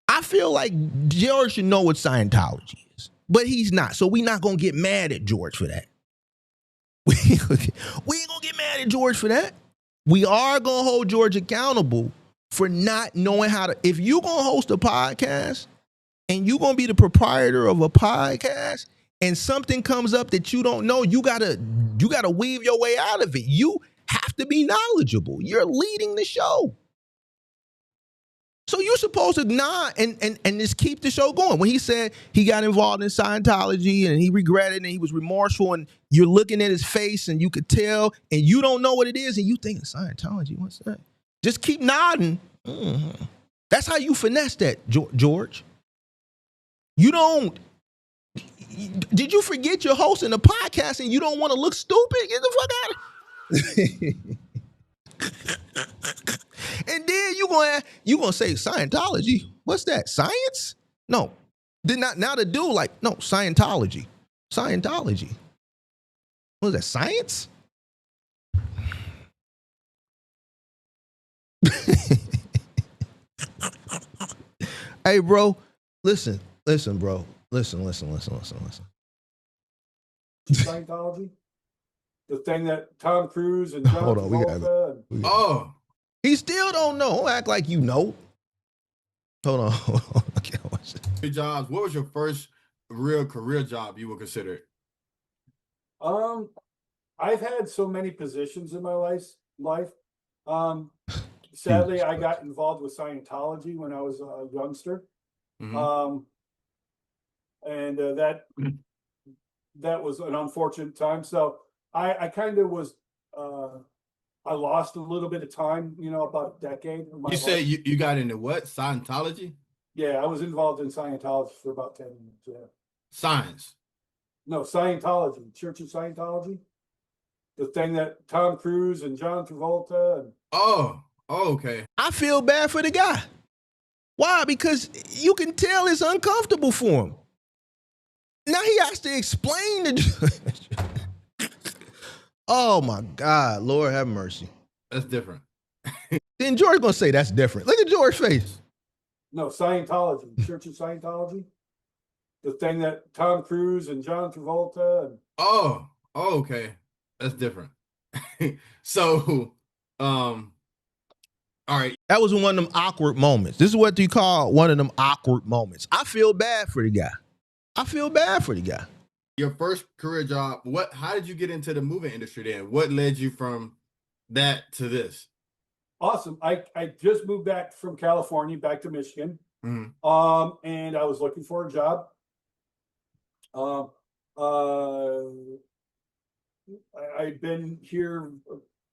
I feel like George should know what Scientology is, but he's not. So we're not going to get mad at George for that. We ain't gonna get mad at George for that. We are gonna hold George accountable for not knowing how to. If you gonna host a podcast and you gonna be the proprietor of a podcast, and something comes up that you don't know, you gotta weave your way out of it. You have to be knowledgeable. You're leading the show. So you're supposed to nod and just keep the show going. When he said he got involved in Scientology and he regretted and he was remorseful, and you're looking at his face and you could tell, and you don't know what it is, and you think Scientology, what's that? Just keep nodding. Mm-hmm. That's how you finesse that, George. You don't. Did you forget you're hosting a podcast and you don't want to look stupid? Get the fuck out of. And then you gonna say Scientology? What's that? Science? No. Now the dude like, no, Scientology. Scientology. What is that? Science? Hey, bro, listen, bro. Listen. Scientology? The thing that Tom Cruise and John Hold on, Travolta Oh, he still don't know. Don't act like you know. Hold on. Okay, your jobs. What was your first real career job you would consider? I've had so many positions in my life. Sadly, I got involved with Scientology when I was a youngster. Mhm. And that was an unfortunate time. So I kind of was, I lost a little bit of time, about a decade of my You said life. you got into what? Scientology? Yeah, I was involved in Scientology for about 10 years. Yeah. Science. No, Scientology, Church of Scientology. The thing that Tom Cruise and John Travolta and Oh, okay. I feel bad for the guy. Why? Because you can tell it's uncomfortable for him. Now he has to explain the. Oh my God, Lord have mercy. That's different. Then George gonna say that's different. Look at George's face. no, Scientology, Church of Scientology. The thing that Tom Cruise and John Travolta and Oh, okay. That's different. So, all right. That was one of them awkward moments. This is what you call one of them awkward moments. I feel bad for the guy. Your first career job, how did you get into the movie industry then? What led you from that to this? awesome. I just moved back from California, back to Michigan. Mhm. And I was looking for a job. I'd been here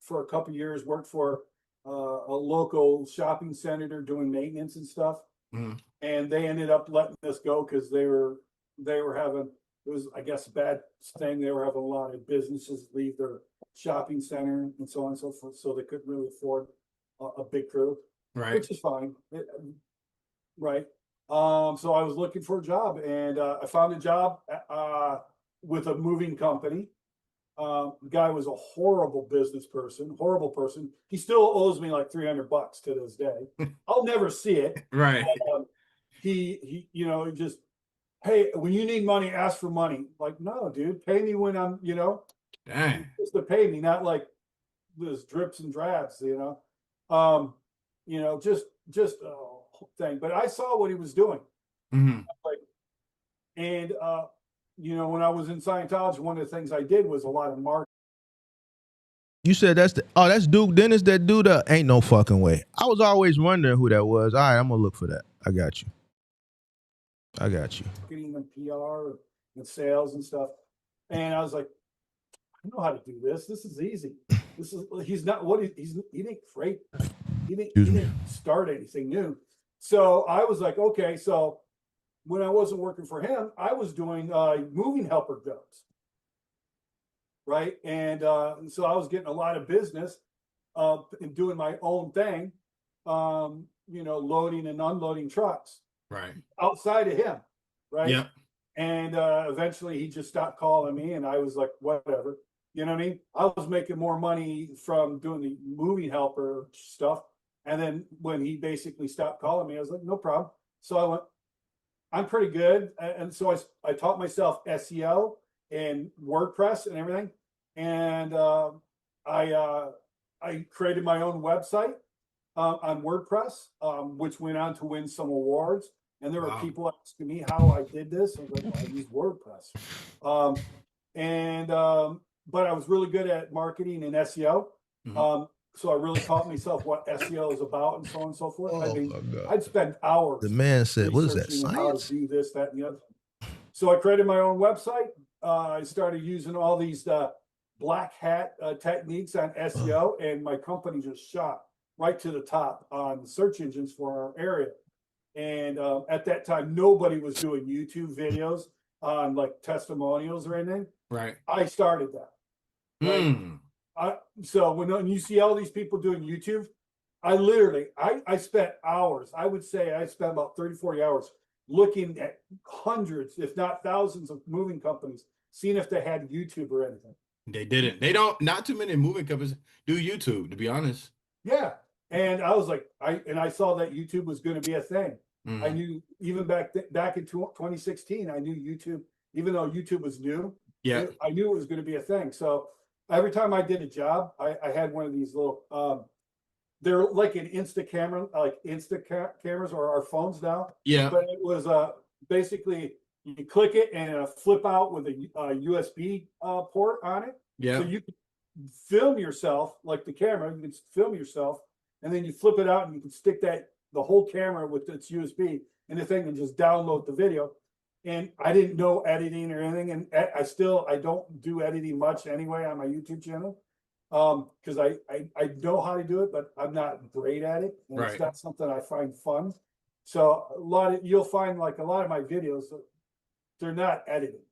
for a couple of years, worked for a local shopping center doing maintenance and stuff. Mhm. And they ended up letting us go because they were having, it was, I guess, a bad thing. They were having a lot of businesses leave their shopping center and so on and so forth. So they couldn't really afford a big crew, Right. which is fine. Right. So I was looking for a job and I found a job with a moving company. The guy was a horrible person. He still owes me like $300 to this day. I'll never see it. Right. He just, hey, when you need money, ask for money. Like, no, dude, pay me when I'm, Dang. just to pay me, not like this drips and drabs, just a thing. But I saw what he was doing. Mhm. And when I was in Scientology, one of the things I did was a lot of marketing. You said that's Duke Dennis, that dude. Ain't no fucking way. I was always wondering who that was. All right, I'm gonna look for that. I got you. And PR and sales and stuff. And I was like, I know how to do this. This is easy. He didn't create, he didn't start anything new. So I was like, okay, so when I wasn't working for him, I was doing moving helper jobs. Right. And so I was getting a lot of business and doing my own thing, loading and unloading trucks. Right. Outside of him. Right. Yep. And eventually he just stopped calling me and I was like, whatever. You know what I mean? I was making more money from doing the moving helper stuff. And then when he basically stopped calling me, I was like, no problem. So I went, I'm pretty good. And so I taught myself SEO and WordPress and everything. and I created my own website on WordPress, which went on to win some awards. And there were Wow. people asking me how I did this. I was like, well, I use WordPress. But I was really good at marketing and SEO. Mhm. So I really taught myself what SEO is about and so on and so forth. I Oh mean, my God. I'd spend hours. The man said, what is that, researching how to science? do this, that, and the other. So I created my own website. I started using all these black hat techniques on SEO, and my company just shot right to the top on the search engines for our area. And at that time, nobody was doing YouTube videos on like testimonials or anything. Right. I started that. Right. Mm. So when you see all these people doing YouTube, I spent hours. I would say I spent about 30, 40 hours looking at hundreds, if not thousands of moving companies, seeing if they had YouTube or anything. They didn't. They don't. Not too many moving companies do YouTube, to be honest. Yeah. And I was like, I saw that YouTube was going to be a thing. Mhm. I knew even back in 2016, I knew YouTube, even though YouTube was new. Yeah. I knew it was going to be a thing. So every time I did a job, I had one of these little, they're like an Insta camera, like cameras or our phones now. Yeah. But it was basically you click it and it'll flip out with a USB port on it. Yeah. So you can film yourself, like the camera, you can film yourself, and then you flip it out and you can stick the whole camera with its USB in the thing and just download the video. And I didn't know editing or anything, and I don't do editing much anyway on my YouTube channel, because I know how to do it, but I'm not great at it, and Right. it's not something I find fun. So you'll find like a lot of my videos, they're not edited.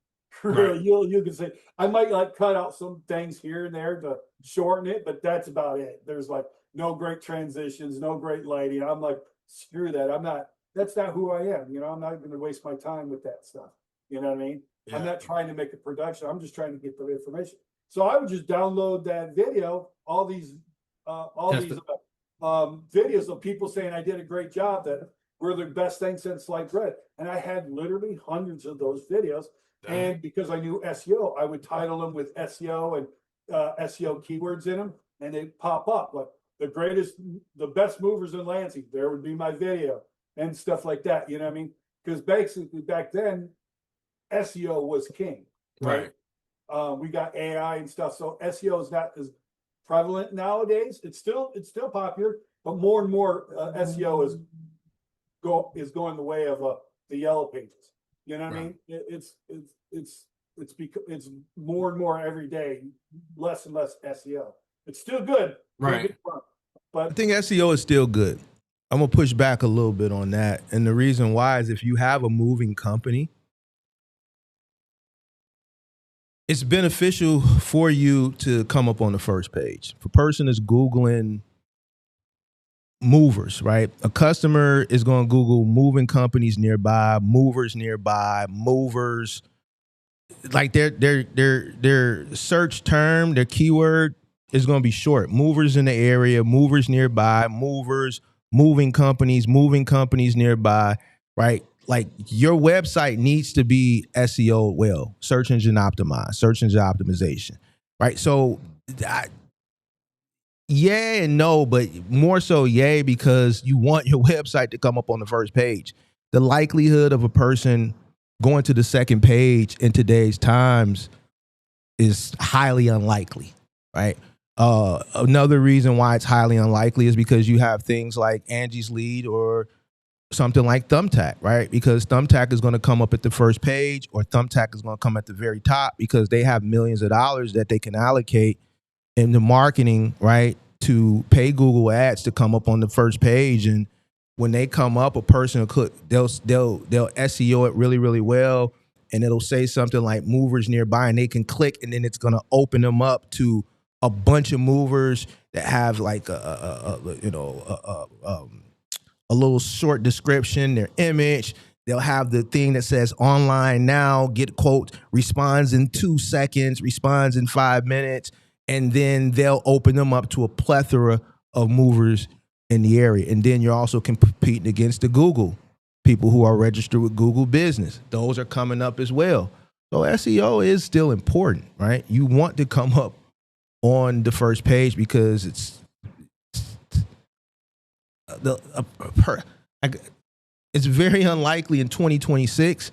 Really, you can say I might like cut out some things here and there to shorten it, but that's about it. There's like no great transitions, no great lighting. I'm like, screw that. That's not who I am. You know, I'm not going to waste my time with that stuff. You know what I mean? Yeah. I'm not trying to make a production. I'm just trying to get the information. So I would just download that video, all these videos of people saying I did a great job, that were the best thing since sliced bread. And I had literally hundreds of those videos. And because I knew SEO, I would title them with SEO and SEO keywords in them, and they pop up like the best movers in Lansing. There would be my video and stuff like that. You know what I mean? Because basically back then, SEO was king. Right. We got AI and stuff, so SEO is not as prevalent nowadays. It's still popular, but more and more SEO is going the way of the yellow pages. You know what I mean? It's more and more every day, less and less SEO. It's still good, Right. I but think SEO is still good. I'm gonna push back a little bit on that. And the reason why is if you have a moving company, it's beneficial for you to come up on the first page. If a person is Googling movers, right? A customer is going to Google moving companies nearby, movers nearby, movers. Like their search term, their keyword is going to be short. Movers in the area, movers nearby, movers, moving companies nearby, right? Like your website needs to be SEO well, search engine optimization, right? So yeah and no, but more so yay, because you want your website to come up on the first page. The likelihood of a person going to the second page in today's times is highly unlikely, right? Another reason why it's highly unlikely is because you have things like Angie's Lead or something like Thumbtack, right? Because Thumbtack is going to come up at the first page, or Thumbtack is going to come at the very top, because they have millions of dollars that they can allocate in the marketing, right, to pay Google ads to come up on the first page. And when they come up, a person will click, they'll SEO it really, really well, and it'll say something like movers nearby, and they can click, and then it's going to open them up to a bunch of movers that have like a little short description, their image. They'll have the thing that says online now, get quote, responds in 2 seconds, responds in 5 minutes. And then they'll open them up to a plethora of movers in the area. And then you're also competing against the Google people who are registered with Google Business. Those are coming up as well. So SEO is still important, right? You want to come up on the first page because it's it's very unlikely in 2026,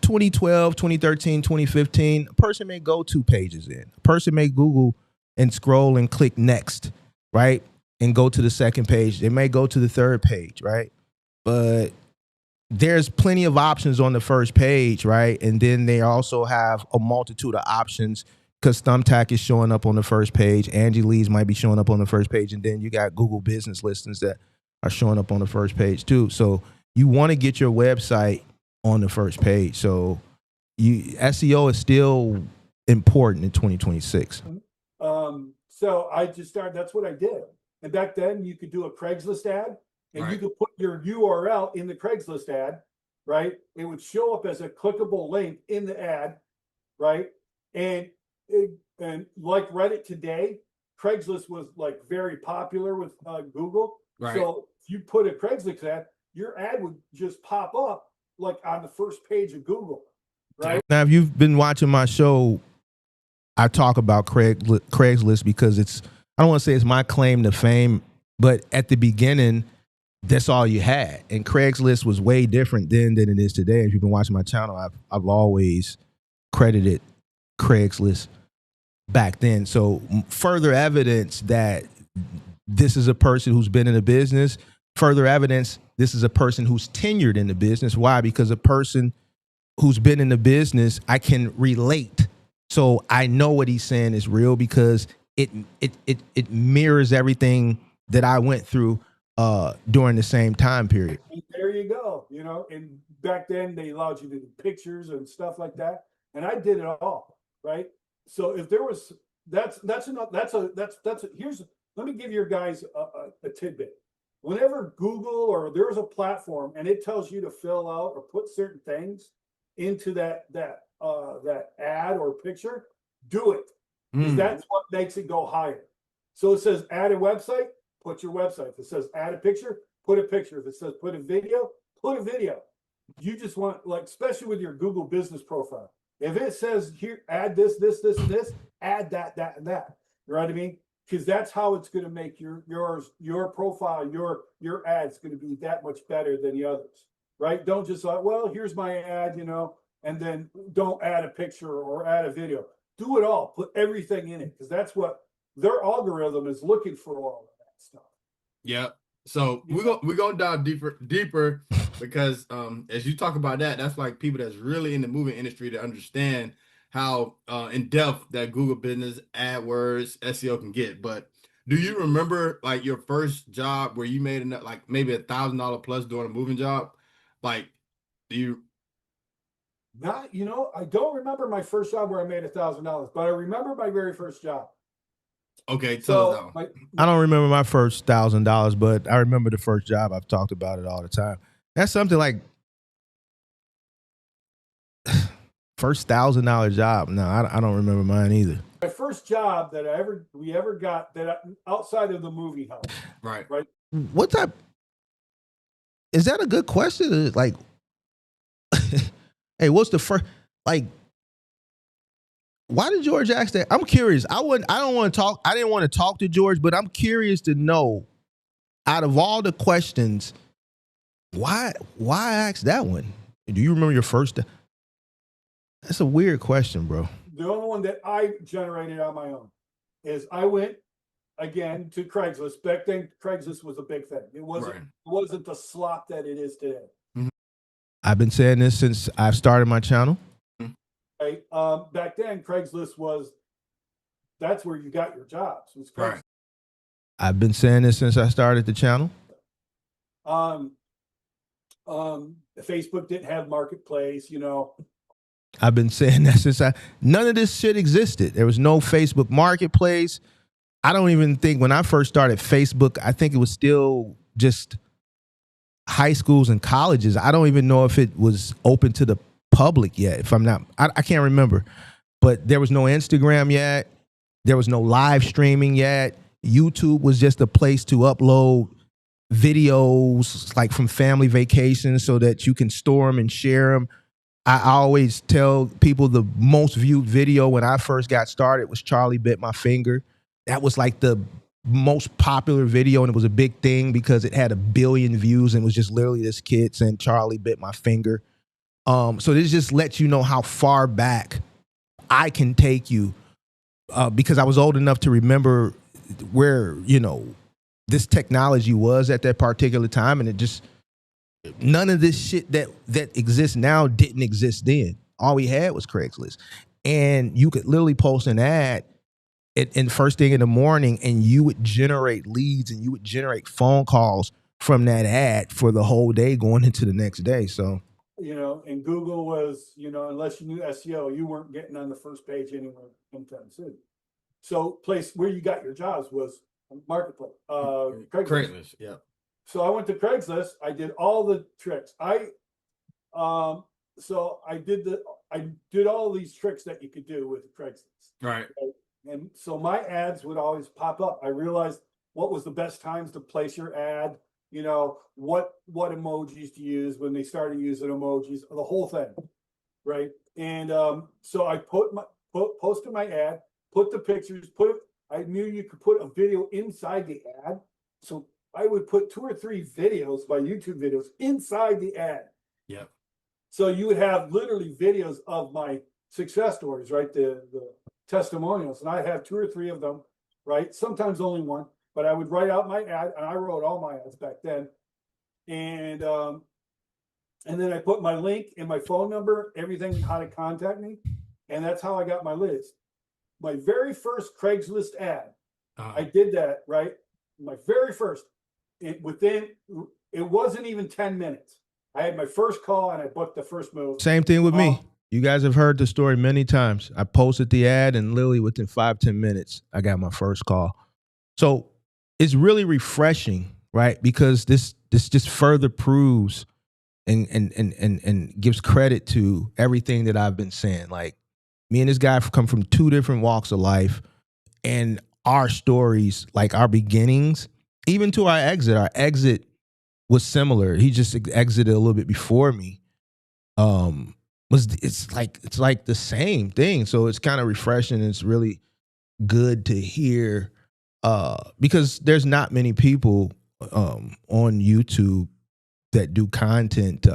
2012, 2013, 2015, a person may go 2 pages in. A person may Google and scroll and click next, right? And go to the second page. They may go to the third page, right? But there's plenty of options on the first page, right? And then they also have a multitude of options because Thumbtack is showing up on the first page. Angie Lee's might be showing up on the first page. And then you got Google business listings that are showing up on the first page too. So you want to get your website on the first page. So SEO is still important in 2026. So I just started, that's what I did. And back then you could do a Craigslist ad and you could put your URL in the Craigslist ad, right? It would show up as a clickable link in the ad, right? And like Reddit today, Craigslist was like very popular with Google. Right. So if you put a Craigslist ad, your ad would just pop up like on the first page of Google, right? Now, if you've been watching my show, I talk about Craigslist because I don't want to say it's my claim to fame, but at the beginning, that's all you had. And Craigslist was way different then than it is today. If you've been watching my channel, I've always credited Craigslist back then. So further evidence that this is a person who's been in the business, further evidence this is a person who's tenured in the business. Why? Because a person who's been in the business, I can relate. So I know what he's saying is real because it mirrors everything that I went through during the same time period. And there you go. You know, and back then they allowed you to do pictures and stuff like that. And I did it all, right? So if there was, here's, let me give your guys a tidbit. Whenever Google or there's a platform and it tells you to fill out or put certain things into that ad or picture, do it. That's what makes it go higher. So it says add a website, put your website. If it says add a picture, put a picture. If it says put a video, put a video. You just want, like, especially with your Google business profile. If it says here, add this, and this, add that, and that. You know what I mean? Because that's how it's going to make your profile, your ad's going to be that much better than the others, right? Don't just like, well, here's my ad, you know, and then don't add a picture or add a video. Do it all. Put everything in it because that's what their algorithm is looking for, all of that stuff. Yeah. So we're gonna dive deeper because as you talk about that, that's like people that's really in the movie industry to understand how in depth that Google business, AdWords, SEO can get. But do you remember like your first job where you made enough, like maybe $1,000 plus doing a moving job? Like, do you? Not, you know, I don't remember my first job where I made $1,000, but I remember my very first job. Okay, so I don't remember my first $1,000, but I remember the first job. I've talked about it all the time. That's something like first $1,000 job. No, I don't remember mine either. My first job that we ever got outside of the movie house. Right. What type? Is that a good question? Like, hey, what's the first? Like, why did George ask that? I'm curious. I didn't want to talk to George, but I'm curious to know, out of all the questions, why ask that one? Do you remember your first? That's a weird question, bro. The only one that I generated on my own is I went again to Craigslist. Back then, Craigslist was a big thing. It wasn't the slop that it is today. I've been saying this since I've started my channel. Right. Back then, Craigslist that's where you got your jobs. It was Craigslist. Right. I've been saying this since I started the channel. Facebook didn't have Marketplace, you know. I've been saying that since none of this shit existed. There was no Facebook Marketplace. I don't even think when I first started Facebook, I think it was still just high schools and colleges. I don't even know if it was open to the public yet. If I'm not, I can't remember. But there was no Instagram yet. There was no live streaming yet. YouTube was just a place to upload videos like from family vacations so that you can store them and share them. I always tell people the most viewed video when I first got started was Charlie Bit My Finger. That was like the most popular video, and it was a big thing because it had 1 billion views and it was just literally this kid saying Charlie bit my finger. So this just lets you know how far back I can take you, because I was old enough to remember where, you know, this technology was at that particular time, and it just, none of this shit that exists now didn't exist then. All we had was Craigslist, and you could literally post an ad in first thing in the morning, and you would generate leads and you would generate phone calls from that ad for the whole day going into the next day. So, You know, and Google was, you know, unless you knew SEO, you weren't getting on the first page anywhere anytime soon. So place where you got your jobs was Marketplace, Craigslist. Craigslist, yeah. So I went to Craigslist. I did all the tricks. So I did all these tricks that you could do with Craigslist. Right. And so my ads would always pop up. I realized what was the best times to place your ad, you know, what emojis to use when they started using emojis, the whole thing. Right. And so I posted my ad, put the pictures, I knew you could put a video inside the ad. So I would put 2 or 3 videos, my YouTube videos, inside the ad. Yeah. So you would have literally videos of my success stories, right? The testimonials, and I'd have 2 or 3 of them, right? Sometimes only one, but I would write out my ad, and I wrote all my ads back then. And then I put my link and my phone number, everything, how to contact me, and that's how I got my list. My very first Craigslist ad, I did that, right? My very first, it wasn't even 10 minutes. I had my first call and I booked the first move. same thing with me. You guys have heard the story many times. I posted the ad, and literally within 5-10 minutes, I got my first call. So it's really refreshing, right? Because this just further proves and gives credit to everything that I've been saying. Like, me and this guy come from 2 different walks of life, and our stories, like our beginnings, even to our exit was similar. He just exited a little bit before me. It's like the same thing. So it's kind of refreshing. It's really good to hear, because there's not many people on YouTube that do content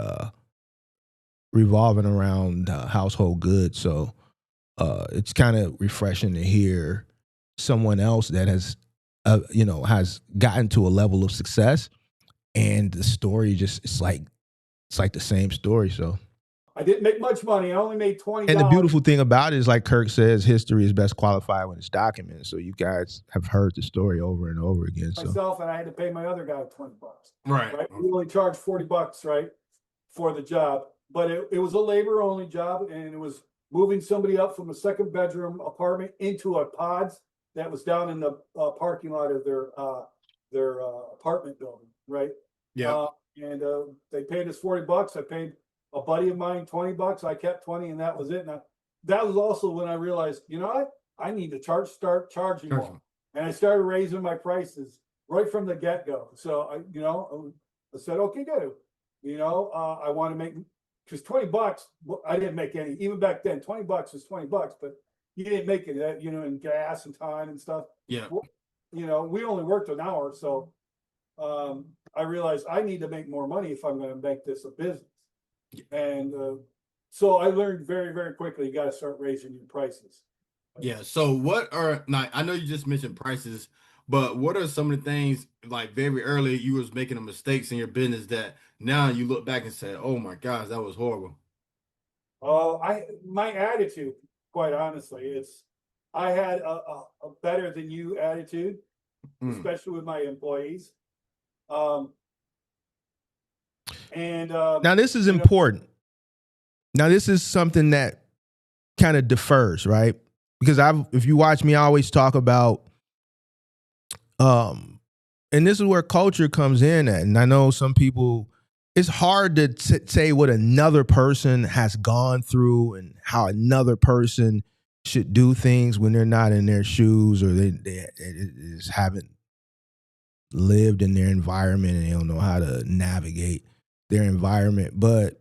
revolving around household goods. So it's kind of refreshing to hear someone else that has gotten to a level of success, and the story just it's like the same story. So I didn't make much money. I only made $20. and the beautiful thing about it is, like Kirk says, history is best qualified when it's documented. So you guys have heard the story over and over again. So Myself, and I had to pay my other guy $20. Right. We only charged $40, right, for the job, but it was a labor only job, and it was moving somebody up from a 2-bedroom apartment into a pods that was down in the parking lot of their apartment building, right? Yeah. And they paid us $40. I paid a buddy of mine $20. I kept 20, and that was it. And that was also when I realized, you know what? I need to start charging more. And I started raising my prices right from the get-go. So I said, okay, good. I want to make, because $20, I didn't make any, even back then, $20 is $20, but you didn't make it, in gas and time and stuff. Yeah. We only worked an hour. So I realized I need to make more money if I'm going to make this a business. And so I learned very, very quickly, you got to start raising your prices. Yeah. So I know you just mentioned prices, but what are some of the things, like very early you was making mistakes in your business that now you look back and say, oh my gosh, that was horrible? My attitude, quite honestly, I had a better than you attitude, especially with my employees. Now this is important. Now this is something that kind of differs, right? Because if you watch me, I always talk about, and this is where culture comes in at. And I know some people, it's hard to say what another person has gone through and how another person should do things when they're not in their shoes, or they just haven't lived in their environment and they don't know how to navigate their environment. But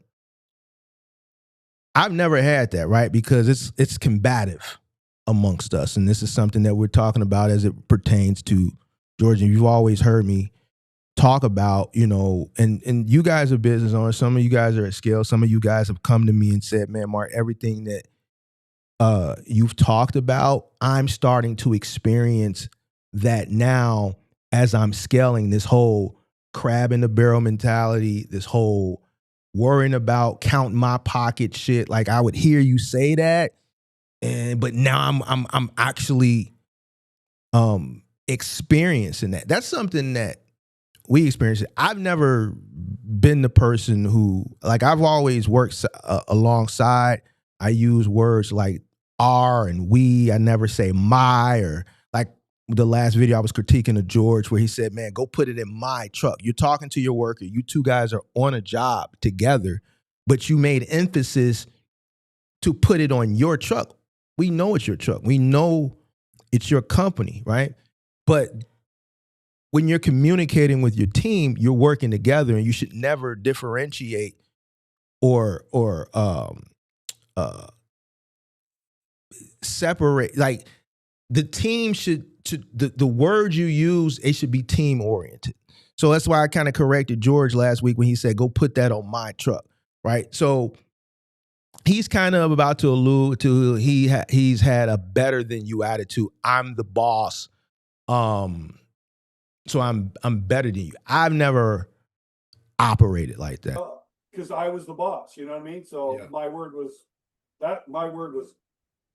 I've never had that, right? Because it's combative amongst us. And this is something that we're talking about as it pertains to Georgia. You've always heard me talk about, you know, and you guys are business owners. Some of you guys are at scale. Some of you guys have come to me and said, man, Mark, everything that you've talked about, I'm starting to experience that now as I'm scaling this whole crab in the barrel mentality, this whole worrying about counting my pocket shit. Like I would hear you say that, but now I'm actually experiencing that. That's something that we experience. I've never been the person who, like, I've always worked alongside. I use words like "our" and "we." I never say "my," or like the last video I was critiquing of George where he said, man, go put it in my truck. You're talking to your worker. You two guys are on a job together, but you made emphasis to put it on your truck. We know it's your truck. We know it's your company, right? But when you're communicating with your team, you're working together, and you should never differentiate or separate. Like the team should the words you use, it should be team oriented. So that's why I kind of corrected George last week when he said, "Go put that on my truck," right? So he's kind of about to allude to he's had a better than you attitude. I'm the boss. So I'm better than you. I've never operated like that. Because I was the boss, you know what I mean? So Yeah. my word was that. My word was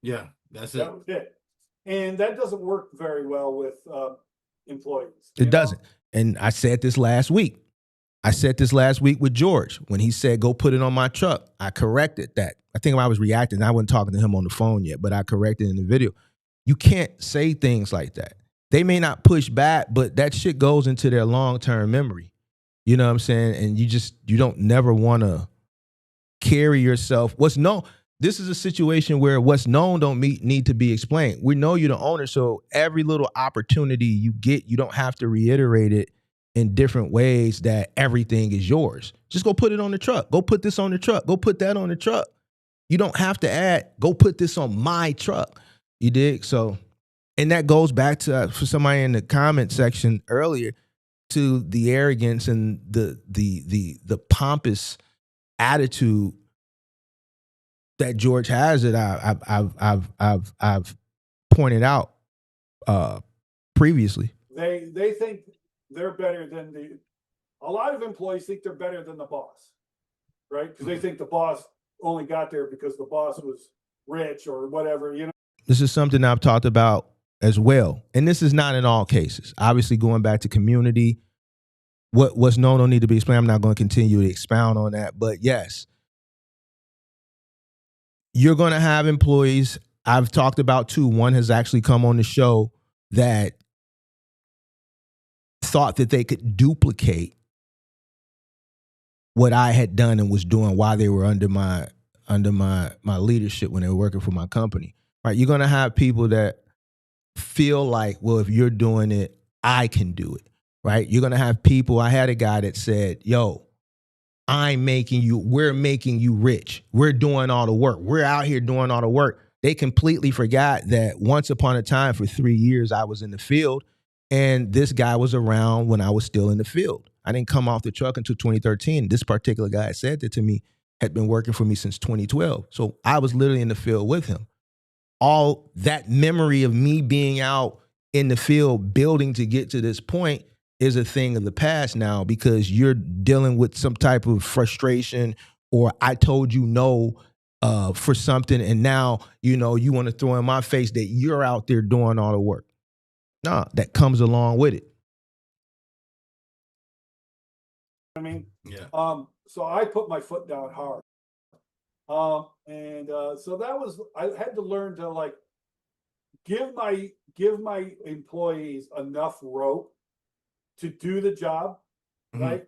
Yeah, that's it. that was it, and that doesn't work very well with employees. It doesn't. And I said this last week. I said this last week with George when he said, "Go put it on my truck." I corrected that. I think I was reacting. I wasn't talking to him on the phone yet, but I corrected in the video. You can't say things like that. They may not push back, but that shit goes into their long-term memory. You know what I'm saying? And you don't never want to carry yourself. This is a situation where what's known don't need to be explained. We know you're the owner, so every little opportunity you get, you don't have to reiterate it in different ways that everything is yours. Just go put it on the truck. Go put this on the truck. Go put that on the truck. You don't have to add, go put this on my truck. You dig? So, and that goes back to, for somebody in the comment section earlier, to the arrogance and the pompous attitude that George has that I've pointed out previously. They think they're better than a lot of employees think they're better than the boss, right? Because they think the boss only got there because the boss was rich or whatever, you know. This is something I've talked about as well. And this is not in all cases. Obviously, going back to community, what's known don't need to be explained. I'm not going to continue to expound on that. But yes, you're going to have employees. I've talked about two. One has actually come on the show that thought that they could duplicate what I had done and was doing while they were under my leadership when they were working for my company. Right? You're going to have people that feel like, well, if you're doing it, I can do it. Right? You're going to have people. I had a guy that said, yo, we're making you rich. We're doing all the work. We're out here doing all the work. They completely forgot that once upon a time for 3 years, I was in the field and this guy was around when I was still in the field. I didn't come off the truck until 2013. This particular guy said that to me, had been working for me since 2012. So I was literally in the field with him. All that memory of me being out in the field building to get to this point is a thing of the past now, because you're dealing with some type of frustration or I told you no for something, and now you want to throw in my face that you're out there doing all the work. Nah, that comes along with it. I mean, yeah. So I put my foot down hard. So that was, I had to learn to like give my employees enough rope to do the job, right?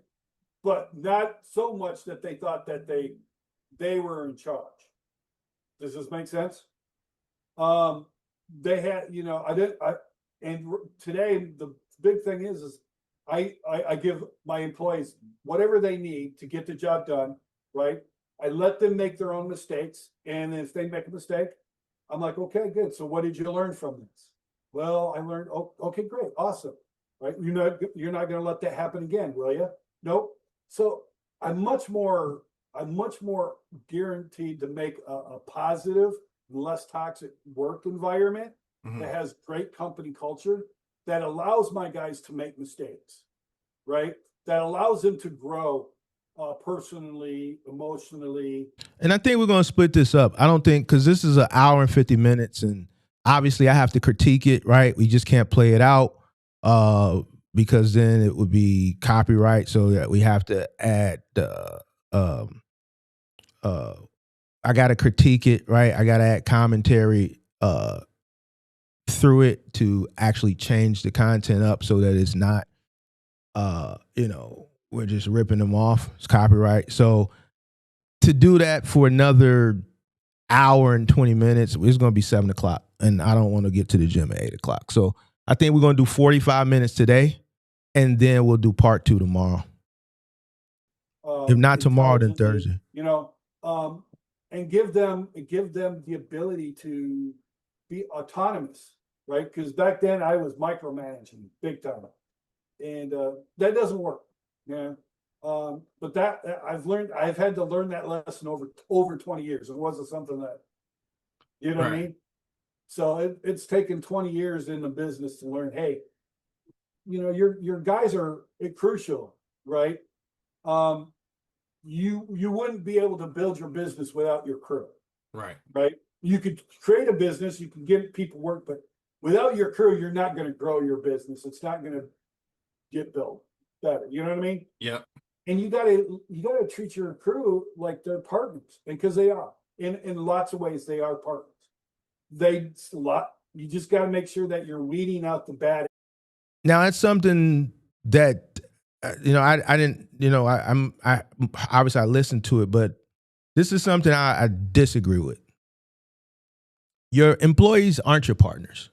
But not so much that they thought that they were in charge. Does this make sense? They had, and today the big thing is I give my employees whatever they need to get the job done, right? I let them make their own mistakes. And if they make a mistake, I'm like, okay, good. So what did you learn from this? Well, I learned, oh, okay, great, awesome. Right? You're not going to let that happen again, will you? Nope. So I'm much more guaranteed to make a positive, less toxic work environment that has great company culture that allows my guys to make mistakes, right? That allows them to grow personally, emotionally. And I think we're going to split this up. I don't think, because this is an hour and 50 minutes, and obviously I have to critique it, right? We just can't play it out because then it would be copyright. So that we have to add I got to critique it, right? I got to add commentary through it to actually change the content up so that it's not, we're just ripping them off. It's copyright. So to do that for another hour and 20 minutes, it's going to be 7 o'clock. And I don't want to get to the gym at 8 o'clock. So I think we're going to do 45 minutes today, and then we'll do part 2 tomorrow. If not tomorrow, then Thursday. And give them the ability to be autonomous, right? Because back then I was micromanaging big time, and that doesn't work. Yeah. But that I've had to learn that lesson over 20 years. It wasn't something that, you know what I mean? So it's taken 20 years in the business to learn, hey, your guys are crucial, right? You wouldn't be able to build your business without your crew. Right. You could create a business, you can give people work, but without your crew, you're not going to grow your business. It's not going to get built better. You know what I mean? Yeah. And you gotta treat your crew like they're partners, because they are. In lots of ways, they are partners. You just got to make sure that you're weeding out the bad. Now that's something that I didn't. I obviously I listened to it, but this is something I disagree with. Your employees aren't your partners,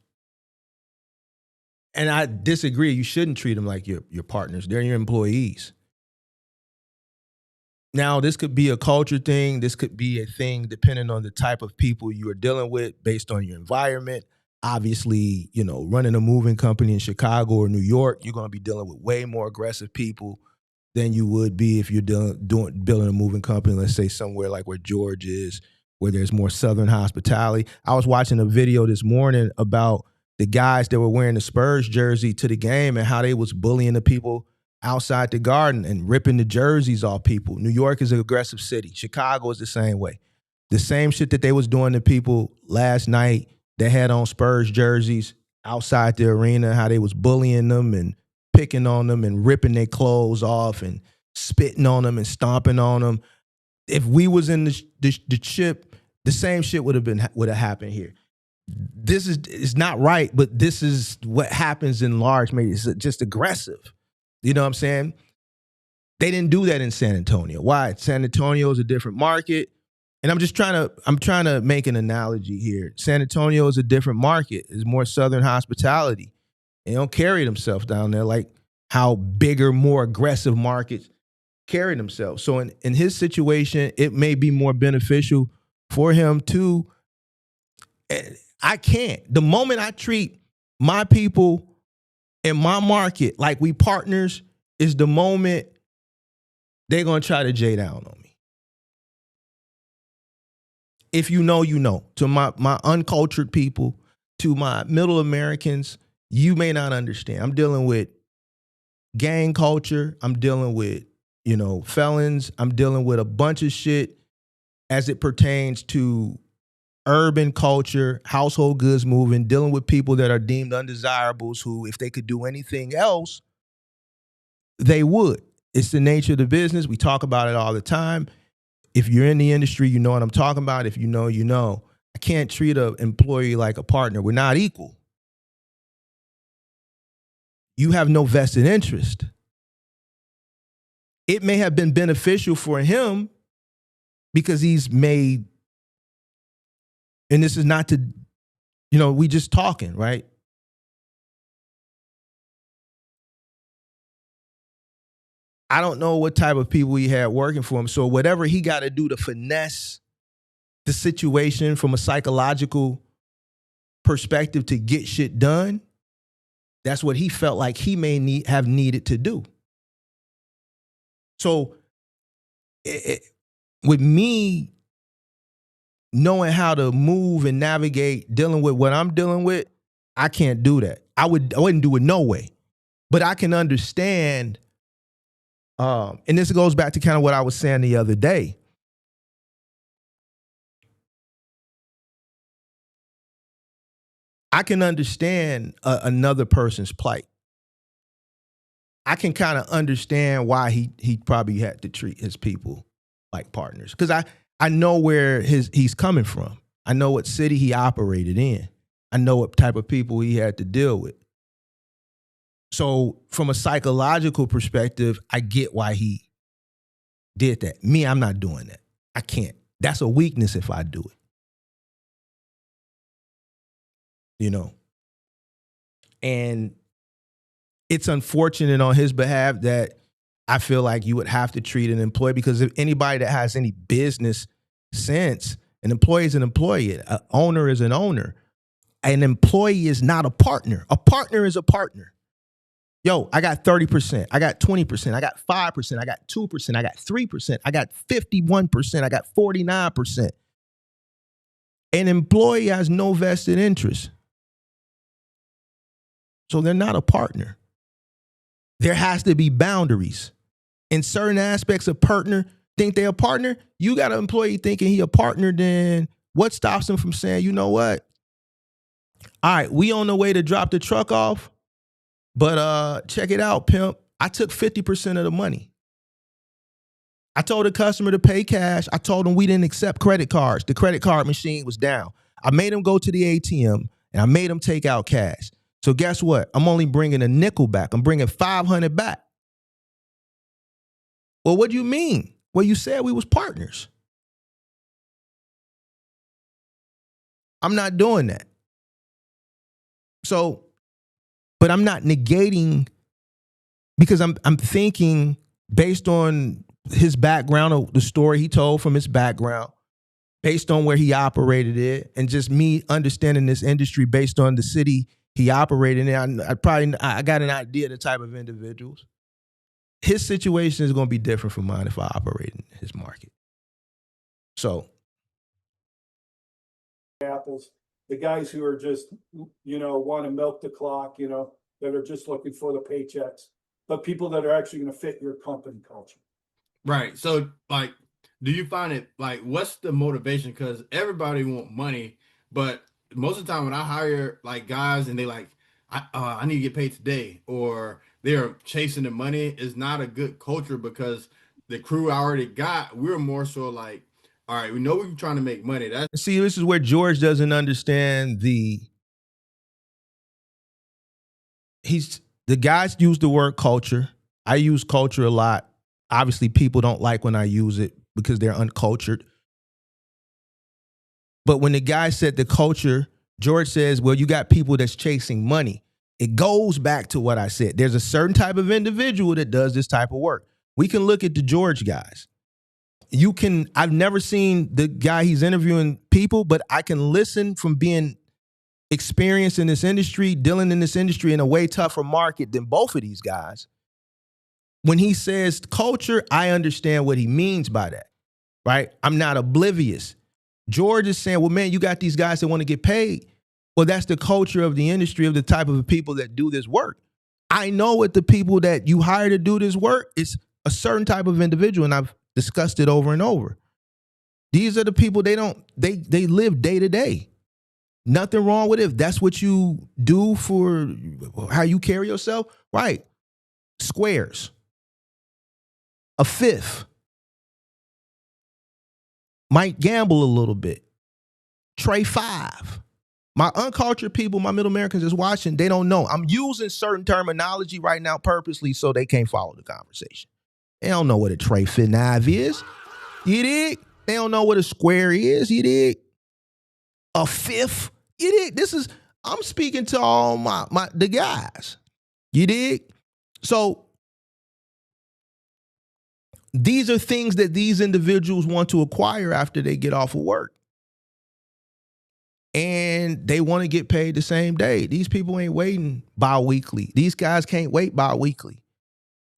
and I disagree. You shouldn't treat them like your partners. They're your employees. Now, this could be a culture thing. This could be a thing depending on the type of people you are dealing with based on your environment. Obviously, running a moving company in Chicago or New York, you're going to be dealing with way more aggressive people than you would be if you're building a moving company, let's say somewhere like where George is, where there's more Southern hospitality. I was watching a video this morning about the guys that were wearing the Spurs jersey to the game and how they was bullying the people outside the Garden and ripping the jerseys off people. New York is an aggressive city. Chicago is the same way. The same shit that they was doing to people last night that had on Spurs jerseys outside the arena, how they was bullying them and picking on them and ripping their clothes off and spitting on them and stomping on them. If we was in the chip, the same shit would have happened here. This is not right, but this is what happens in large media. It's just aggressive. You know what I'm saying? They didn't do that in San Antonio. Why? San Antonio is a different market. And I'm trying to make an analogy here. San Antonio is a different market. It's more Southern hospitality. They don't carry themselves down there like how bigger, more aggressive markets carry themselves. So in his situation, it may be more beneficial for him to, I can't. The moment I treat my people in my market like we partners is the moment they're going to try to J down on me. If you know, you know. To my uncultured people, to my middle Americans, you may not understand. I'm dealing with gang culture. I'm dealing with, felons. I'm dealing with a bunch of shit as it pertains to urban culture, household goods moving, dealing with people that are deemed undesirables who, if they could do anything else, they would. It's the nature of the business. We talk about it all the time. If you're in the industry, you know what I'm talking about. If you know, you know. I can't treat an employee like a partner. We're not equal. You have no vested interest. It may have been beneficial for him because he's made, and this is not to, we just talking, right? I don't know what type of people he had working for him. So whatever he got to do to finesse the situation from a psychological perspective to get shit done, that's what he felt like he may have needed to do. So with me knowing how to move and navigate dealing with what I'm dealing with, I can't do that. I wouldn't do it no way. But I can understand, and this goes back to kind of what I was saying the other day. I can understand another person's plight. I can kind of understand why he probably had to treat his people like partners. Because I know where he's coming from. I know what city he operated in. I know what type of people he had to deal with. So from a psychological perspective, I get why he did that. Me, I'm not doing that. I can't. That's a weakness if I do it. You know? And it's unfortunate on his behalf that I feel like you would have to treat an employee, because if anybody that has any business sense, an employee is an employee, an owner is an owner. An employee is not a partner. A partner is a partner. Yo, I got 30%, I got 20%, I got 5%, I got 2%, I got 3%, I got 51%, I got 49%. An employee has no vested interest. So they're not a partner. There has to be boundaries. In certain aspects of partner, think they're a partner, you got an employee thinking he a partner, then what stops him from saying, you know what? All right, we on the way to drop the truck off, but check it out, pimp. I took 50% of the money. I told the customer to pay cash. I told them we didn't accept credit cards. The credit card machine was down. I made them go to the ATM, and I made them take out cash. So guess what? I'm only bringing a nickel back. I'm bringing 500 back. Well, what do you mean? Well, you said we was partners. I'm not doing that. So, but I'm not negating, because I'm thinking based on his background, the story he told from his background, based on where he operated it, and just me understanding this industry based on the city he operated in. I got an idea of the type of individuals. His situation is going to be different from mine if I operate in his market. So, apples, the guys who are just, want to milk the clock, that are just looking for the paychecks, but people that are actually going to fit your company culture. Right. So, like, do you find it, like, what's the motivation? Because everybody want money, but most of the time when I hire, like, guys and they like, I need to get paid today, or they're chasing the money, is not a good culture, because the crew I already got, we're more so like, all right, we know we're trying to make money. See, this is where George doesn't understand the guys use the word culture. I use culture a lot. Obviously, people don't like when I use it because they're uncultured. But when the guy said the culture, George says, well, you got people that's chasing money. It goes back to what I said. There's a certain type of individual that does this type of work. We can look at the George guys. I've never seen the guy he's interviewing people, but I can listen from being experienced in this industry, dealing in this industry in a way tougher market than both of these guys. When he says culture, I understand what he means by that, right? I'm not oblivious. George is saying, well, man, you got these guys that want to get paid. Well, that's the culture of the industry, of the type of people that do this work. I know what the people that you hire to do this work is a certain type of individual, and I've discussed it over and over. These are the people they live day to day. Nothing wrong with it. If that's what you do for how you carry yourself, right? Squares. A fifth. Might gamble a little bit. Trey 5. My uncultured people, my middle Americans is watching, they don't know. I'm using certain terminology right now purposely so they can't follow the conversation. They don't know what a Trey 5 is. You dig? They don't know what a square is. You dig? A fifth. You dig? I'm speaking to all the guys. You dig? So these are things that these individuals want to acquire after they get off of work. And they want to get paid the same day. These people ain't waiting bi-weekly. These guys can't wait bi-weekly.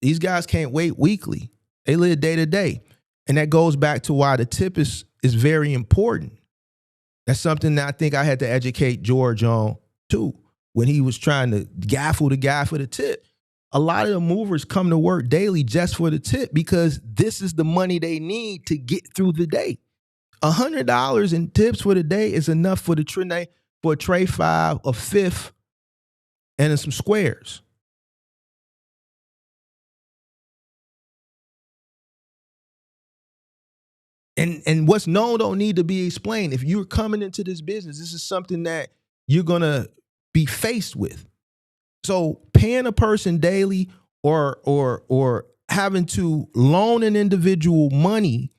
These guys can't wait weekly. They live day to day. And that goes back to why the tip is very important. That's something that I think I had to educate George on too, when he was trying to gaffle the guy for the tip. A lot of the movers come to work daily just for the tip because this is the money they need to get through the day. $100 in tips for the day is enough for a tray 5, a fifth, and then some squares. And what's known don't need to be explained. If you're coming into this business, this is something that you're gonna be faced with. So paying a person daily or having to loan an individual money,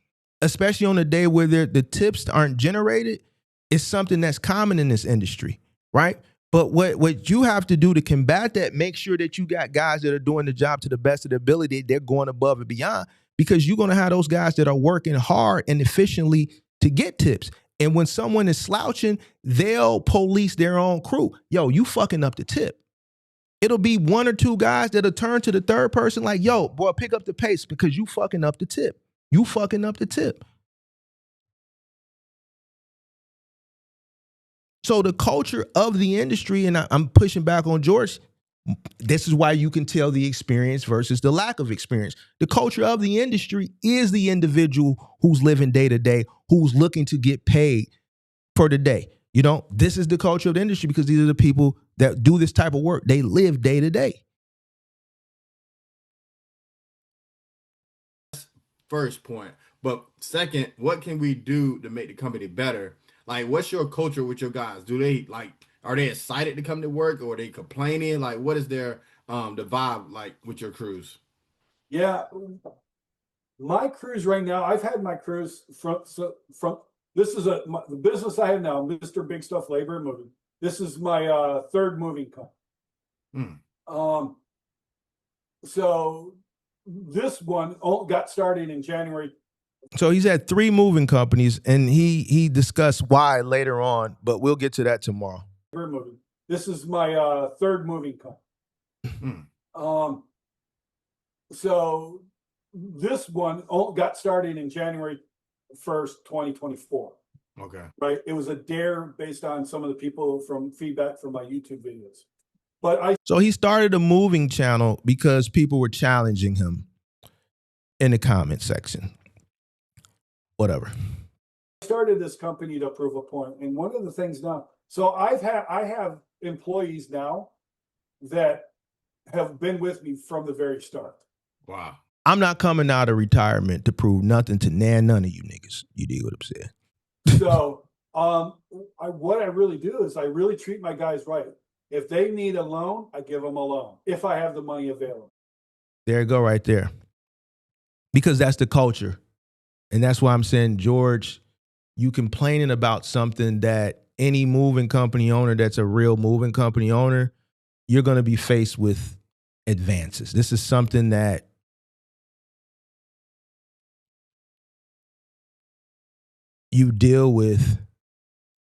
especially on a day where the tips aren't generated, is something that's common in this industry, right? But what you have to do to combat that, make sure that you got guys that are doing the job to the best of their ability. They're going above and beyond, because you're going to have those guys that are working hard and efficiently to get tips. And when someone is slouching, they'll police their own crew. Yo, you fucking up the tip. It'll be 1 or 2 guys that'll turn to the third person like, yo, boy, pick up the pace because you fucking up the tip. You fucking up the tip. So the culture of the industry, and I'm pushing back on George, this is why you can tell the experience versus the lack of experience. The culture of the industry is the individual who's living day to day, who's looking to get paid for the day. You know, this is the culture of the industry because these are the people that do this type of work. They live day to day. First point. But second, what can we do to make the company better? Like, what's your culture with your guys? Do they are they excited to come to work, or are they complaining? Like, what is their the vibe like with your crews? Yeah, my crews right now, I've had my crews from this is the business I have now, Mr. Big Stuff Labor and Moving. This is my third moving company. So this one got started in January. So he's had 3 moving companies, and he discussed why later on, but we'll get to that tomorrow. This is my third moving company. So this one got started in January 1st, 2024. Okay. Right. It was a dare based on some of the people from feedback from my YouTube videos. So he started a moving channel because people were challenging him in the comment section. Whatever. I started this company to prove a point. And one of the things now, so I have employees now that have been with me from the very start. Wow. I'm not coming out of retirement to prove nothing to none of you niggas. You dig what I'm saying? So what I really do is I really treat my guys right. If they need a loan, I give them a loan if I have the money available. There you go right there. Because that's the culture. And that's why I'm saying, George, you complaining about something that any moving company owner that's a real moving company owner, you're going to be faced with advances. This is something that you deal with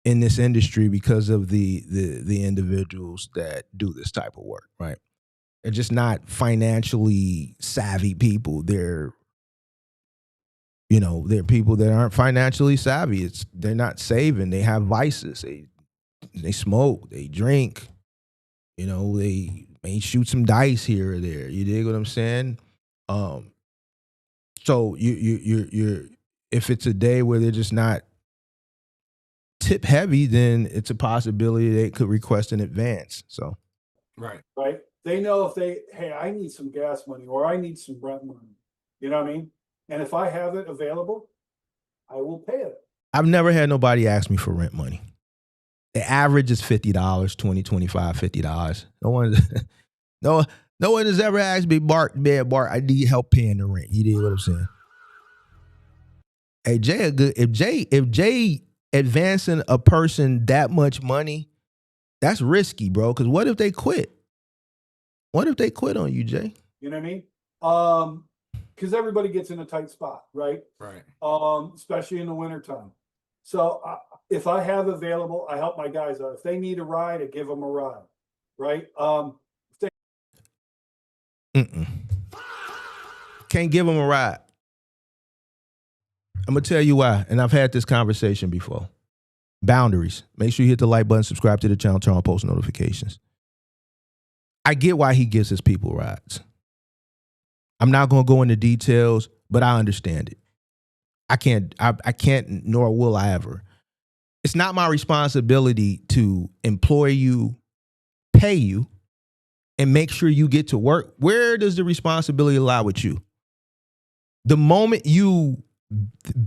in this industry because of the individuals that do this type of work, right? They're just not financially savvy people. They're people that aren't financially savvy. They're not saving. They have vices. They smoke. They drink. They may shoot some dice here or there. You dig what I'm saying? So you're if it's a day where they're just not tip heavy, then it's a possibility they could request an advance. So right. They know hey, I need some gas money or I need some rent money. You know what I mean? And if I have it available, I will pay it. I've never had nobody ask me for rent money. The average is $50, $20, $25, $50. No one has ever asked me, Bart, I need help paying the rent. You dig what I'm saying? Hey, if Jay advancing a person that much money, that's risky, bro. Because what if they quit? What if they quit on you, Jay? You know what I mean? because everybody gets in a tight spot, right? Right. Especially in the wintertime. So if I have available, I help my guys out. If they need a ride, I give them a ride, right? Can't give them a ride. I'm gonna tell you why, and I've had this conversation before. Boundaries. Make sure you hit the like button, subscribe to the channel, turn on post notifications. I get why he gives his people rides. I'm not gonna go into details, but I understand it. I can't, nor will I ever. It's not my responsibility to employ you, pay you, and make sure you get to work. Where does the responsibility lie with you? The moment you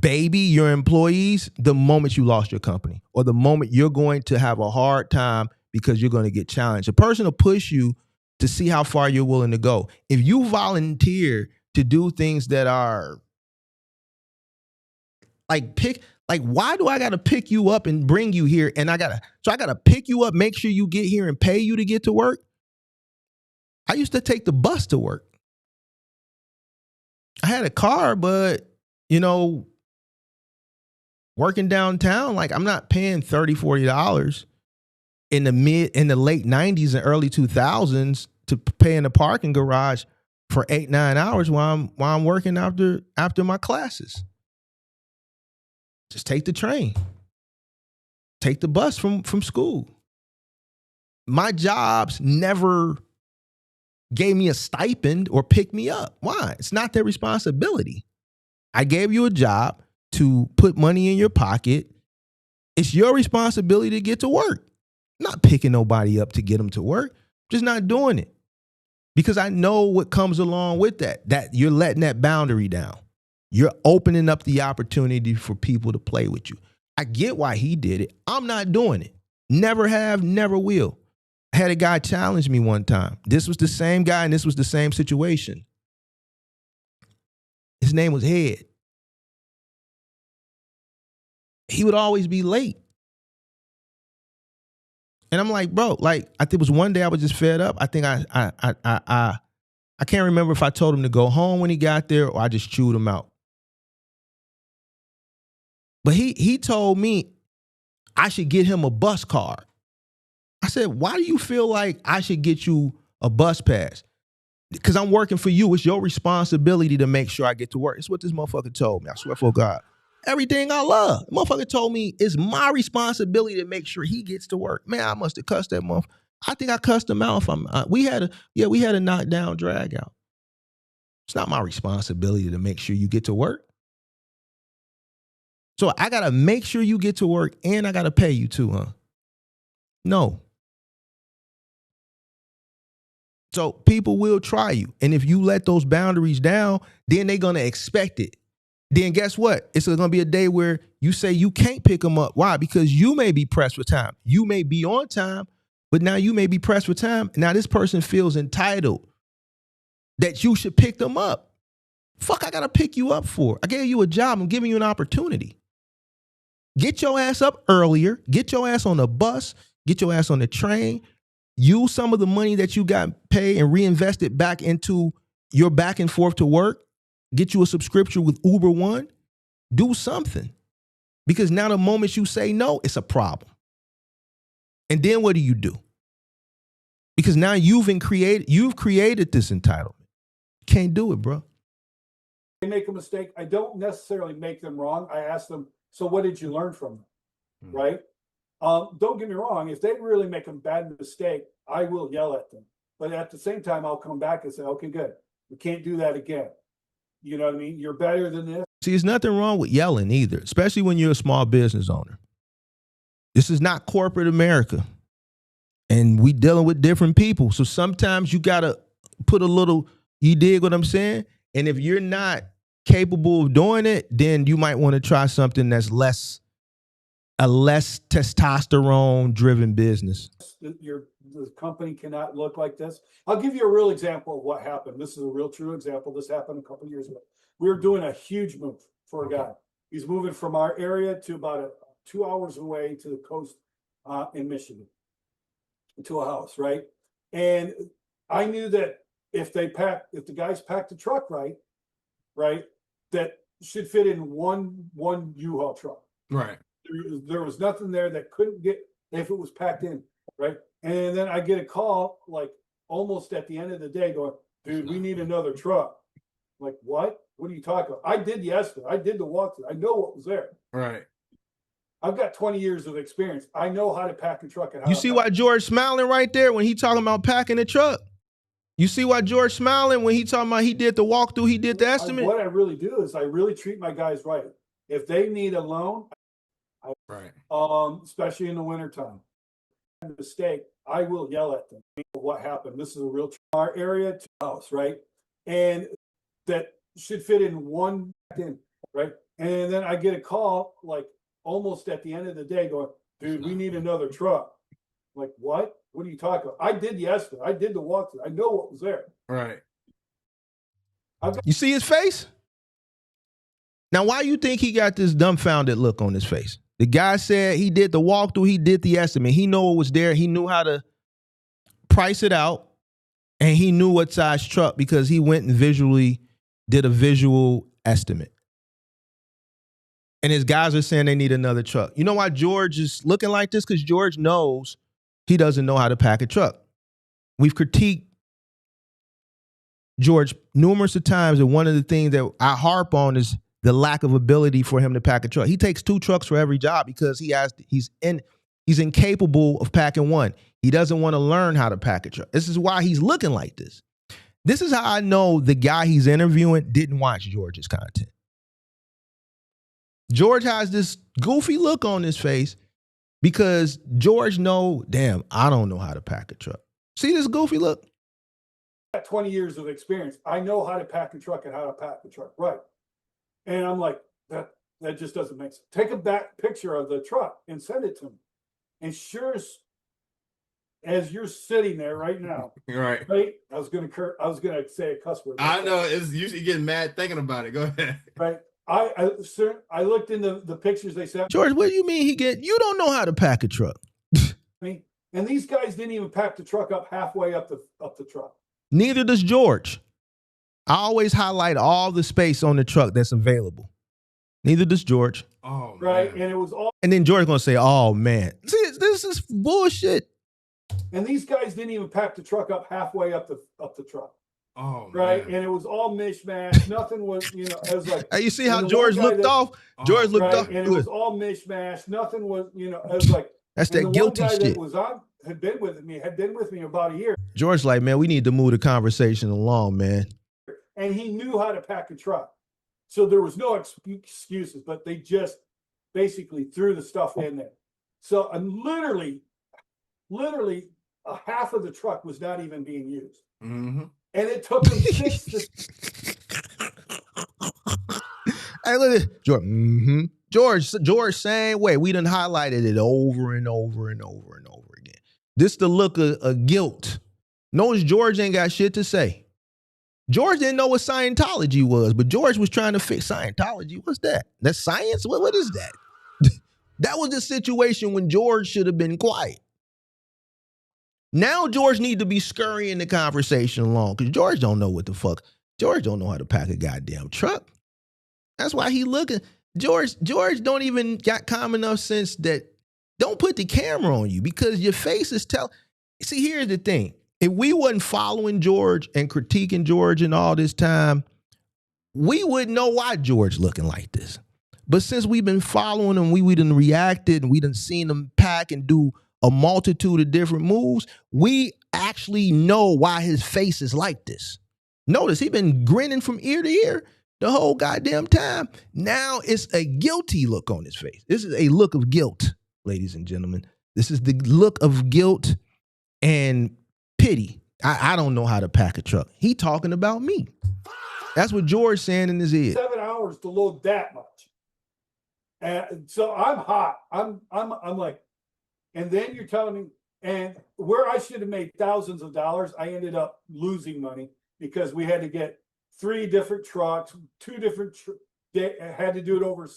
baby your employees, the moment you lost your company, or the moment you're going to have a hard time because you're going to get challenged. A person will push you to see how far you're willing to go. If you volunteer to do things that are why do I got to pick you up and bring you here? And I got to pick you up, make sure you get here and pay you to get to work. I used to take the bus to work. I had a car, but working downtown, like I'm not paying $30, $40 in the late 90s and early 2000s to pay in the parking garage for 8-9 hours while I'm working after my classes. Just take the train. Take the bus from school. My jobs never gave me a stipend or picked me up. Why? It's not their responsibility. I gave you a job to put money in your pocket. It's your responsibility to get to work. I'm not picking nobody up to get them to work. I'm just not doing it because I know what comes along with that you're letting that boundary down. You're opening up the opportunity for people to play with you. I get why he did it. I'm not doing it. Never have, never will. I had a guy challenge me one time. This was the same guy and this was the same situation. His name was Head. He would always be late. And I'm like, bro, like, I think it was one day I was just fed up. I think I can't remember if I told him to go home when he got there or I just chewed him out. But he told me I should get him a bus card. I said, why do you feel like I should get you a bus pass? Because I'm working for you. It's your responsibility to make sure I get to work. It's what this motherfucker told me. I swear for God. Everything I love. The motherfucker told me it's my responsibility to make sure he gets to work. Man, I must have cussed that motherfucker. I think I cussed him out. We had a knockdown drag out. It's not my responsibility to make sure you get to work. So I got to make sure you get to work and I got to pay you too, huh? No. So people will try you. And if you let those boundaries down, then they're going to expect it. Then guess what? It's going to be a day where you say you can't pick them up. Why? Because you may be pressed for time. You may be on time, but now you may be pressed for time. Now this person feels entitled that you should pick them up. Fuck, I got to pick you up for. I gave you a job. I'm giving you an opportunity. Get your ass up earlier. Get your ass on the bus. Get your ass on the train. Use some of the money that you got paid and reinvest it back into your back and forth to work. Get you a subscription with Uber One. Do something. Because now the moment you say no, it's a problem. And then what do? Because now you've created this entitlement. Can't do it, bro. They make a mistake. I don't necessarily make them wrong. I ask them, so what did you learn from them? Mm-hmm. Right? Don't get me wrong. If they really make a bad mistake, I will yell at them. But at the same time, I'll come back and say, okay, good. We can't do that again. You know what I mean? You're better than this. See, there's nothing wrong with yelling either, especially when you're a small business owner. This is not corporate America. And we dealing with different people. So sometimes you got to put a little, you dig what I'm saying? And if you're not capable of doing it, then you might want to try something that's a less testosterone driven business. The company cannot look like this. I'll give you a real example of what happened. This is a real true example. This happened a couple of years ago. We were doing a huge move for a guy. He's moving from our area to about 2 hours away to the coast in Michigan to a house, right? And I knew that if the guys packed the truck right, right? That should fit in one U-Haul truck. Right. There was nothing there that couldn't get if it was packed in, right? And then I get a call like almost at the end of the day going, dude, we need another truck. I'm like, what? What are you talking about? I did the estimate. I did the walkthrough. I know what was there. Right. I've got 20 years of experience. I know how to pack a truck. And how You to see pack. why George smiling right there when he talking about packing the truck? You see why George smiling when he talking about he did the walkthrough, he did the estimate? What I really do is I really treat my guys right. If they need a loan, Right. especially in the wintertime, mistake, I will yell at them. What happened? This is a real our area to house, right? And that should fit in one in, right? And then I get a call like almost at the end of the day going, dude, we need another truck. I'm like, what? What are you talking about? I did the estimate. I did the walkthrough. I know what was there. Right. You see his face? Now, why you think he got this dumbfounded look on his face? The guy said he did the walkthrough, he did the estimate. He knew what was there. He knew how to price it out, and he knew what size truck because he went and visually did a visual estimate. And his guys are saying they need another truck. You know why George is looking like this? Because George knows he doesn't know how to pack a truck. We've critiqued George numerous of times, and one of the things that I harp on is the lack of ability for him to pack a truck. He takes 2 trucks for every job because he's incapable of packing one. He doesn't want to learn how to pack a truck. This is why he's looking like this. This is how I know the guy he's interviewing didn't watch George's content. George has this goofy look on his face because George damn, I don't know how to pack a truck. See this goofy look? I've got 20 years of experience. I know how to pack a truck and how to pack the truck. Right. And I'm like, that just doesn't make sense. Take a back picture of the truck and send it to me. And sure as you're sitting there right now, Right. right? I was gonna say a cuss word. I know it's usually getting mad thinking about it. Go ahead. Right. I looked into the pictures they sent George, what do you mean you don't know how to pack a truck? me, and these guys didn't even pack the truck up halfway up the truck. Neither does George. I always highlight all the space on the truck that's available. Neither does George. Oh, Right. man. And it was all, And then George's going to say, oh, man. See, this is bullshit. and these guys didn't even pack the truck up halfway up the truck. Oh, Right. man. And it was all mishmash. Nothing was, it was like, Hey, you see how And the George one guy looked that- off? George looked right. off. And it was all mishmash. Nothing was, it was like, That's and that the guilty one guy shit. that was had been with me about a year, George like, man, we need to move the conversation along, man. and he knew how to pack a truck. So there was no excuses, but they just basically threw the stuff in there. So literally a half of the truck was not even being used. Mm-hmm. And it took them 6 to Hey, look at George. George, same way. We done highlighted it over and over and over and over again. This the look of guilt. Notice George ain't got shit to say. George didn't know what Scientology was, but George was trying to fix Scientology. What's that? That's science? What is that? That was the situation when George should have been quiet. Now George need to be scurrying the conversation along because George don't know what the fuck. George don't know how to pack a goddamn truck. That's why he looking. George don't even got common enough sense that don't put the camera on you because your face is See, here's the thing. If we wasn't following George and critiquing George and all this time, we wouldn't know why George looking like this. But since we've been following him, we done reacted and we done seen him pack and do a multitude of different moves, we actually know why his face is like this. Notice he been grinning from ear to ear the whole goddamn time. Now it's a guilty look on his face. This is a look of guilt, ladies and gentlemen. This is the look of guilt and pity. I don't know how to pack a truck. He talking about me. That's what George saying in his ear. 7 hours to load that much. And so I'm hot. I'm like, and then you're telling me, and where I should have made thousands of dollars, I ended up losing money because we had to get 3 different trucks, 2 different, had to do it over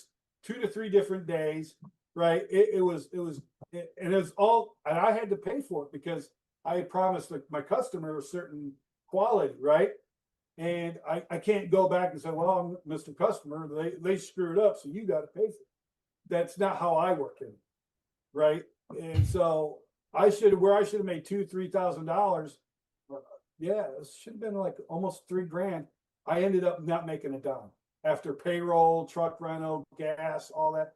2 to 3 different days, right? It was all, and I had to pay for it because I had promised my customer a certain quality, right? And I can't go back and say, well, I'm Mr. Customer, they screwed up, so you got to pay for it. That's not how I work it, right? And so I should have made $2,000-3,000. Yeah, it should have been like almost $3,000. I ended up not making a dime after payroll, truck rental, gas, all that.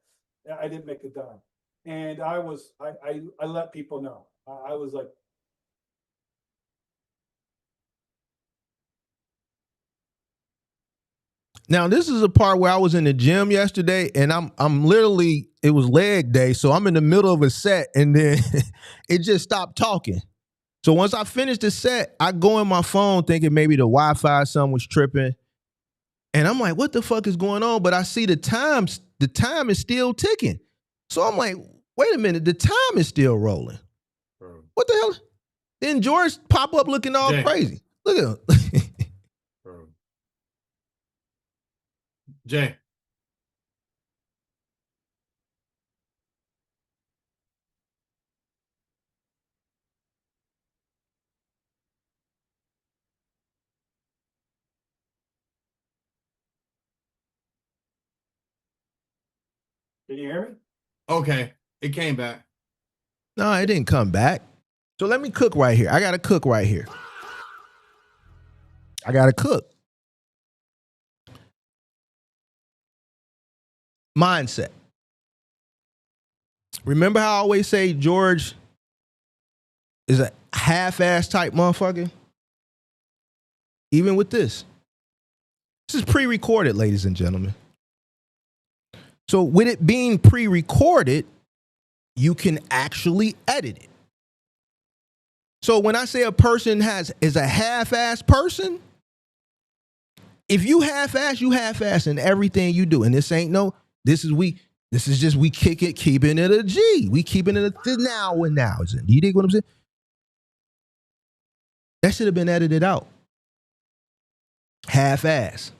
I didn't make a dime, and I let people know. I was like, Now this is a part where I was in the gym yesterday, and I'm literally, it was leg day, so I'm in the middle of a set, and then it just stopped talking. So once I finished the set, I go in my phone thinking maybe the Wi-Fi something was tripping, and I'm like, what the fuck is going on? But I see the time is still ticking. So I'm like, wait a minute, the time is still rolling. Bro. What the hell? Then George pop up looking all Jay. crazy. Look at him. Bro. Jay. can you hear me? Okay. It came back. No, it didn't come back. So let me cook right here. I got to cook right here. I got to cook. Mindset. Remember how I always say George is a half-ass type motherfucker? Even with this. This is pre-recorded, ladies and gentlemen. So with it being pre-recorded, you can actually edit it. So when I say a person is a half-ass person, if you half-ass, you half-ass in everything you do. And this is just we keeping it a G. We keeping it a now and now. You dig what I'm saying? That should have been edited out. Half-ass.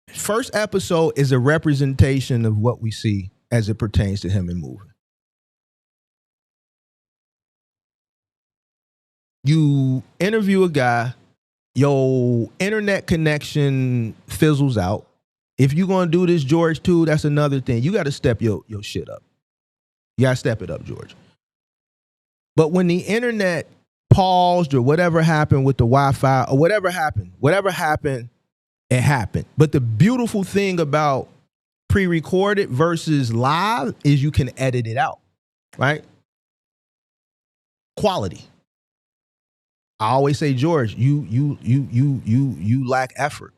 First episode is a representation of what we see as it pertains to him in moving. You interview a guy, your internet connection fizzles out. If you're going to do this, George, too, that's another thing. You got to step your shit up. You got to step it up, George. But when the internet paused or whatever happened with the Wi-Fi or whatever happened, it happened. But the beautiful thing about pre-recorded versus live is you can edit it out, right? Quality. I always say, George, you lack effort.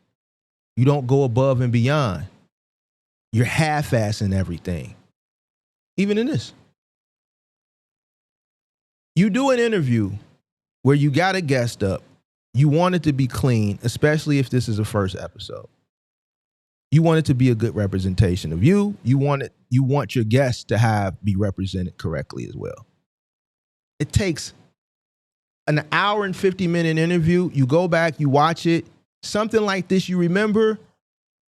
You don't go above and beyond. You're half-assing everything. Even in this. You do an interview where you got a guest up. You want it to be clean, especially if this is a first episode. You want it to be a good representation of you. You want your guests to be represented correctly as well. It takes an hour and 50-minute interview. You go back, you watch it. Something like this you remember.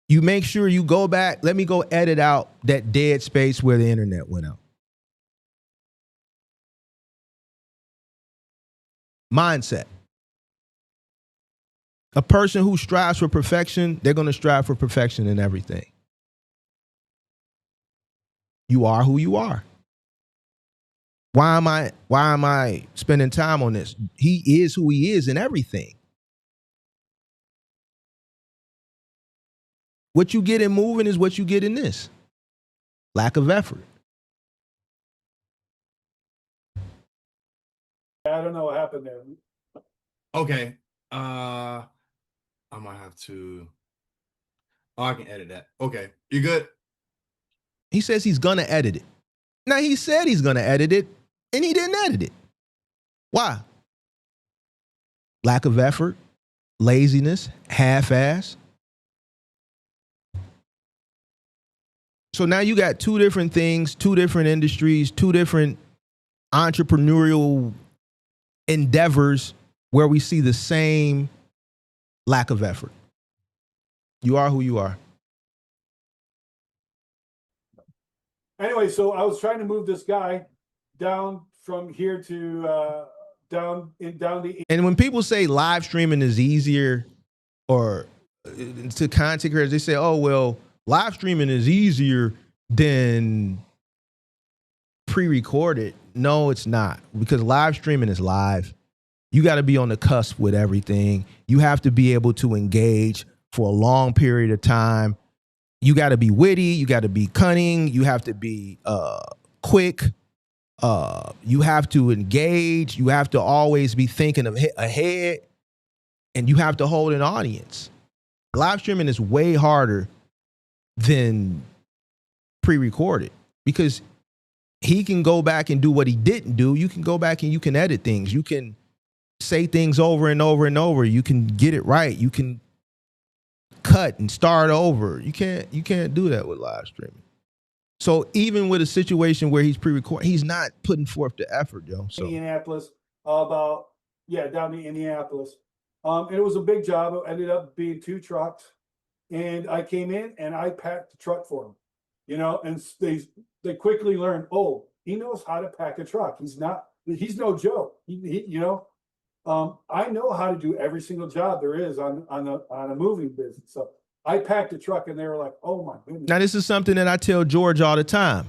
You make sure you go back. Let me go edit out that dead space where the internet went out. Mindset. A person who strives for perfection, they're going to strive for perfection in everything. You are who you are. Why am I spending time on this? He is who he is in everything. What you get in moving is what you get in this. Lack of effort. I don't know what happened there. Okay. I might have to. Oh, I can edit that. Okay. You good? He says he's going to edit it. Now, he said he's going to edit it, and he didn't edit it. Why? Lack of effort, laziness, half-ass. So now you got two different things, two different industries, two different entrepreneurial endeavors where we see the same lack of effort. You are who you are. Anyway, so I was trying to move this guy down from here to down the. And when people say live streaming is easier, or to content creators, they say, "Oh well, live streaming is easier than pre-recorded." No, it's not, because live streaming is live. You got to be on the cusp with everything. You have to be able to engage for a long period of time. You got to be witty. You got to be cunning. You have to be quick. You have to engage. You have to always be thinking ahead, and you have to hold an audience. Live streaming is way harder than pre-recorded, because he can go back and do what he didn't do. You can go back and you can edit things. You can say things over and over and over. You can get it right. You can cut and start over. You can't do that with live streaming. So even with a situation where he's pre-recorded, he's not putting forth the effort, yo. So Indianapolis, down to Indianapolis. And it was a big job. It ended up being 2 trucks, and I came in and I packed the truck for him, and they quickly learned, oh, he knows how to pack a truck. He's no joke. I know how to do every single job there is on a moving business. So I packed a truck, and they were like, oh my goodness. Now, this is something that I tell George all the time.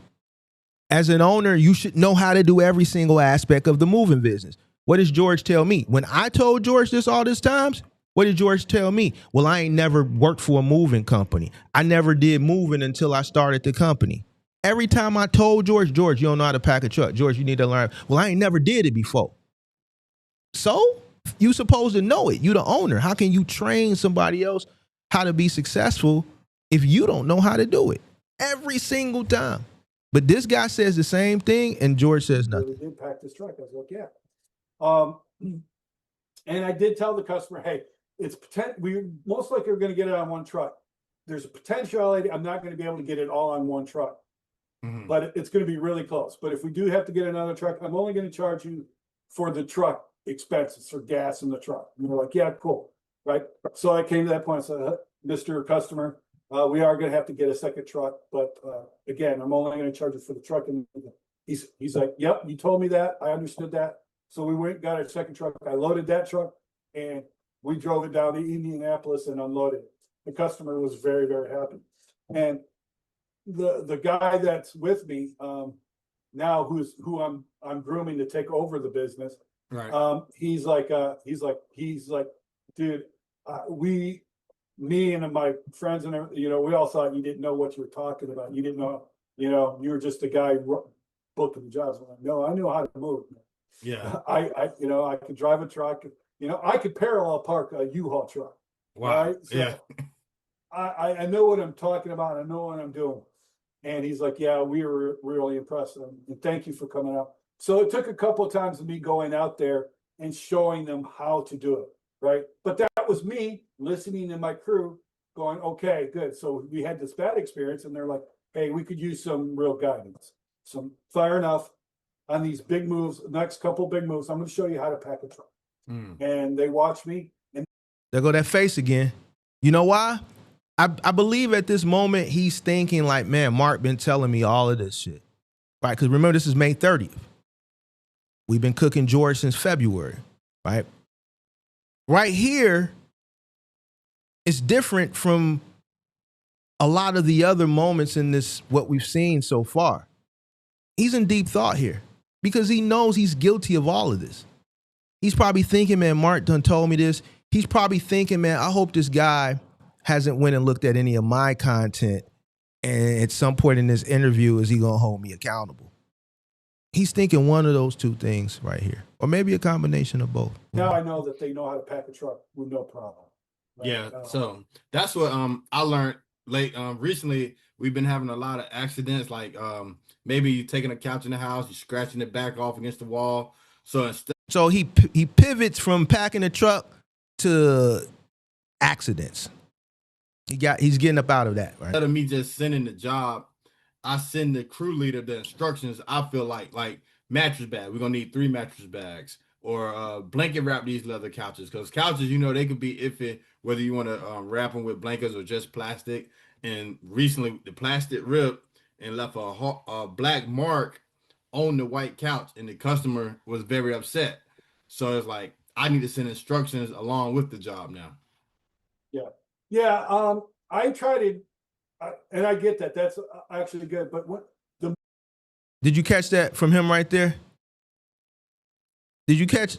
As an owner, you should know how to do every single aspect of the moving business. What does George tell me? When I told George this all this times, what did George tell me? Well, I ain't never worked for a moving company. I never did moving until I started the company. Every time I told George, you don't know how to pack a truck. George, you need to learn. Well, I ain't never did it before. So you supposed to know it. You the owner. How can you train somebody else how to be successful if you don't know how to do it? Every single time. But this guy says the same thing, and George says nothing. We did pack this truck. I was like, yeah. And I did tell the customer, hey, we most likely are going to get it on one truck. There's a potentiality I'm not going to be able to get it all on one truck, but it's going to be really close. But if we do have to get another truck, I'm only going to charge you for the truck expenses, for gas in the truck. And they're like, yeah, cool. Right. So I came to that point and said, Mr. Customer, we are going to have to get a second truck. But again, I'm only going to charge you for the truck. And he's like, yep, you told me that. I understood that. So we went and got our second truck. I loaded that truck, and we drove it down to Indianapolis and unloaded it. The customer was very, very happy. And the guy that's with me now, who I'm grooming to take over the business, Right. He's like, dude, me and my friends and we all thought you didn't know what you were talking about. You didn't know, you were just a guy booking the jobs. I'm like, no, I knew how to move. Yeah. I could drive a truck. I could parallel park a U-Haul truck. Wow. Right? So yeah. I know what I'm talking about. I know what I'm doing. And he's like, yeah, we were really impressed. And thank you for coming out. So it took a couple of times of me going out there and showing them how to do it. Right. But that was me listening to my crew going, okay, good. So we had this bad experience, and they're like, hey, we could use some real guidance. So fair enough. On these big moves, next couple big moves, I'm going to show you how to pack a truck. And they watch me. And there go that face again. You know why? I believe at this moment he's thinking like, man, Mark been telling me all of this shit. Right? Because remember, this is May 30th. We've been cooking George since February. Right? Right here, it's different from a lot of the other moments in this, what we've seen so far. He's in deep thought here, because he knows he's guilty of all of this. He's probably thinking, man, Mark done told me this. He's probably thinking, man, I hope this guy hasn't went and looked at any of my content, and at some point in this interview, is he going to hold me accountable? He's thinking one of those two things right here, or maybe a combination of both. Now I know that they know how to pack a truck with no problem. Right? Yeah. So that's what I learned late. Recently, we've been having a lot of accidents, like maybe you taking a couch in the house, you're scratching it back off against the wall. So he pivots from packing a truck to accidents. He's getting up out of that, right? Instead of me just sending the job, I send the crew leader the instructions. I feel like mattress bag. We're gonna need 3 mattress bags, or blanket wrap these leather couches, because couches, they could be iffy whether you want to wrap them with blankets or just plastic. And recently, the plastic ripped and left a black mark on the white couch, and the customer was very upset. So it's like I need to send instructions along with the job now. Yeah. I try to, and I get that. That's actually good. But Did you catch that from him right there? Did you catch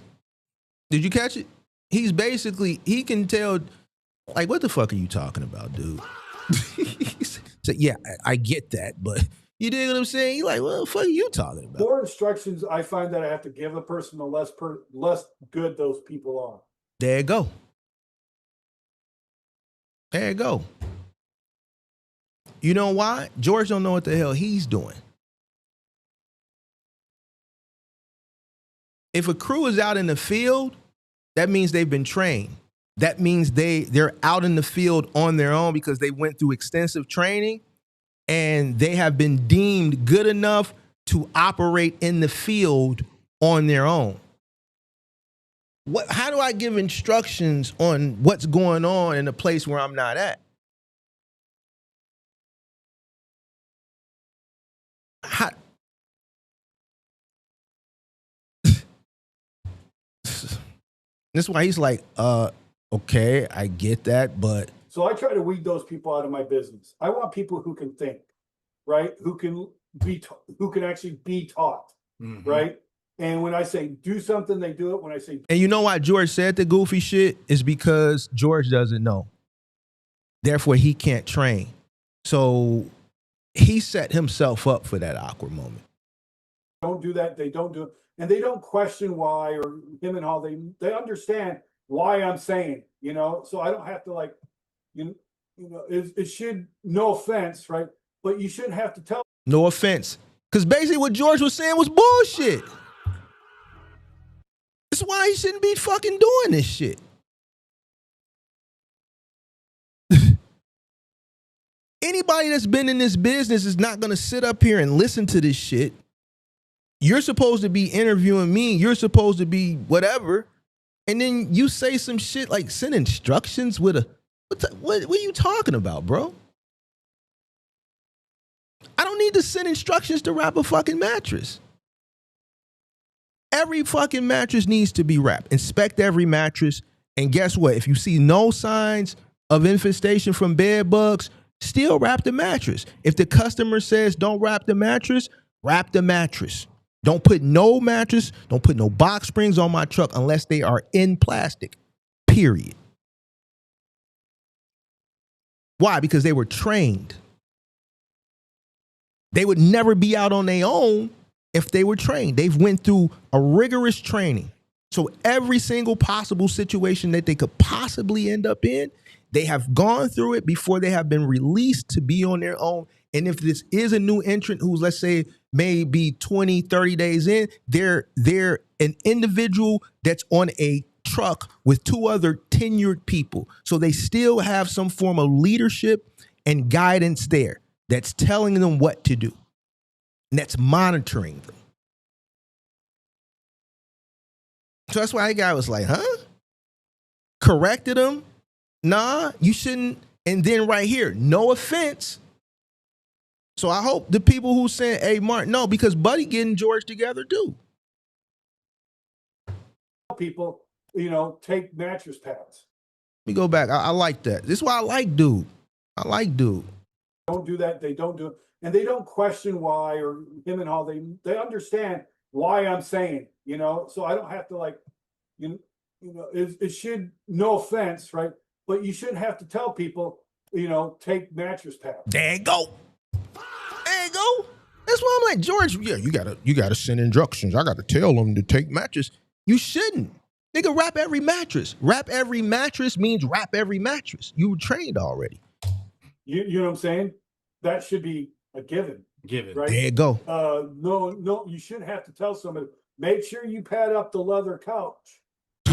it? He's basically, he can tell, like, what the fuck are you talking about, dude? So, yeah, I get that, but you dig what I'm saying? You're like, what the fuck are you talking about? more instructions I find that I have to give a person, the less good those people are. There you go. There you go. You know why? George don't know what the hell he's doing. If a crew is out in the field, that means they've been trained. That means they're out in the field on their own because they went through extensive training and they have been deemed good enough to operate in the field on their own. How do I give instructions on what's going on in a place where I'm not at? That's why he's like, okay, I get that, but So I try to weed those people out of my business. I want people who can think, right? Who can actually be taught, right? And when I say do something, they do it. When I say, and you know why George said the goofy shit is because George doesn't know. Therefore, he can't train. So he set himself up for that awkward moment. don't do that, they don't do it. And they don't question why, or him and how they understand why I'm saying, so I don't have to like, it should, no offense, right? But you shouldn't have to tell. No offense. Because basically what George was saying was bullshit. That's why he shouldn't be fucking doing this shit. Anybody that's been in this business is not going to sit up here and listen to this shit. You're supposed to be interviewing me. You're supposed to be whatever. And then you say some shit like send instructions with a, what are you talking about, bro? I don't need to send instructions to wrap a fucking mattress. Every fucking mattress needs to be wrapped. Inspect every mattress. And guess what? If you see no signs of infestation from bed bugs, still wrap the mattress. If the customer says don't wrap the mattress, wrap the mattress. Don't put no mattress, don't put no box springs on my truck unless they are in plastic, period. Why? Because they were trained. They would never be out on their own if they were trained. They've went through a rigorous training. So every single possible situation that they could possibly end up in, they have gone through it before they have been released to be on their own. And if this is a new entrant who's, let's say, maybe 20, 30 days in, they're an individual that's on a truck with two other tenured people. So they still have some form of leadership and guidance there that's telling them what to do. And that's monitoring them. So that's why that guy was like, huh? Corrected him? Nah, you shouldn't. And then right here, no offense. So I hope the people who saying, hey, Mark, no, because Buddy getting George together too. People, take mattress pads. Let me go back. I like that. This is why I like dude. I like dude. Don't do that. They don't do it. And they don't question why, or him and how they understand why I'm saying, so I don't have to like, it should, no offense, right? But you shouldn't have to tell people, take mattress pads. There you go. There you go. That's why I'm like, George, yeah, you gotta send instructions. I gotta tell them to take mattress. You shouldn't. Nigga, wrap every mattress. Wrap every mattress means wrap every mattress. You were trained already. You know what I'm saying? That should be a given. Right? There you go. No, you shouldn't have to tell somebody, make sure you pad up the leather couch.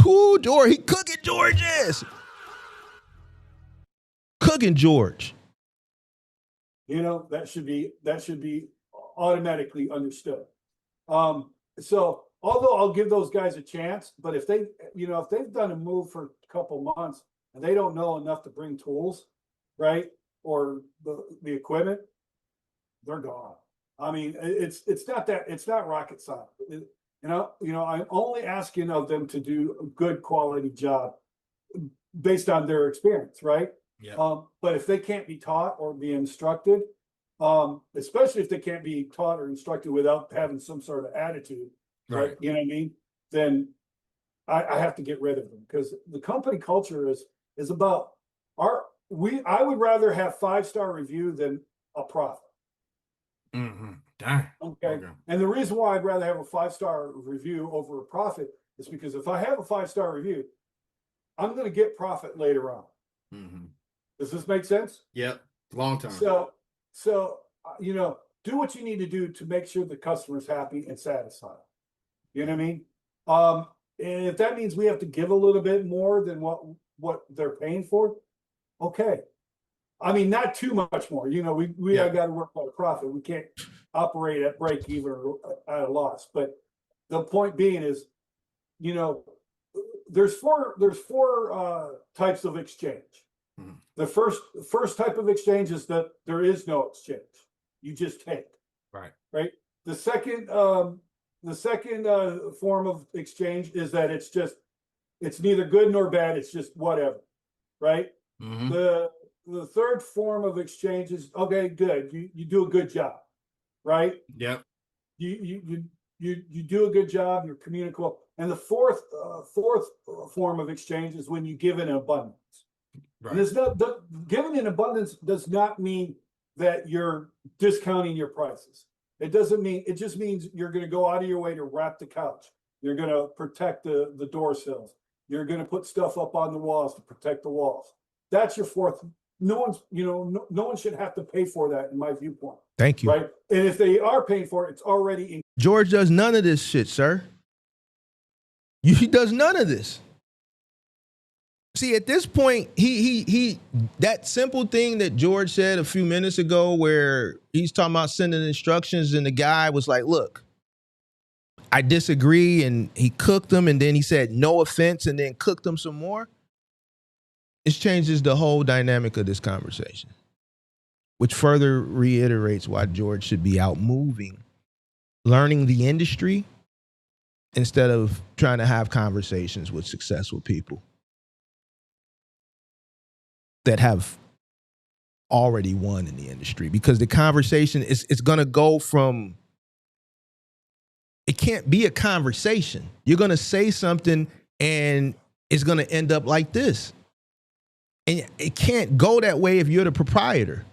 Ooh, George, he cooking George ass. Cooking George. That should be automatically understood. So although I'll give those guys a chance, but if they've done a move for a couple months and they don't know enough to bring tools, right? Or the equipment, they're gone. I mean, it's not rocket science. I'm only asking of them to do a good quality job based on their experience, right? Yeah. But if they can't be taught or be instructed, especially if they can't be taught or instructed without having some sort of attitude, Right. you know what I mean? Then I have to get rid of them, because the company culture is about I would rather have 5-star review than a profit. Mm-hmm. Dang. Okay. And the reason why I'd rather have a 5-star review over a profit is because if I have a 5-star review, I'm going to get profit later on. Mm-hmm. Does this make sense? Yep. Long term. So do what you need to do to make sure the customer's happy and satisfied. You know what I mean? And if that means we have to give a little bit more than what they're paying for, okay. I mean, not too much more. We Yeah. got to work on a profit. We can't operate at break even or at a loss. But the point being is, there's four types of exchange. Mhm. The first type of exchange is that there is no exchange. You just take. Right. The second form of exchange is that it's neither good nor bad. It's just whatever. Right. Mm-hmm. The third form of exchange is, okay, good. You do a good job, right? Yep. You do a good job. You're communicable. And the fourth form of exchange is when you give in abundance. Right. And it's not giving in abundance does not mean that you're discounting your prices. It just means you're going to go out of your way to wrap the couch. You're going to protect the door sills. You're going to put stuff up on the walls to protect the walls. That's your fourth. No one should have to pay for that, in my viewpoint. Thank you. Right. And if they are paying for it, it's already in. George does none of this shit, sir. He does none of this. See, at this point, he that simple thing that George said a few minutes ago, where he's talking about sending instructions, and the guy was like, "Look, I disagree," and he cooked them, and then he said, "No offense," and then cooked them some more. It changes the whole dynamic of this conversation, which further reiterates why George should be out moving, learning the industry, instead of trying to have conversations with successful people that have already won in the industry. Because the conversation it's going to go from, it can't be a conversation. You're going to say something and it's going to end up like this. And it can't go that way if you're the proprietor.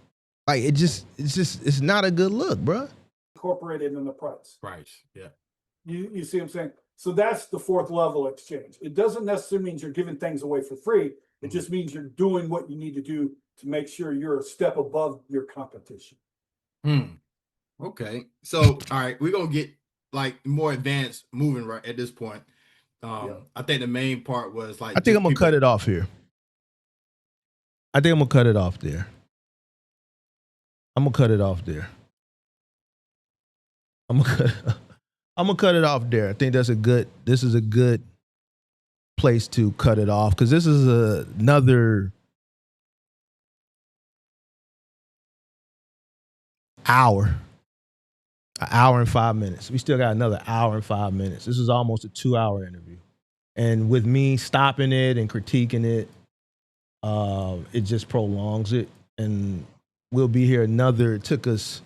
Like it's not a good look, bro. Incorporated in the price. Right. Yeah. You see what I'm saying? So that's the fourth level exchange. It doesn't necessarily mean you're giving things away for free. It just means you're doing what you need to do to make sure you're a step above your competition. Okay. So, all right, we're going to get like more advanced moving right at this point. I think the main part was like, I think I'm going to cut it off here. I think I'm going to cut it off there. I'm going to cut it off there. I'm going to cut it off there. I think this is a good place to cut it off, because this is another an hour and 5 minutes. We still got another hour and 5 minutes. This is almost a 2-hour interview. And with me stopping it and critiquing it, it just prolongs it. And we'll be here it took us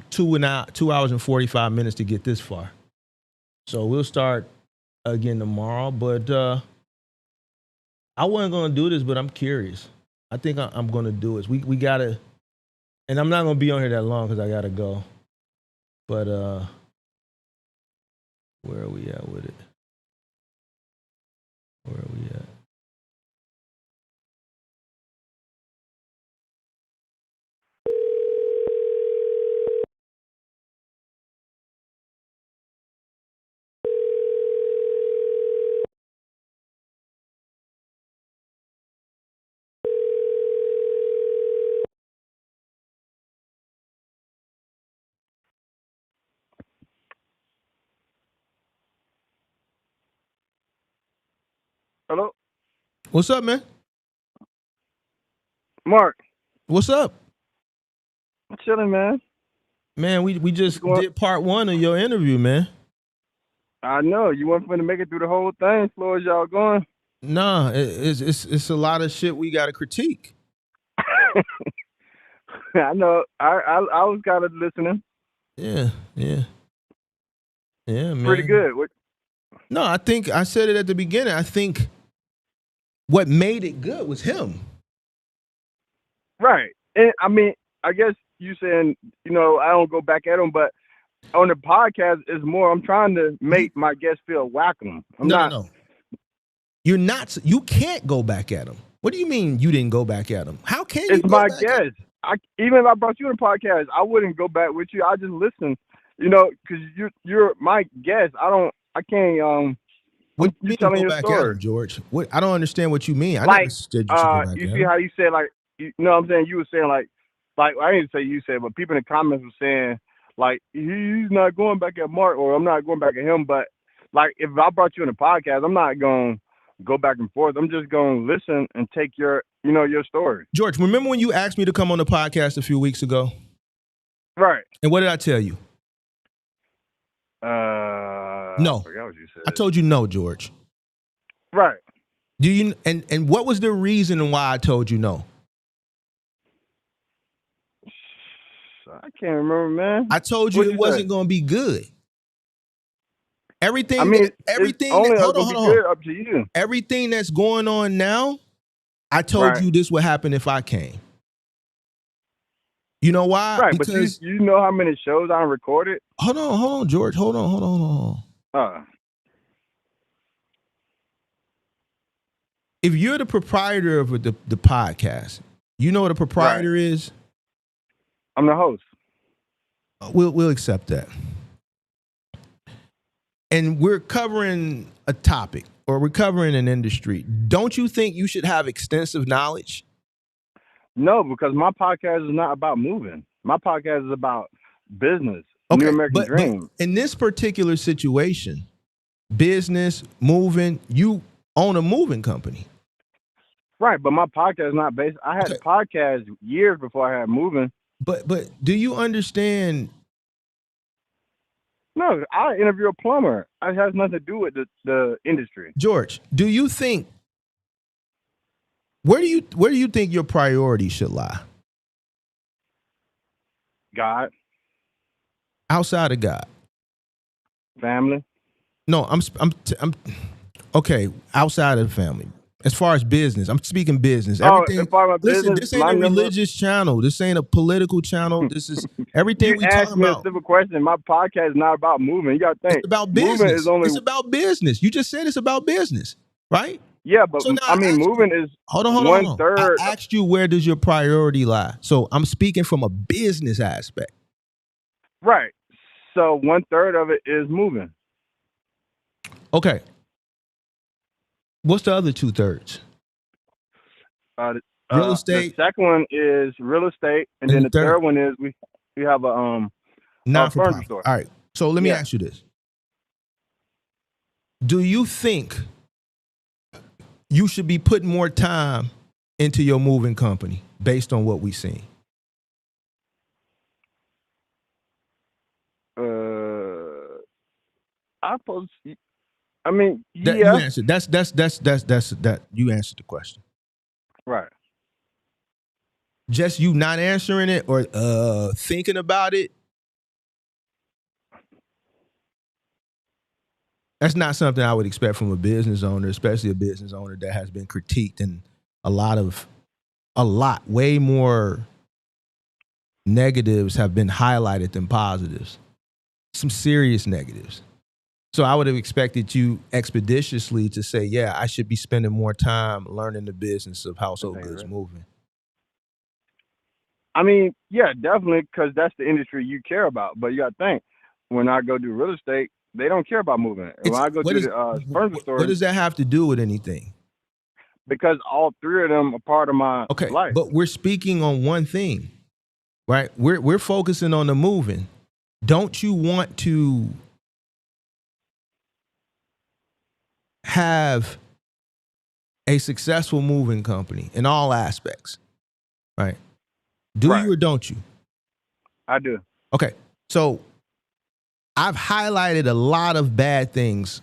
2 hours and 45 minutes to get this far. So we'll start again tomorrow. But I wasn't going to do this, but I'm curious. I think I'm going to do it. We got to, and I'm not going to be on here that long because I got to go. But where are we at with it? Where are we at? Hello? What's up, man? Mark, What's up? I'm chilling, man. Man, we just What's going- did part 1 of your interview, man. I know you weren't going to make it through the whole thing. Slow as y'all going. Nah, it's a lot of shit we got to critique. I know. I was kind of listening. Yeah, man. Pretty good. No, I think I said it at the beginning. I think what made it good was him. Right. And I mean, I guess you saying, I don't go back at him, but on the podcast is more, I'm trying to make my guests feel welcome. No. You're not. You can't go back at him. What do you mean you didn't go back at him? How can you It's go my back at him? guest. Even if I brought you on the podcast, I wouldn't go back with you. I just listen, because you're my guest. I can't. What do you you mean telling go your back story. at him, George? What? I don't understand what you mean. I Like, never said you should go back you at see him. how you said, like, you know what I'm saying? You were saying, like I didn't say you said, but people in the comments were saying, like, he's not going back at Mark, or I'm not going back at him. But, like, if I brought you on the podcast, I'm not going to go back and forth. I'm just going to listen and take your story. George, remember when you asked me to come on the podcast a few weeks ago? Right. And what did I tell you? No. I forgot what you said. I told you no, George. Right. Do you and what was the reason why I told you no? I can't remember, man. I told you What'd it you wasn't say? going to be good. Everything. I mean, everything. it's only Hold gonna be on. good up to you. Everything that's going on now, I told Right. you this would happen if I came. You know why? Right, Because but you know how many shows I recorded? hold on, George. Hold on. If you're the proprietor of the podcast, you know what a proprietor is? I'm the host. We'll accept that. And we're covering a topic or we're covering an industry. Don't you think you should have extensive knowledge? No, because my podcast is not about moving. My podcast is about business, New American Dream. But in this particular situation, business, moving, you own a moving company. Right, but my podcast is not based. I had a podcast years before I had moving. But do you understand? No, I interview a plumber. It has nothing to do with the industry. George, do you think where do you think your priorities should lie? God, Outside of God. family. No, I'm okay, outside of the family. As far as business, I'm speaking business. Everything. as far as my Listen, business, this ain't my a number- religious channel. This ain't a political channel. This is everything You we asked talking me about. a simple question. My podcast is not about moving. You got to think. It's about moving business. is only It's about business. You just said it's about business, right? yeah, but So now I mean, I ask moving is Hold on. one third. I asked you where does your priority lie. So I'm speaking from a business aspect. Right. So 1/3 of it is moving. Okay. What's the other 2/3? Real estate. The second one is real estate, and then the third one is we have a Not for furniture profit. store. All right. So let me Yeah. ask you this. Do you think you should be putting more time into your moving company based on what we've seen? I mean, That, yeah, You answered. That's that. You answered the question. right. Just you not answering it or thinking about it. That's not something I would expect from a business owner, especially a business owner that has been critiqued and way more negatives have been highlighted than positives. Some serious negatives. So I would have expected you expeditiously to say, yeah, I should be spending more time learning the business of household goods moving. I mean, yeah, definitely, because that's the industry you care about. But you got to think, when I go do real estate, they don't care about moving. When I go to the furniture store, What does that have to do with anything? because all three of them are part of my Okay, life. but we're speaking on one thing, right? We're focusing on the moving. Don't you want to have a successful moving company in all aspects, right? Do Right. you or don't you? I do. Okay, So I've highlighted a lot of bad things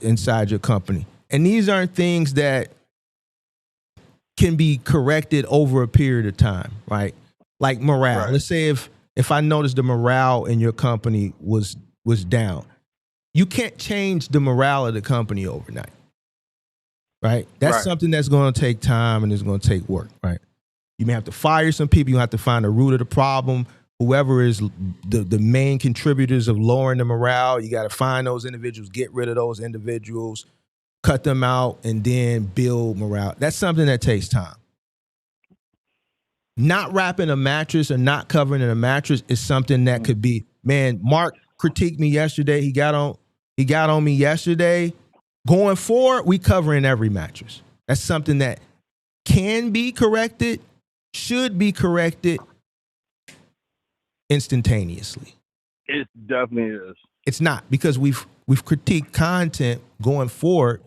inside your company. And these aren't things that can be corrected over a period of time, right? Like morale. Right. Let's say if I noticed the morale in your company was down, you can't change the morale of the company overnight, right? That's Right. something that's going to take time and it's going to take work, right? You may have to fire some people. You have to find the root of the problem. Whoever is the main contributors of lowering the morale, you got to find those individuals, get rid of those individuals, cut them out, and then build morale. That's something that takes time. Not wrapping a mattress or not covering a mattress is something that could be, man, Mark critiqued me yesterday. He got on me yesterday. Going forward, we covering every mattress. That's something that can be corrected, should be corrected instantaneously. It definitely is. It's not, because we've critiqued content going forward.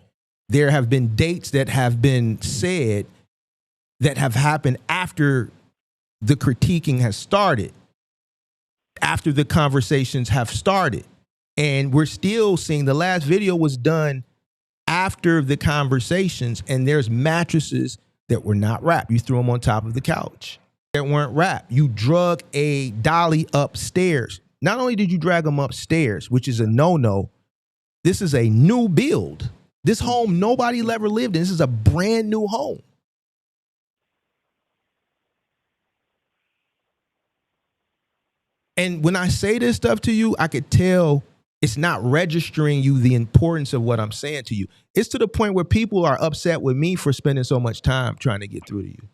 There have been dates that have been said that have happened after the critiquing has started, after the conversations have started. And we're still seeing the last video was done after the conversations, and there's mattresses that were not wrapped. You threw them on top of the couch that weren't wrapped. You drug a dolly upstairs. Not only did you drag them upstairs, which is a no-no, this is a new build. This home nobody ever lived in. This is a brand new home. And when I say this stuff to you, I could tell it's not registering you the importance of what I'm saying to you. It's to the point where people are upset with me for spending so much time trying to get through to you.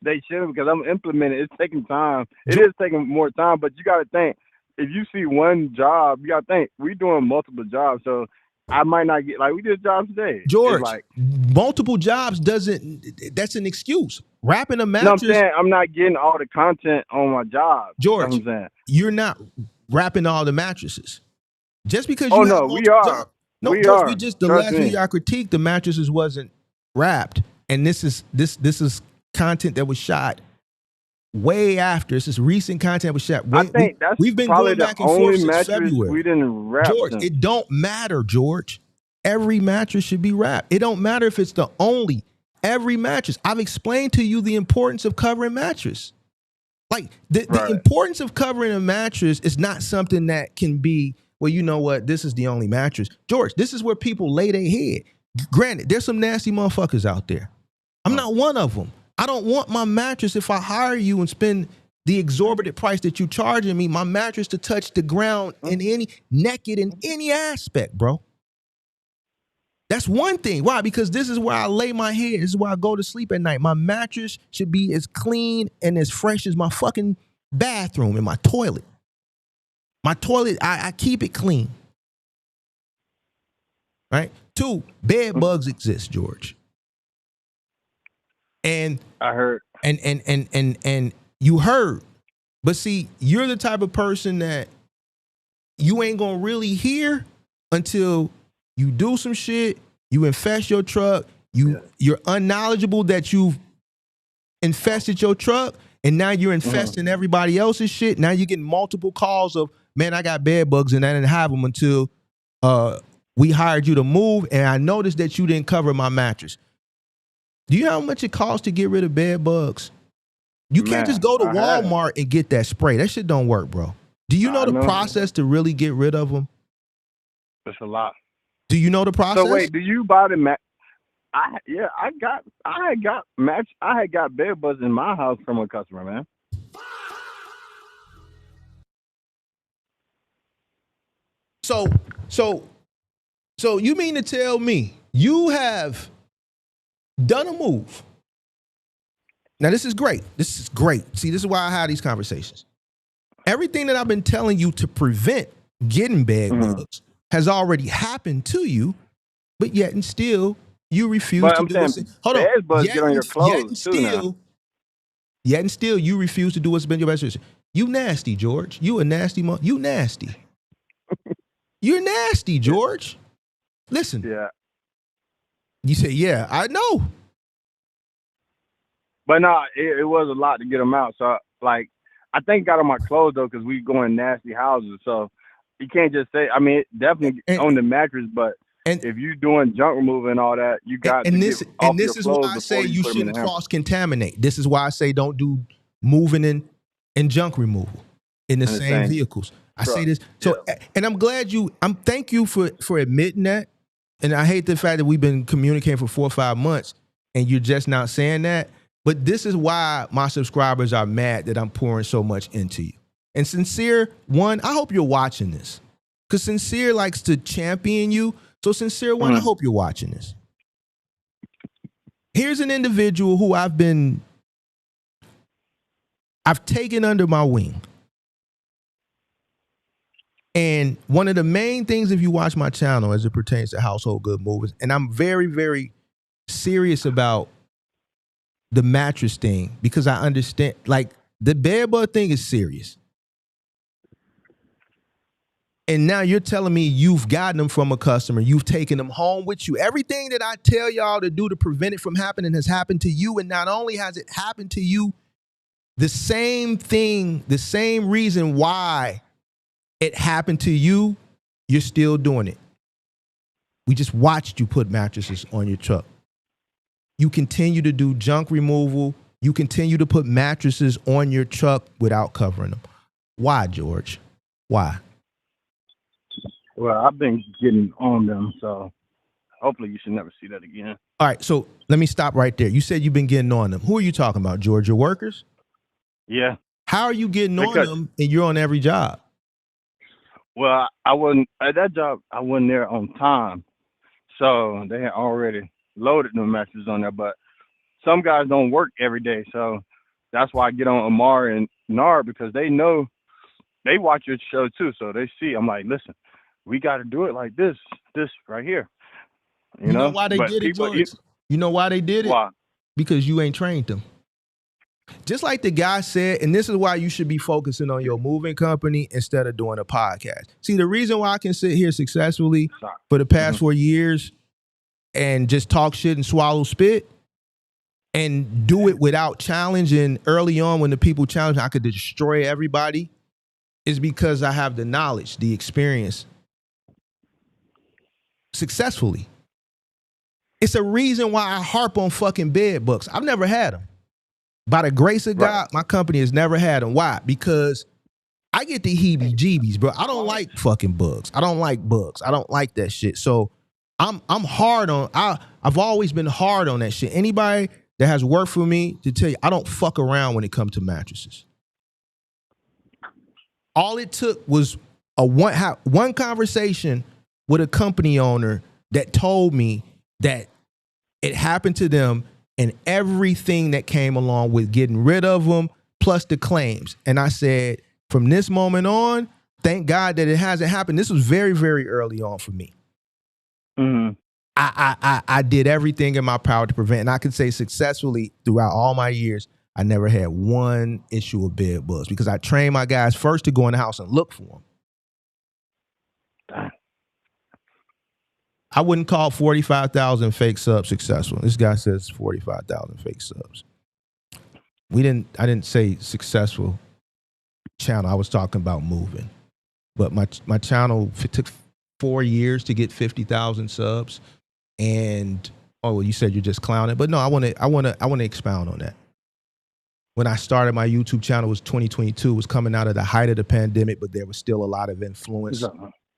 They should, because I'm implementing. It's taking time. It is taking more time, but you got to think. If you see one job, you got to think we're doing multiple jobs. So I might not get, like, we did jobs today. George, like, multiple jobs that's an excuse. Wrapping a mattress. No, I'm saying I'm not getting all the content on my job. George, That's what I'm saying. You're not wrapping all the mattresses. Just because you Oh, have no, multiple we are. jobs. No, We George, are. we just, the Trust last me. video I critiqued, the mattresses wasn't wrapped. And this is content that was shot way after. This is recent content that was shot. I think that's we've been probably going the back and forth only since mattress February. we didn't wrap. George, since. it don't matter, George. Every mattress should be wrapped. It don't matter if it's the only. Every mattress. I've explained to you the importance of covering mattress. Like the importance of covering a mattress is not something that can be, well, you know what, this is the only mattress. George, this is where people lay their head. Granted, there's some nasty motherfuckers out there. I'm not one of them. I don't want my mattress, if I hire you and spend the exorbitant price that you charging me, my mattress to touch the ground in any naked in any aspect, bro. That's one thing. Why? Because this is where I lay my head. This is where I go to sleep at night. My mattress should be as clean and as fresh as my fucking bathroom and my toilet. My toilet, I keep it clean. Right? 2, bed bugs exist, George. And I heard. And you heard. But see, you're the type of person that you ain't gonna really hear until you do some shit, you infest your truck, you're unknowledgeable that you've infested your truck, and now you're infesting everybody else's shit. Now you're getting multiple calls of, man, I got bed bugs and I didn't have them until we hired you to move, and I noticed that you didn't cover my mattress. Do you know how much it costs to get rid of bed bugs? You can't just go to Walmart and get that spray. That shit don't work, bro. Do you know the process to really get rid of them? It's a lot. Do you know the process? So wait, do you buy the mat? I had got bed bugs in my house from a customer, man. So you mean to tell me you have done a move? Now this is great. This is great. See, this is why I have these conversations. Everything that I've been telling you to prevent getting bed bugs has already happened to you, but yet and still you refuse to do it. Hold on. Bed bugs get on your clothes Yet and still you refuse to do what's been your best decision. You nasty, George. You a nasty you nasty. You're nasty, George. Listen. Yeah. You say, yeah, I know. But no, it was a lot to get them out. So like I think it got on my clothes though, because we go in nasty houses. So you can't just say. I mean, it definitely on the mattress, but and if you doing junk removal and all that, you got to get off your is why clothes I say before you put them in shouldn't the hamper. cross contaminate. This is why I say don't do moving and junk removal in the same vehicles. I say this. So and I'm glad thank you for admitting that. And I hate the fact that we've been communicating for 4 or 5 months and you're just not saying that. But this is why my subscribers are mad that I'm pouring so much into you. And Sincere, one, I hope you're watching this. Because Sincere likes to champion you. So Sincere, one, I hope you're watching this. Here's an individual who I've taken under my wing. And one of the main things, if you watch my channel as it pertains to household good movers, and I'm very, very serious about the mattress thing because I understand, like, the bed bug thing is serious. And now you're telling me you've gotten them from a customer, you've taken them home with you. Everything that I tell y'all to do to prevent it from happening has happened to you. And not only has it happened to you, the same thing, the same reason why it happened to you, you're still doing it. We just watched you put mattresses on your truck. You continue to do junk removal. You continue to put mattresses on your truck without covering them. Why, George? Why? Well, I've been getting on them, so hopefully you should never see that again. All right, so let me stop right there. You said you've been getting on them. Who are you talking about, George? Your workers? Yeah. How are you getting on them and you're on every job? Well, I wasn't at that job. I wasn't there on time, so they had already loaded the mattresses on there. But some guys don't work every day, so that's why I get on Amar and Nard, because they know, they watch your show too, so they see. I'm like, listen, we got to do it like this right here. You know why they did it, George? You know why they did it? Why? Because you ain't trained them. Just like the guy said, and this is why you should be focusing on your moving company instead of doing a podcast. See, the reason why I can sit here successfully for the past 4 years and just talk shit and swallow spit and do it without challenging early on when the people challenge, I could destroy everybody, is because I have the knowledge, the experience successfully. It's a reason why I harp on fucking bed bugs. I've never had them. By the grace of God, my company has never had them. Why? Because I get the heebie-jeebies, bro. I don't like fucking bugs. I don't like bugs. I don't like that shit. So I'm hard on. I've always been hard on that shit. Anybody that has worked for me to tell you, I don't fuck around when it comes to mattresses. All it took was one conversation with a company owner that told me that it happened to them and everything that came along with getting rid of them, plus the claims. And I said, from this moment on, thank God that it hasn't happened. This was very, very early on for me. Mm-hmm. I did everything in my power to prevent, and I can say successfully throughout all my years, I never had one issue of bed bugs because I trained my guys first to go in the house and look for them. I wouldn't call 45,000 fake subs successful. This guy says 45,000 fake subs. I didn't say successful channel. I was talking about moving. But my channel took 4 years to get 50,000 subs. And well, you said you're just clowning, but no, I want to expound on that. When I started my YouTube channel, it was 2022. It was coming out of the height of the pandemic, but there was still a lot of influence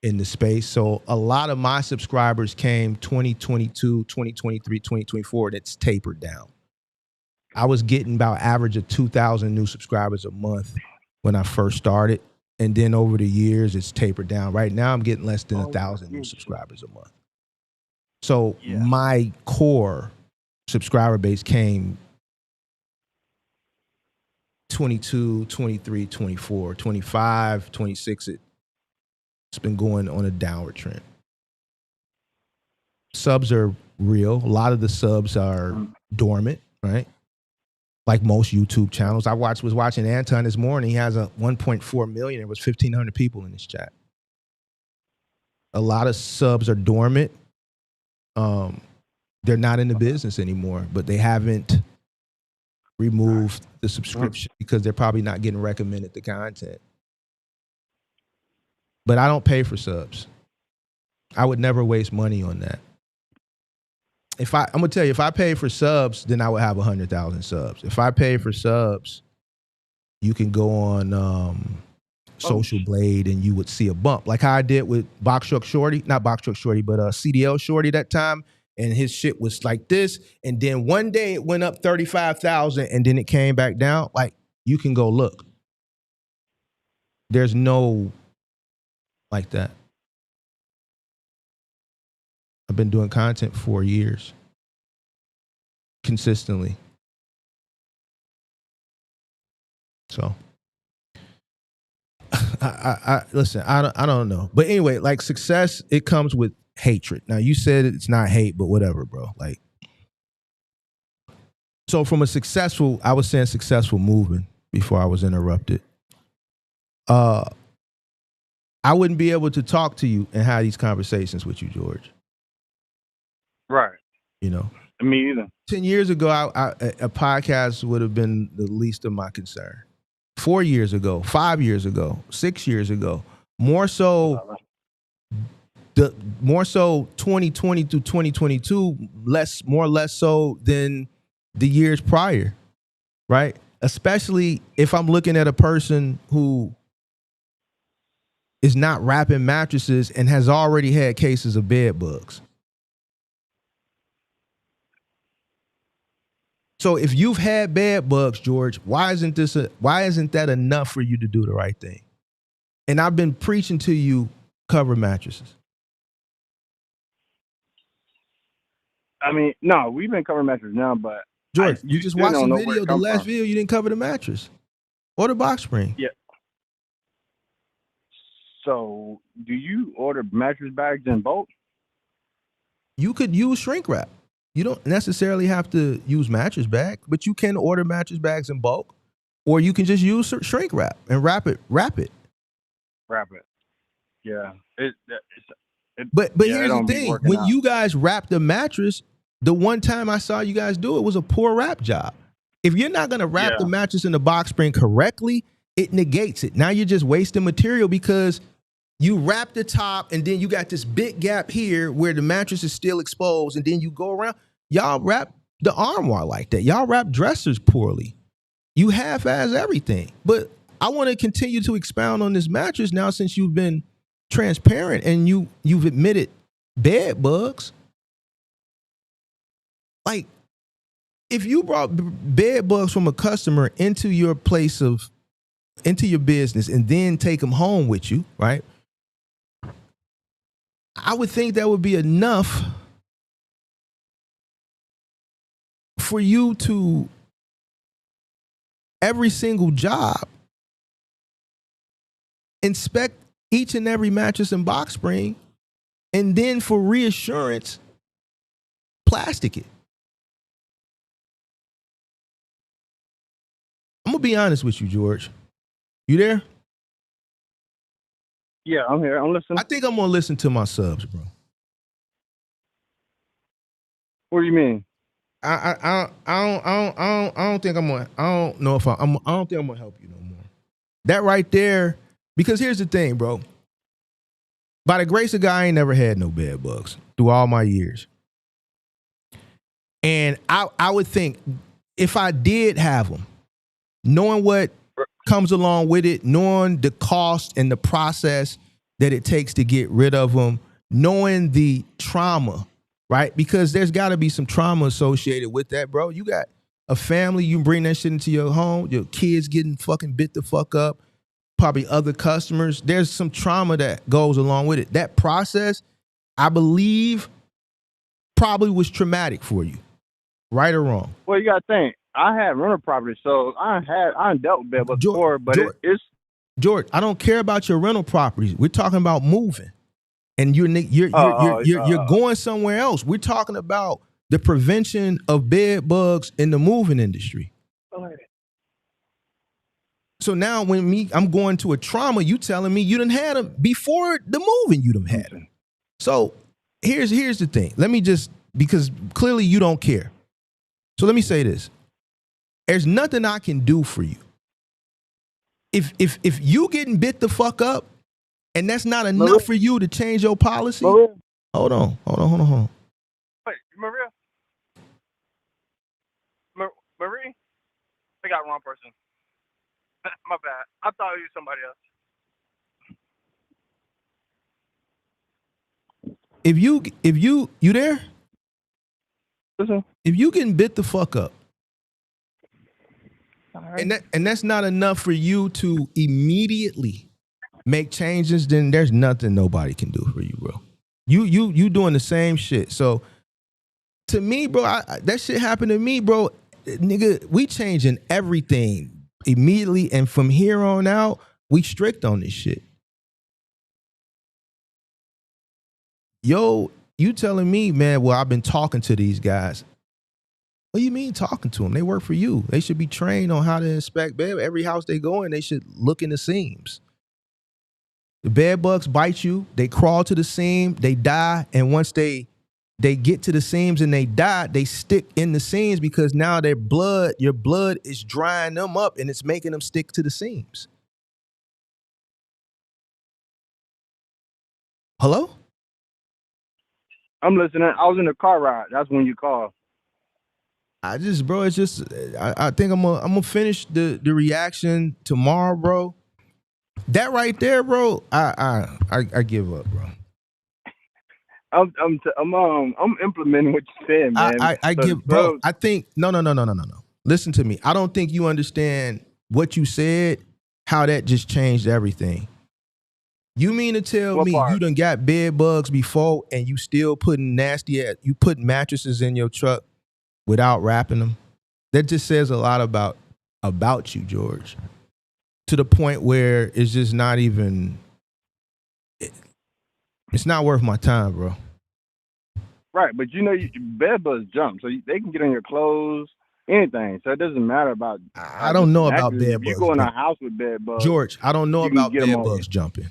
in the space. So a lot of my subscribers came 2022, 2023, 2024, and it's tapered down. I was getting about average of 2,000 new subscribers a month when I first started. And then over the years, it's tapered down. Right now, I'm getting less than 1,000 new subscribers a month. So my core subscriber base came 22, 23, 24, 25, 26. It's been going on a downward trend. Subs are real. A lot of the subs are dormant, right? Like most YouTube channels. I was watching Anton this morning. He has a 1.4 million. There was 1,500 people in his chat. A lot of subs are dormant. They're not in the business anymore, but they haven't remove the subscription because they're probably not getting recommended the content. But I don't pay for subs. I would never waste money on that. I'm gonna tell you, if I paid for subs, then I would have 100,000 subs. If I pay for subs, you can go on Social Blade and you would see a bump, like how I did with Box Truck Shorty, not Box Truck Shorty, but CDL Shorty that time, and his shit was like this, and then one day it went up 35,000, and then it came back down. Like, you can go look. There's no like that. I've been doing content for 4 years consistently. So I listen, I don't know. But anyway, like, success, it comes with hatred. Now, you said it's not hate, but whatever, bro. Like, so from I was saying successful moving before I was interrupted. I wouldn't be able to talk to you and have these conversations with you, George. Right. You know, Me either. 10 years ago, a podcast would have been the least of my concern. 4 years ago, 5 years ago, 6 years ago, more so 2020 to 2022, more or less so than the years prior, right? Especially if I'm looking at a person who is not wrapping mattresses and has already had cases of bed bugs. So if you've had bed bugs, George, why isn't that enough for you to do the right thing? And I've been preaching to you, cover mattresses. I mean, no, we've been covering mattresses now, but George, you just watched the video, the last from. video, you didn't cover the mattress or the box spring. Yeah. So, do you order mattress bags in bulk? You could use shrink wrap. You don't necessarily have to use mattress bag, but you can order mattress bags in bulk, or you can just use shrink wrap and wrap it. Wrap it. Yeah. But here's the thing: when you guys wrap the mattress, the one time I saw you guys do it was a poor wrap job. If you're not gonna wrap the mattress in the box spring correctly, it negates it. Now you're just wasting material because you wrap the top and then you got this big gap here where the mattress is still exposed, and then you go around. Y'all wrap the armoire like that. Y'all wrap dressers poorly. You half-ass everything. But I want to continue to expound on this mattress now, since you've been transparent and you've admitted bed bugs. Like, if you brought bed bugs from a customer into your business and then take them home with you, right? I would think that would be enough for you to, every single job, inspect each and every mattress and box spring, and then for reassurance, plastic it. I'm gonna be honest with you, George. You there? Yeah, I'm here. I'm listening. I think I'm gonna listen to my subs, bro. What do you mean? I don't think I'm gonna. I don't know if I don't think I'm gonna help you no more. That right there, because here's the thing, bro. By the grace of God, I ain't never had no bed bugs through all my years. And I would think if I did have them, knowing what comes along with it, knowing the cost and the process that it takes to get rid of them, knowing the trauma, right? Because there's got to be some trauma associated with that, bro. You got a family, you bring that shit into your home, your kids getting fucking bit the fuck up, probably other customers. There's some trauma that goes along with it. That process, I believe, probably was traumatic for you, right or wrong. Well, you got to think. I had rental property, so I dealt with bed bugs before, but it's George, I don't care about your rental properties. We're talking about moving, and you're going somewhere else. We're talking about the prevention of bed bugs in the moving industry. So now when I'm going to a trauma, you telling me you done had them before the moving, you done had them. So here's the thing. Let me just, because clearly you don't care. So let me say this. There's nothing I can do for you. If you getting bit the fuck up and that's not enough for you to change your policy, Maria? hold on. Wait, Maria? Marie? I got wrong person. My bad. I thought it was somebody else. If you there? Listen. If you getting bit the fuck up, Right. and that's not enough for you to immediately make changes, then there's nothing nobody can do for you, bro. You doing the same shit. So to me, bro, that shit happened to me, bro. Nigga, we changing everything immediately, and from here on out, we strict on this shit. Yo, you telling me, man, well, I've been talking to these guys. What do you mean talking to them? They work for you. They should be trained on how to inspect bed. Every house they go in, they should look in the seams. The bed bugs bite you. They crawl to the seam. They die. And once they get to the seams and they die, they stick in the seams because now your blood is drying them up and it's making them stick to the seams. Hello? I'm listening. I was in the car ride. That's when you called. I think I'm gonna finish the reaction tomorrow, bro. That right there, bro. I give up, bro. I'm implementing what you said, man. I think no. Listen to me. I don't think you understand what you said. How that just changed everything. You mean to tell me you done got bed bugs before and you still putting mattresses in your truck without wrapping them? That just says a lot about you, George. To the point where it's just not even, it's not worth my time, bro. Right, but bed bugs jump, so they can get on your clothes, anything. So it doesn't matter about. I don't know about bed bugs. You go in a house with bed bugs, George. I don't know about bed bugs jumping.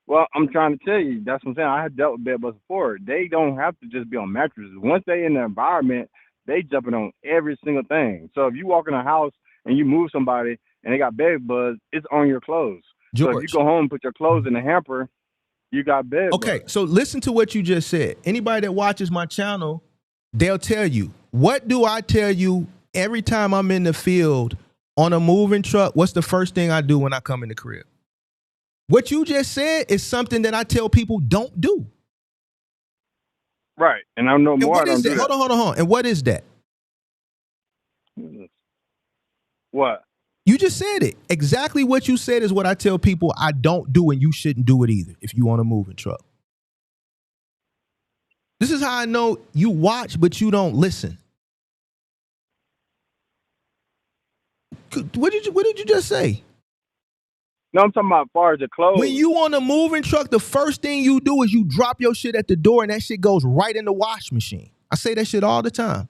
Well, I'm trying to tell you, that's what I'm saying. I had dealt with bed bugs before. They don't have to just be on mattresses. Once they in the environment, they jumping on every single thing. So if you walk in a house and you move somebody and they got bed bugs, it's on your clothes. George. So if you go home and put your clothes in the hamper, you got bed bugs. Okay, so listen to what you just said. Anybody that watches my channel, they'll tell you. What do I tell you every time I'm in the field on a moving truck? What's the first thing I do when I come in the crib? What you just said is something that I tell people don't do. Right, and I know more. Hold on. And what is that? What? You just said it. Exactly what you said is what I tell people I don't do, and you shouldn't do it either if you on a moving truck. This is how I know you watch, but you don't listen. What did you just say? No, I'm talking about as far as the clothes. When you on a moving truck, the first thing you do is you drop your shit at the door and that shit goes right in the wash machine. I say that shit all the time.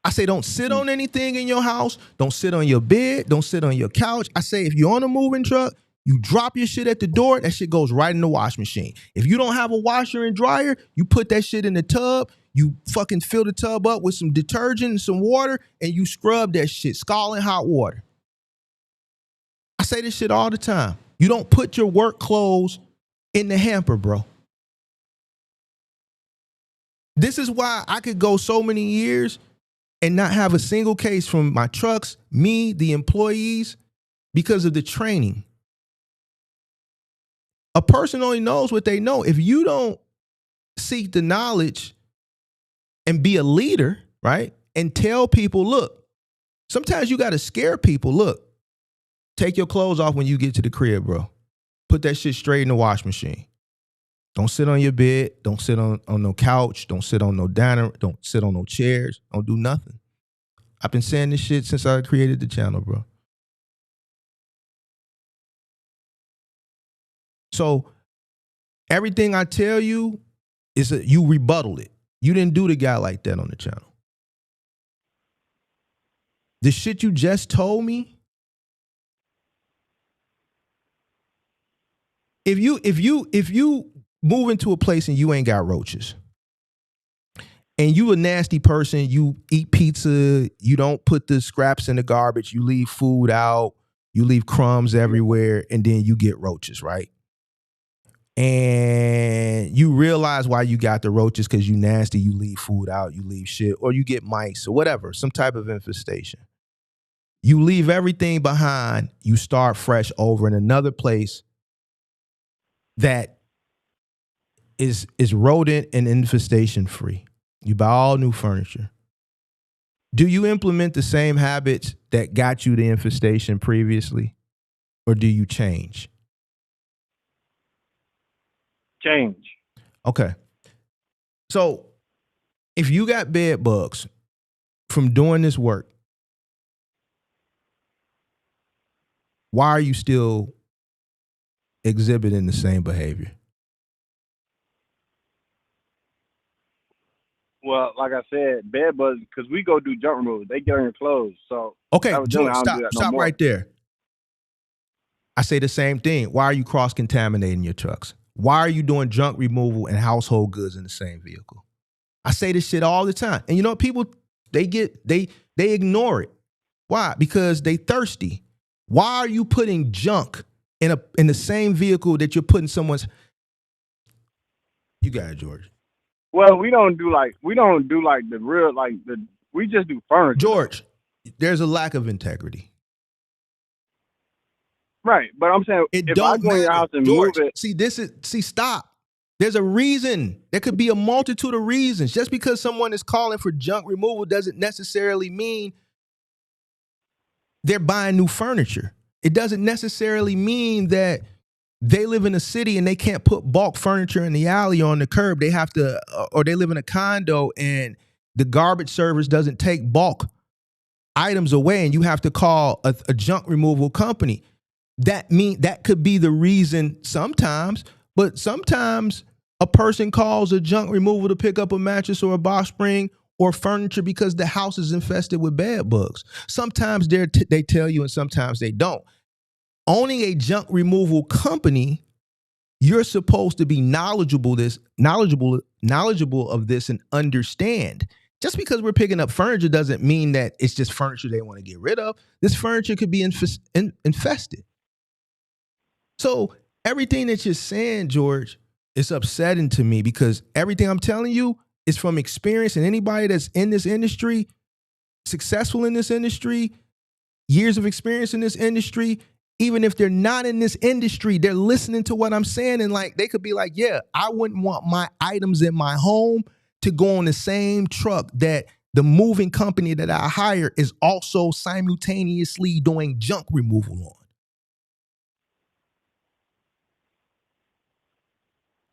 I say don't sit on anything in your house. Don't sit on your bed. Don't sit on your couch. I say if you're on a moving truck, you drop your shit at the door, that shit goes right in the wash machine. If you don't have a washer and dryer, you put that shit in the tub. You fucking fill the tub up with some detergent and some water and you scrub that shit, scalding hot water. I say this shit all the time. You don't put your work clothes in the hamper, bro. This is why I could go so many years and not have a single case from my trucks, me, the employees, because of the training. A person only knows what they know. If you don't seek the knowledge and be a leader, right, and tell people, look, sometimes you got to scare people. Look, take your clothes off when you get to the crib, bro. Put that shit straight in the wash machine. Don't sit on your bed. Don't sit on no couch. Don't sit on no diner. Don't sit on no chairs. Don't do nothing. I've been saying this shit since I created the channel, bro. So everything I tell you is that you rebutted it. You didn't do the guy like that on the channel. The shit you just told me, if you move into a place and you ain't got roaches, and you a nasty person, you eat pizza, you don't put the scraps in the garbage, you leave food out, you leave crumbs everywhere, and then you get roaches, right? And you realize why you got the roaches, because you nasty, you leave food out, you leave shit, or you get mice or whatever, some type of infestation. You leave everything behind, you start fresh over in another place that is rodent and infestation free. You buy all new furniture. Do you implement the same habits that got you the infestation previously, or do you change? Change. Okay. So if you got bed bugs from doing this work, why are you still exhibiting the same behavior? Well, like I said, bed bugs, because we go do junk removal. They get on your clothes. So Okay, I was doing- George, I don't do that no stop more. right there. I say the same thing. Why are you cross-contaminating your trucks? Why are you doing junk removal and household goods in the same vehicle? I say this shit all the time. And you know what? People, they ignore it. Why? Because they thirsty. Why are you putting junk in the same vehicle that you're putting someone's? You got it, George. Well, we don't do like the real we just do furniture. George, there's a lack of integrity. Right, but I'm saying It if don't I go in your matter. house and George, move it, stop. There's a reason. There could be a multitude of reasons. Just because someone is calling for junk removal doesn't necessarily mean they're buying new furniture. It doesn't necessarily mean that they live in a city and they can't put bulk furniture in the alley or on the curb. They have to, or they live in a condo and the garbage service doesn't take bulk items away and you have to call a junk removal company. That could be the reason sometimes, but sometimes a person calls a junk removal to pick up a mattress or a box spring or furniture because the house is infested with bed bugs. Sometimes they tell you and sometimes they don't. Owning a junk removal company, you're supposed to be knowledgeable of this and understand. Just because we're picking up furniture doesn't mean that it's just furniture they want to get rid of. This furniture could be infested. So everything that you're saying, George, is upsetting to me because everything I'm telling you is from experience, and anybody that's in this industry, successful in this industry, years of experience in this industry, even if they're not in this industry, they're listening to what I'm saying and like they could be like, yeah, I wouldn't want my items in my home to go on the same truck that the moving company that I hire is also simultaneously doing junk removal on.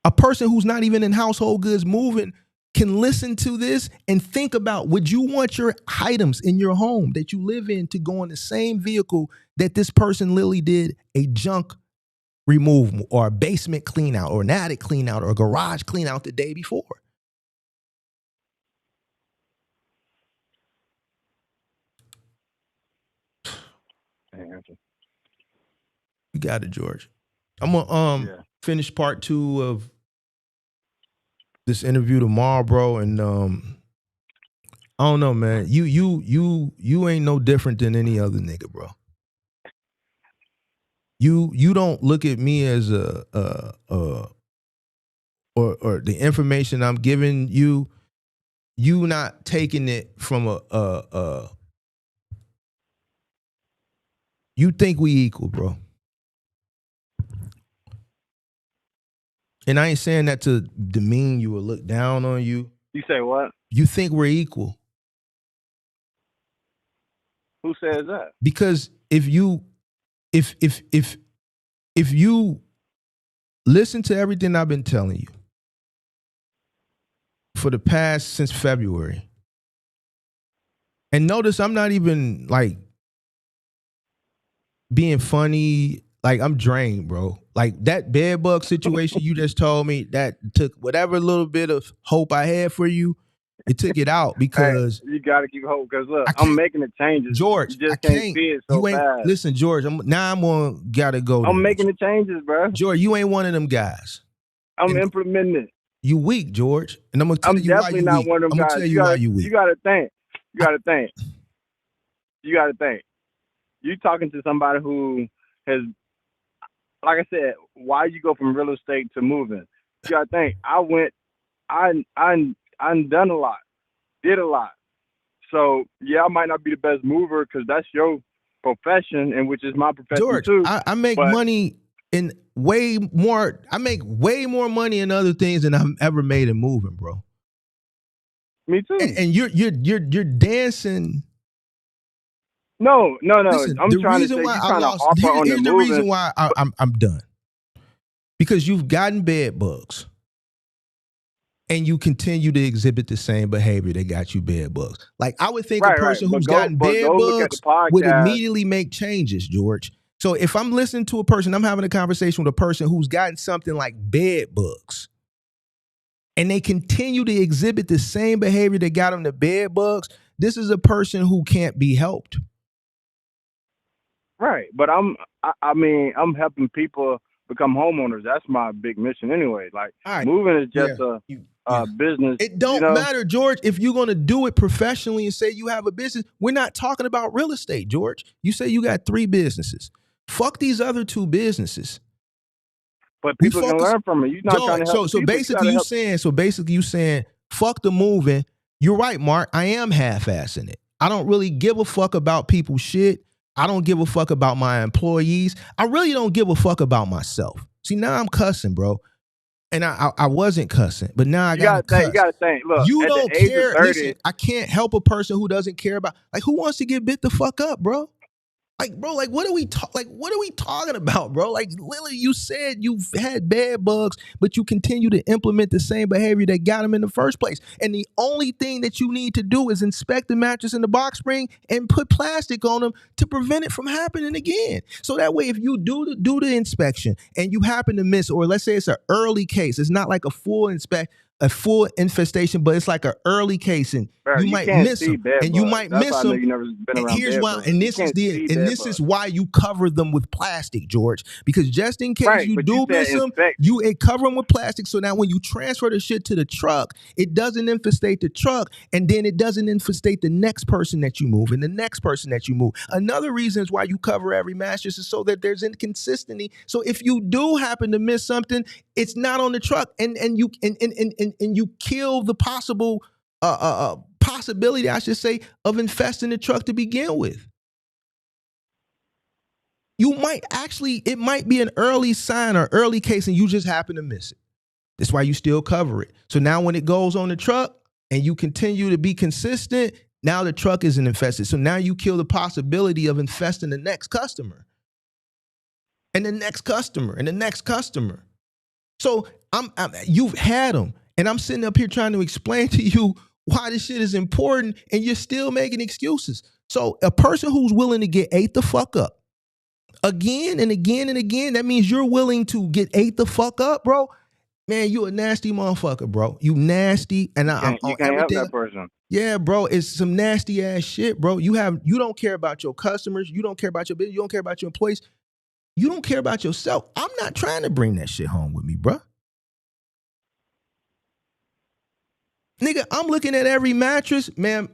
A person who's not even in household goods moving can listen to this and think about, would you want your items in your home that you live in to go in the same vehicle that this person literally did a junk removal or a basement clean out or an attic clean out or a garage clean out the day before? You got it, George. I'm gonna finish part 2 of this interview tomorrow, bro. And I don't know, man. You ain't no different than any other nigga, bro. You don't look at me as or the information I'm giving you. You not taking it from a you think we equal, bro. And I ain't saying that to demean you or look down on you. You say what? You think we're equal. Who says that? Because if you listen to everything I've been telling you for the past since February, and notice I'm not even like being funny. Like, I'm drained, bro. Like, that bed bug situation you just told me, that took whatever little bit of hope I had for you, it took it out because... Hey, you got to keep hope because, look, I'm making the changes. George, you just can't see it so bad. Listen, George, I'm gotta go. I'm making the changes, bro. George, you ain't one of them guys. I'm implementing it. You weak, George. And I'm gonna tell I'm you why definitely you not weak. one of them I'm gonna guys. tell you why you You weak. gotta think. You gotta think. You gotta think. You talking to somebody who has, like I said, why you go from real estate to moving? You gotta think. I done a lot, did a lot. So yeah, I might not be the best mover because that's your profession, and which is my profession George, too. I make But money in way more. I make way more money in other things than I've ever made in moving, bro. me too. And you're dancing. No. Listen, I'm the trying to reason say why you I trying to lost. offer on the Here's the moving. reason why I'm done. Because you've gotten bed bugs. And you continue to exhibit the same behavior that got you bed bugs. Like I would think a Right. person But who's go gotten bed look at the bugs would podcast. immediately make changes, George. So if I'm listening to a person, I'm having a conversation with a person who's gotten something like bed bugs, and they continue to exhibit the same behavior that got them the bed bugs, this is a person who can't be helped. Right. But I mean, I'm helping people become homeowners. That's my big mission anyway. Like All right. moving is just Yeah. business. It don't matter, George. If you're going to do it professionally and say you have a business, we're not talking about real estate, George. You say you got 3 businesses. Fuck these other 2 businesses. But people can learn from it. You're not trying to help So people. basically you saying fuck the moving. You're right, Mark. I am half-assing it. I don't really give a fuck about people's shit. I don't give a fuck about my employees. I really don't give a fuck about myself. See, now I'm cussing, bro. And I wasn't cussing, but now I gotta cuss. You gotta think. Look, You at don't the age care. of 30, Listen, I can't help a person who doesn't care about, like, who wants to get bit the fuck up, bro? Like, bro, like, what are we talking about, bro? Like, literally, you said you've had bed bugs, but you continue to implement the same behavior that got them in the first place. And the only thing that you need to do is inspect the mattress and the box spring and put plastic on them to prevent it from happening again. So that way, if you do the inspection and you happen to miss, or let's say it's an early case, it's not like a full infestation, but it's like an early case, and bro, you might miss them, and you might miss them. You never been around Here's bed why, bugs. and this is why you cover them with plastic, George. Because just in case you do miss them, you cover them with plastic. So now when you transfer the shit to the truck, it doesn't infestate the truck, and then it doesn't infestate the next person that you move and the next person that you move. Another reason is why you cover every mattress is so that there's inconsistency. So if you do happen to miss something, it's not on the truck, and you kill the possible possibility, I should say, of infesting the truck to begin with. It might be an early sign or early case, and you just happen to miss it. That's why you still cover it. So now when it goes on the truck and you continue to be consistent, now the truck isn't infested. So now you kill the possibility of infesting the next customer and the next customer and the next customer. So you've had them, and I'm sitting up here trying to explain to you why this shit is important, and you're still making excuses. So a person who's willing to get ate the fuck up again and again and again, that means you're willing to get ate the fuck up, bro. Man, you a nasty motherfucker, bro. You nasty, and you can't help that person. Yeah, bro, it's some nasty ass shit, bro. You don't care about your customers. You don't care about your business. You don't care about your employees. You don't care about yourself. I'm not trying to bring that shit home with me, bro. Nigga, I'm looking at every mattress, ma'am.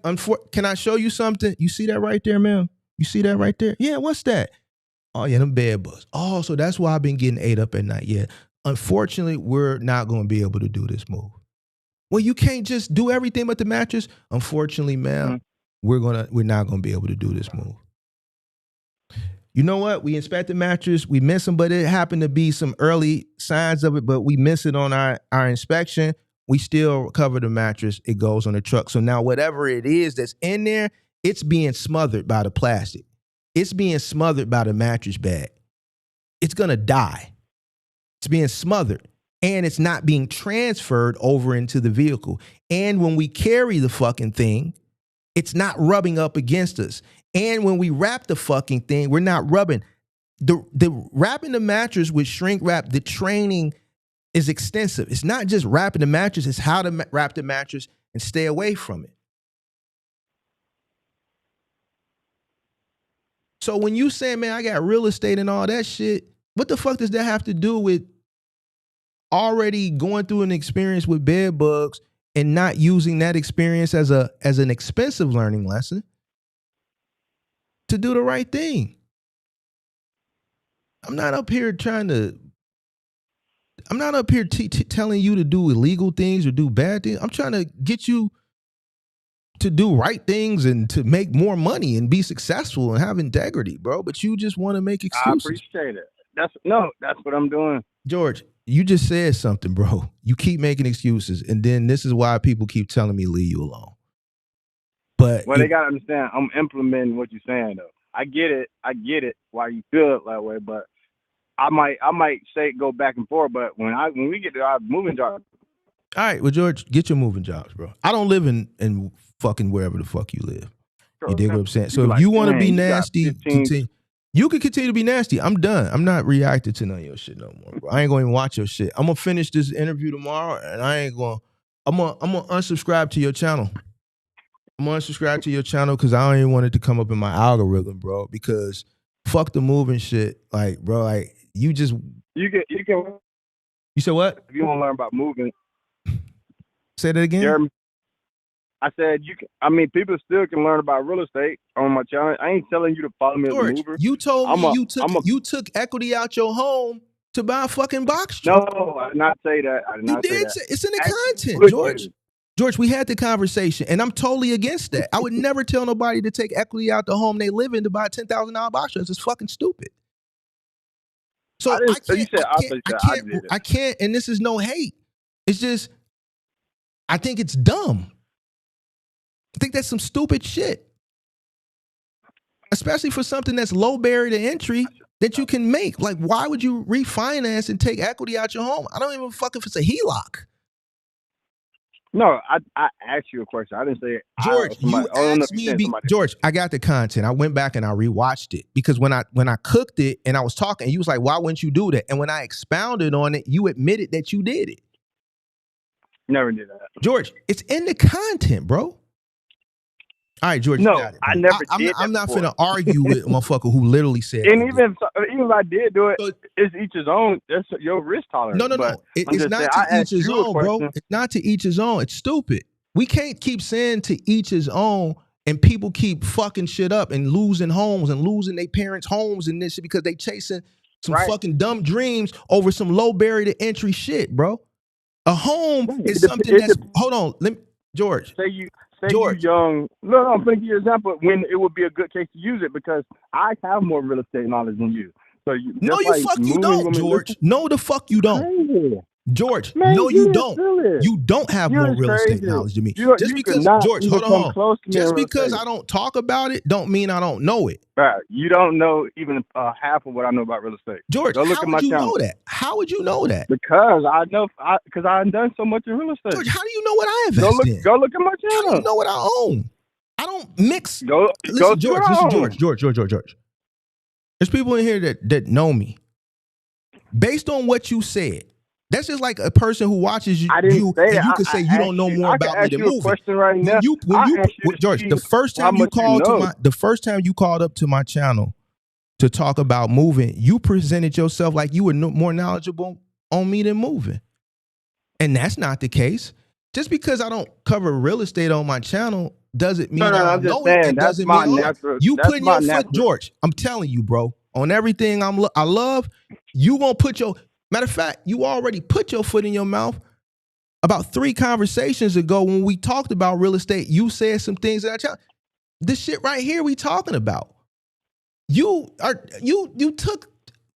Can I show you something? You see that right there, ma'am? You see that right there? Yeah, what's that? Oh, yeah, them bed bugs. Oh, so that's why I've been getting ate up at night. Yeah. Unfortunately, we're not going to be able to do this move. Well, you can't just do everything but the mattress. Unfortunately, ma'am, we're not going to be able to do this move. You know what? We inspect the mattress. We miss them, but it happened to be some early signs of it, but we miss it on our inspection. We still cover the mattress. It goes on the truck. So now whatever it is that's in there, it's being smothered by the plastic. It's being smothered by the mattress bag. It's going to die. It's being smothered. And it's not being transferred over into the vehicle. And when we carry the fucking thing, it's not rubbing up against us. And when we wrap the fucking thing, we're not rubbing. The wrapping the mattress with shrink wrap, the training is extensive. It's not just wrapping the mattress, it's how to wrap the mattress and stay away from it. So when you say, man, I got real estate and all that shit, what the fuck does that have to do with already going through an experience with bed bugs and not using that experience as an expensive learning lesson to do the right thing. I'm not up here telling you to do illegal things or do bad things. I'm trying to get you to do right things and to make more money and be successful and have integrity, bro. But you just want to make excuses. I appreciate it. That's what I'm doing. George, you just said something, bro. You keep making excuses, and then this is why people keep telling me leave you alone. But Well, they gotta understand. I'm implementing what you're saying, though. I get it. Why you feel it that way, but I might say go back and forth. But when we get to our moving job, all right, well, George, get your moving jobs, bro. I don't live in fucking wherever the fuck you live. You dig what I'm saying? So if you want to be nasty, you can continue to be nasty. I'm done. I'm not reacting to none of your shit no more, bro. I ain't going to even watch your shit. I'm going to finish this interview tomorrow, and I'm going to unsubscribe to your channel. I'm going to unsubscribe to your channel because I don't even want it to come up in my algorithm, bro, because fuck the moving shit. Like, bro, like, you can. You said what? If you want to learn about moving. Say that again? Jeremy, I said people still can learn about real estate on my channel. I ain't telling you to follow me George, as a mover. you told me you took equity out your home to buy a fucking box truck. No, I did not say that. I did not say that. It's in the content, George. George, we had the conversation, and I'm totally against that. I would never tell nobody to take equity out the home they live in to buy a $10,000 box truck. It's fucking stupid. So I can't, and this is no hate. It's just, I think it's dumb. I think that's some stupid shit. Especially for something that's low barrier to entry that you can make. Like, why would you refinance and take equity out your home? I don't even fuck if it's a HELOC. No, I asked you a question. I didn't say George. George, I got the content. I went back and I rewatched it because when I cooked it and I was talking, you was like, "Why wouldn't you do that?" And when I expounded on it, you admitted that you did it. Never did that, George. It's in the content, bro. All right, George. No, you got it, I never did. I'm not finna argue with a motherfucker who literally said. And even if I did do it, it's each his own. That's your risk tolerance. No. It's not to each his own, bro. It's not to each his own. It's stupid. We can't keep saying to each his own, and people keep fucking shit up and losing homes and losing their parents' homes and this shit because they chasing some fucking dumb dreams over some low barrier to entry shit, bro. A home is something that's. Hold on, George. Say you young. No, I'm thinking your example when it would be a good case to use it because I have more real estate knowledge than you. So you don't, George. No, the fuck you don't. Crazy. George, Man, no, you don't. Silly. You don't have more real estate knowledge than me. Just because, George, hold on. Just because I don't talk about it, don't mean I don't know it. Right. You don't know even half of what I know about real estate. George, how would you know that? How would you know that? Because I know, because I've done so much in real estate. George, how do you know what I invest in? Go look at my channel. How do you know what I own? I don't mix. Listen, George. There's people in here that know me. Based on what you said, that's just like a person who watches you. You can say you don't know more about me than moving. Question right now. George, the first time you called up to my channel to talk about moving, you presented yourself like you were more knowledgeable on me than moving, and that's not the case. Just because I don't cover real estate on my channel doesn't mean I don't know it. It doesn't mean you putting your foot, George. I'm telling you, bro. On everything I love, you gonna put your. Matter of fact, you already put your foot in your mouth. About 3 conversations ago when we talked about real estate, you said some things that I challenge. This shit right here we talking about. You took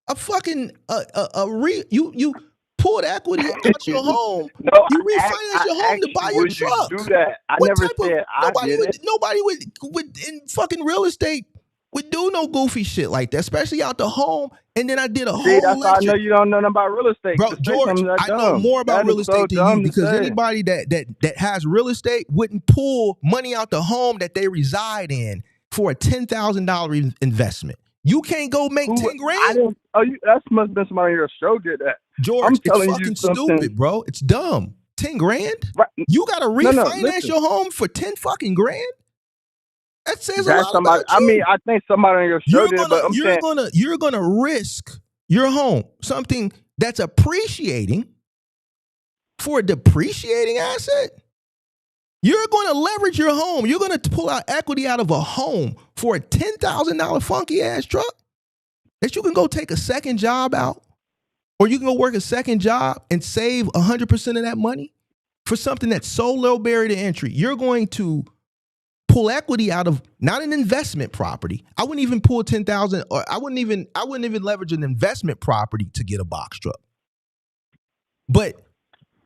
a fucking you pulled equity out your home. No, you refinanced your home to buy your truck. Do that. I never said I did it. Nobody would in fucking real estate would do no goofy shit like that, especially out the home. And then I did a whole lecture. That's why I know you don't know nothing about real estate. Bro, George, I know more about real estate than you because anybody that has real estate wouldn't pull money out the home that they reside in for a $10,000 investment. You can't go make 10 grand. That must have been somebody on your show did that. George, it's fucking stupid, bro. It's dumb. 10 grand? Right. You got to refinance your home for 10 fucking grand? That says a lot about you. I mean, I think somebody on your show did, but you're gonna risk your home, something that's appreciating, for a depreciating asset? You're going to leverage your home. You're going to pull out equity out of a home for a $10,000 funky ass truck that you can go take a second job out, or you can go work a second job and save 100% of that money for something that's so low barrier to entry. You're going to pull equity out of not an investment property. I wouldn't even pull 10,000, or I wouldn't even leverage an investment property to get a box truck. But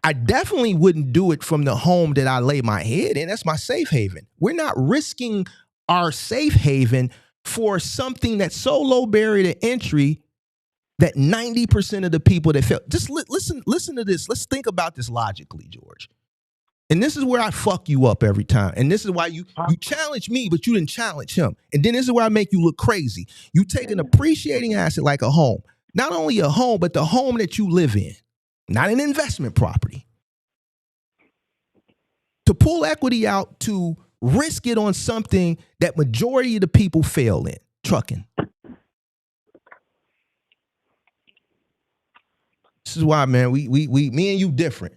I definitely wouldn't do it from the home that I lay my head in. That's my safe haven. We're not risking our safe haven for something that's so low barrier to entry that 90% of the people that fail. Just listen to this. Let's think about this logically, George. And this is where I fuck you up every time. And this is why you challenge me, but you didn't challenge him. And then this is where I make you look crazy. You take an appreciating asset like a home, not only a home, but the home that you live in, not an investment property, to pull equity out, to risk it on something that majority of the people fail in, trucking. This is why, man, we me and you different.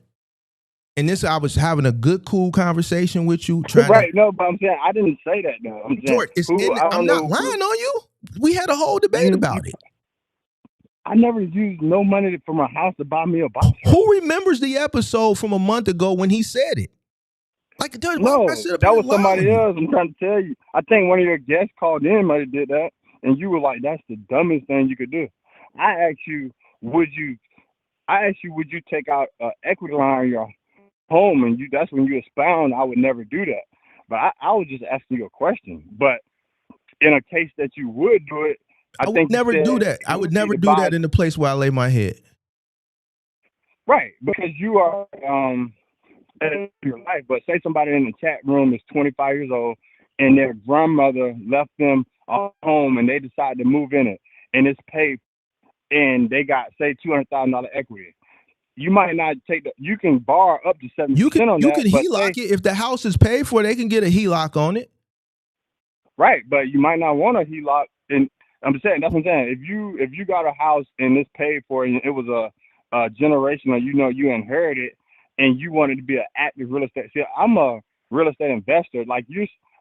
And this, I was having a good, cool conversation with you. No, but I'm saying I didn't say that though. I'm saying, George, I'm not lying on you. We had a whole debate about it. I never used no money from my house to buy me a box truck. Who remembers the episode from a month ago when he said it? Like, dude, no, that was somebody else. I'm trying to tell you. I think one of your guests called in, might have did that, and you were like, "That's the dumbest thing you could do." I asked you, would you take out an equity line on your home, and that's when you expound, I would never do that. But I was just asking you a question. But in a case that you would do it, I would never do that. I would never do that in the place where I lay my head. Right, because you are in your life. But say somebody in the chat room is 25 years old, and their grandmother left them a home, and they decide to move in it, and it's paid, and they got, say, $200,000 equity. You might not take you can borrow up to 7% on that. You can HELOC it. If the house is paid for, they can get a HELOC on it. Right, but you might not want a HELOC. And I'm saying, that's what I'm saying. If you got a house and it's paid for, and it was a generational, you inherited, and you wanted to be an active real estate. See, I'm a real estate investor. Like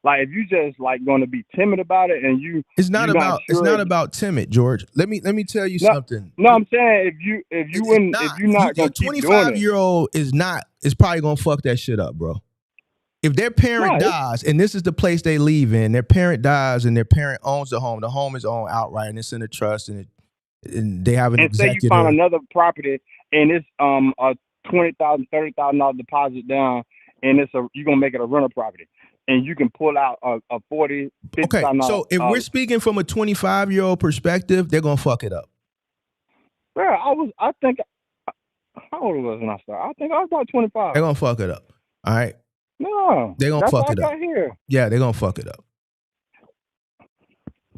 if you just like going to be timid about it, and it's not about timid, George. Let me tell you something. No, I'm saying if you're not going to keep doing it, 25-year-old is probably gonna fuck that shit up, bro. If their parent dies, and this is the place they leave in, their parent dies and their parent owns the home is owned outright, and it's in a trust, and they have an executor. Say you find another property, and it's a $20,000, $30,000 deposit down, and you're gonna make it a rental property. And you can pull out a $40,000, $50,000. Okay, so if we're speaking from a 25-year-old perspective, they're gonna fuck it up. Well, I think, how old was I when I started? I think I was about 25. They're gonna fuck it up. All right. No, they're gonna fuck it up. Here. Yeah, they're gonna fuck it up.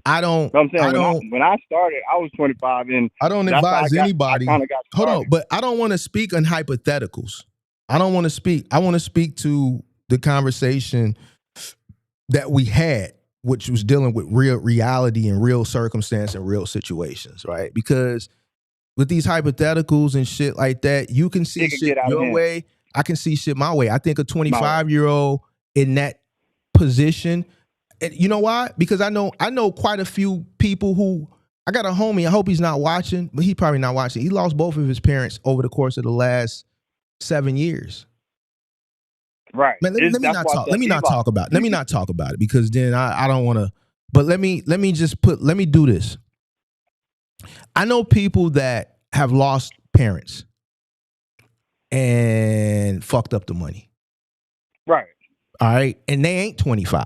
I don't. I'm saying when I started, I was 25, and I don't advise anybody. Hold on, but I don't want to speak on hypotheticals. I don't want to speak. I want to speak to the conversation that we had, which was dealing with real reality and real circumstance and real situations, right? Because with these hypotheticals and shit like that, you can see shit your way. I can see shit my way. I think a 25-year-old in that position, and you know why? Because I know quite a few people who, I got a homie, I hope he's not watching, but he's probably not watching. He lost both of his parents over the course of the last 7 years. Right. Man, let me not talk about it, because then I don't want to. But let me do this. I know people that have lost parents and fucked up the money. Right. All right. And they ain't 25.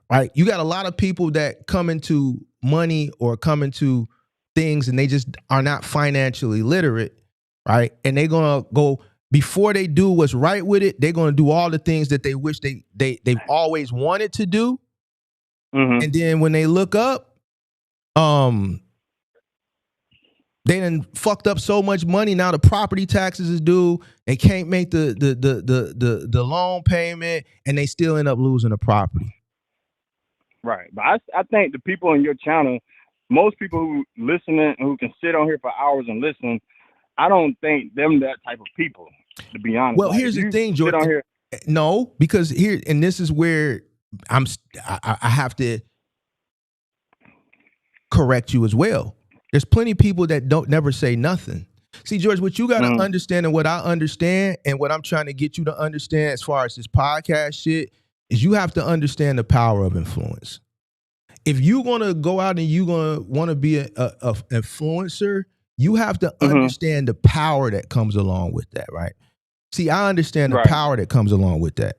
Right. You got a lot of people that come into money or come into things and they just are not financially literate. Right. And they're gonna go, before they do what's right with it, they're going to do all the things that they wish they've always wanted to do. Mm-hmm. And then when they look up, they done fucked up so much money. Now the property taxes is due. They can't make the loan payment, and they still end up losing the property. Right. But I think the people on your channel, most people who listen and who can sit on here for hours and listen, I don't think them that type of people, to be honest. Well, Like, here's if the you thing, sit George. on here, No, because here, and this is where I have to correct you as well. There's plenty of people that don't never say nothing. See, George, what you got to understand, and what I understand, and what I'm trying to get you to understand as far as this podcast shit, is you have to understand the power of influence. If you're gonna go out and you're gonna want to be a influencer, you have to understand the power that comes along with that, right? See, I understand the power that comes along with that.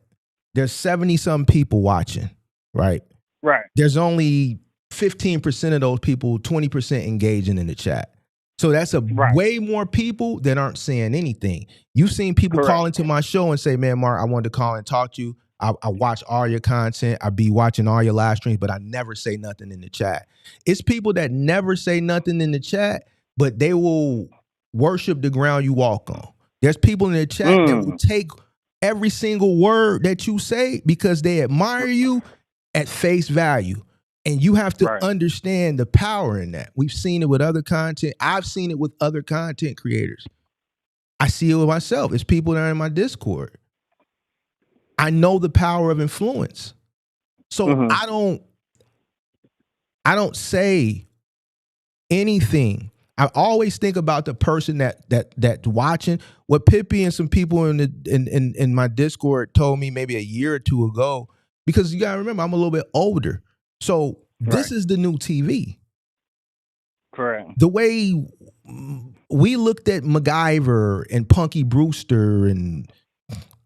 There's 70-some people watching, right? right, There's only 15% of those people, 20% engaging in the chat. So that's a way more people that aren't saying anything. You've seen people call into my show and say, man, Mark, I wanted to call and talk to you. I watch all your content. I be watching all your live streams, but I never say nothing in the chat. It's people that never say nothing in the chat, but they will worship the ground you walk on. There's people in the chat that will take every single word that you say because they admire you at face value. And you have to understand the power in that. We've seen it with other content. I've seen it with other content creators. I see it with myself. It's people that are in my Discord. I know the power of influence. So I don't say anything. I always think about the person that's watching. What Pippi and some people in my Discord told me maybe a year or two ago, because you gotta remember I'm a little bit older. So this is the new TV. correct. The way we looked at MacGyver and Punky Brewster and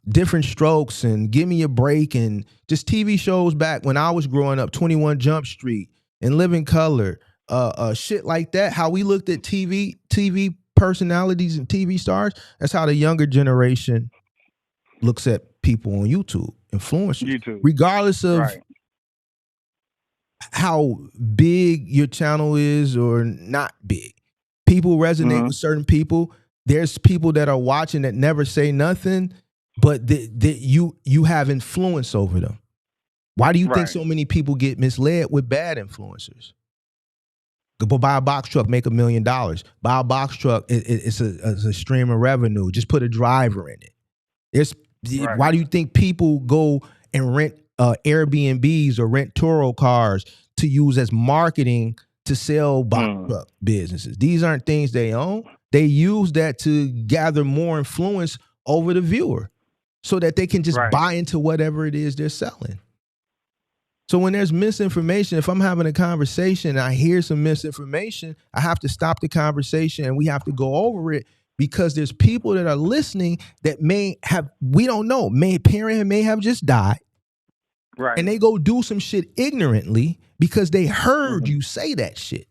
Different Strokes and Give Me a Break and just TV shows back when I was growing up, 21 Jump Street and Living Color, shit like that. How we looked at TV personalities and TV stars. That's how the younger generation looks at people on YouTube, influencers, regardless of how big your channel is or not big. People resonate with certain people. There's people that are watching that never say nothing, but you have influence over them. Why do you think so many people get misled with bad influencers? Go buy a box truck, make $1 million. Buy a box truck, it's a stream of revenue. Just put a driver in it. Why do you think people go and rent Airbnbs or rent Turo cars to use as marketing to sell box truck businesses? These aren't things they own. They use that to gather more influence over the viewer so that they can just buy into whatever it is they're selling. So when there's misinformation, if I'm having a conversation and I hear some misinformation, I have to stop the conversation and we have to go over it, because there's people that are listening that may have, we don't know, parent may have just died. Right. And they go do some shit ignorantly because they heard you say that shit.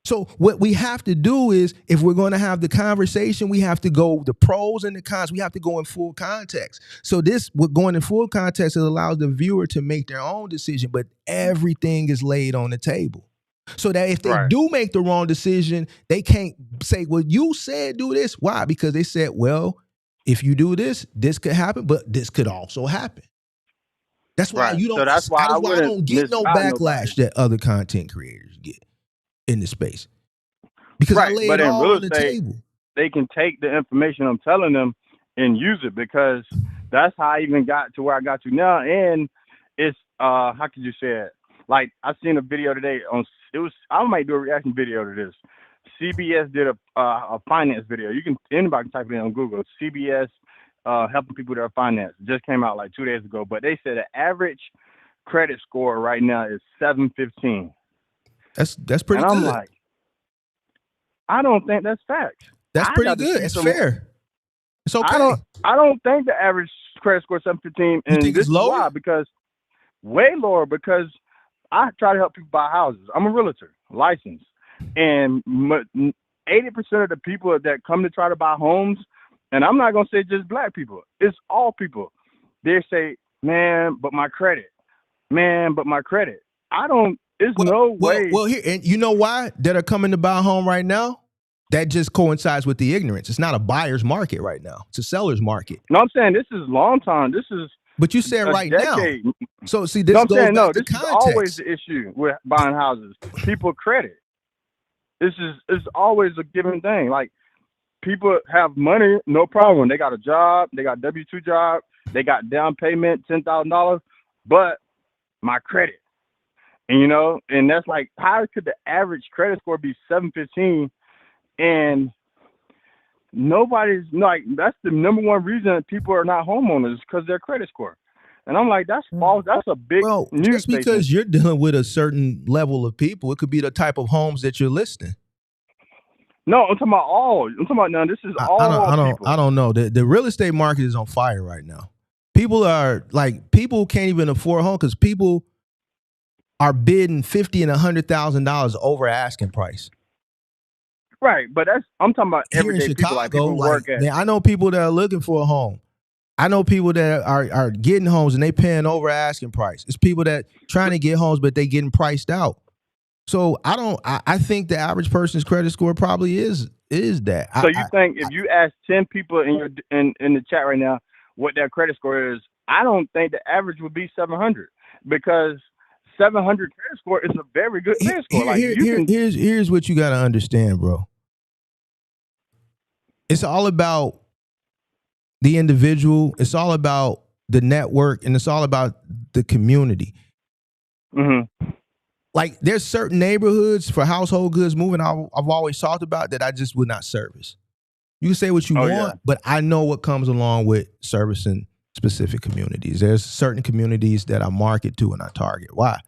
So what we have to do is, if we're going to have the conversation, we have to go the pros and the cons. We have to go in full context. So with going in full context, it allows the viewer to make their own decision, but everything is laid on the table. So that if they do make the wrong decision, they can't say, well, you said do this. Why? Because they said, well, if you do this, this could happen, but this could also happen. That's why you don't. So that's why I don't get no backlash that other content creators get in the space, because I lay it all on the table. They can take the information I'm telling them and use it, because that's how I even got to where I got to now. And it's how could you say it? Like, I seen a video today I might do a reaction video to this. CBS did a finance video. Anybody can type it in on Google. CBS helping people that are finance. It just came out like 2 days ago. But they said the average credit score right now is 715. That's pretty good. I'm like, I don't think that's facts. That's pretty good. It's fair. It's okay. I don't think the average credit score is 715. You think it's lower? Why? Because way lower. Because I try to help people buy houses. I'm a realtor, licensed, and 80% of the people that come to try to buy homes, and I'm not gonna say just black people, it's all people. They say, "Man, but my credit. Man, but my credit." There's no way. Well, here, and you know why that are coming to buy a home right now? That just coincides with the ignorance. It's not a buyer's market right now. It's a seller's market. No, I'm saying this is long time. This is. But you said right decade. Now. So see, this goes back to this context. Is always the issue with buying houses. People credit. It's always a given thing. Like, people have money, no problem. They got a job, they got W-2 job, they got down payment, $10,000, but my credit. And you know, and that's like, how could the average credit score be 715 and nobody's like, that's the number one reason people are not homeowners, because their credit score. And I'm like, that's false. That's a big news just because statement. you're dealing with a certain level of people, it could be the type of homes that you're listing. No, I'm talking about all. I'm talking about now. This is all people. I don't know. The real estate market is on fire right now. People can't even afford a home because people are bidding $50,000 and $100,000 over asking price. Right, but I'm talking about Here in everyday people, like people who work at. I know people that are looking for a home. I know people that are getting homes and they paying over asking price. It's people that trying to get homes, but they getting priced out. So I think the average person's credit score probably is that. So you think if you ask 10 people in the chat right now what their credit score is, I don't think the average would be 700, because 700 credit score is a very good credit score. Here's what you got to understand, bro. It's all about the individual. It's all about the network, and it's all about the community. Mm-hmm. Like, there's certain neighborhoods for household goods moving I've always talked about that I just would not service. You can say what you want, but I know what comes along with servicing specific communities. There's certain communities that I market to and I target. Why?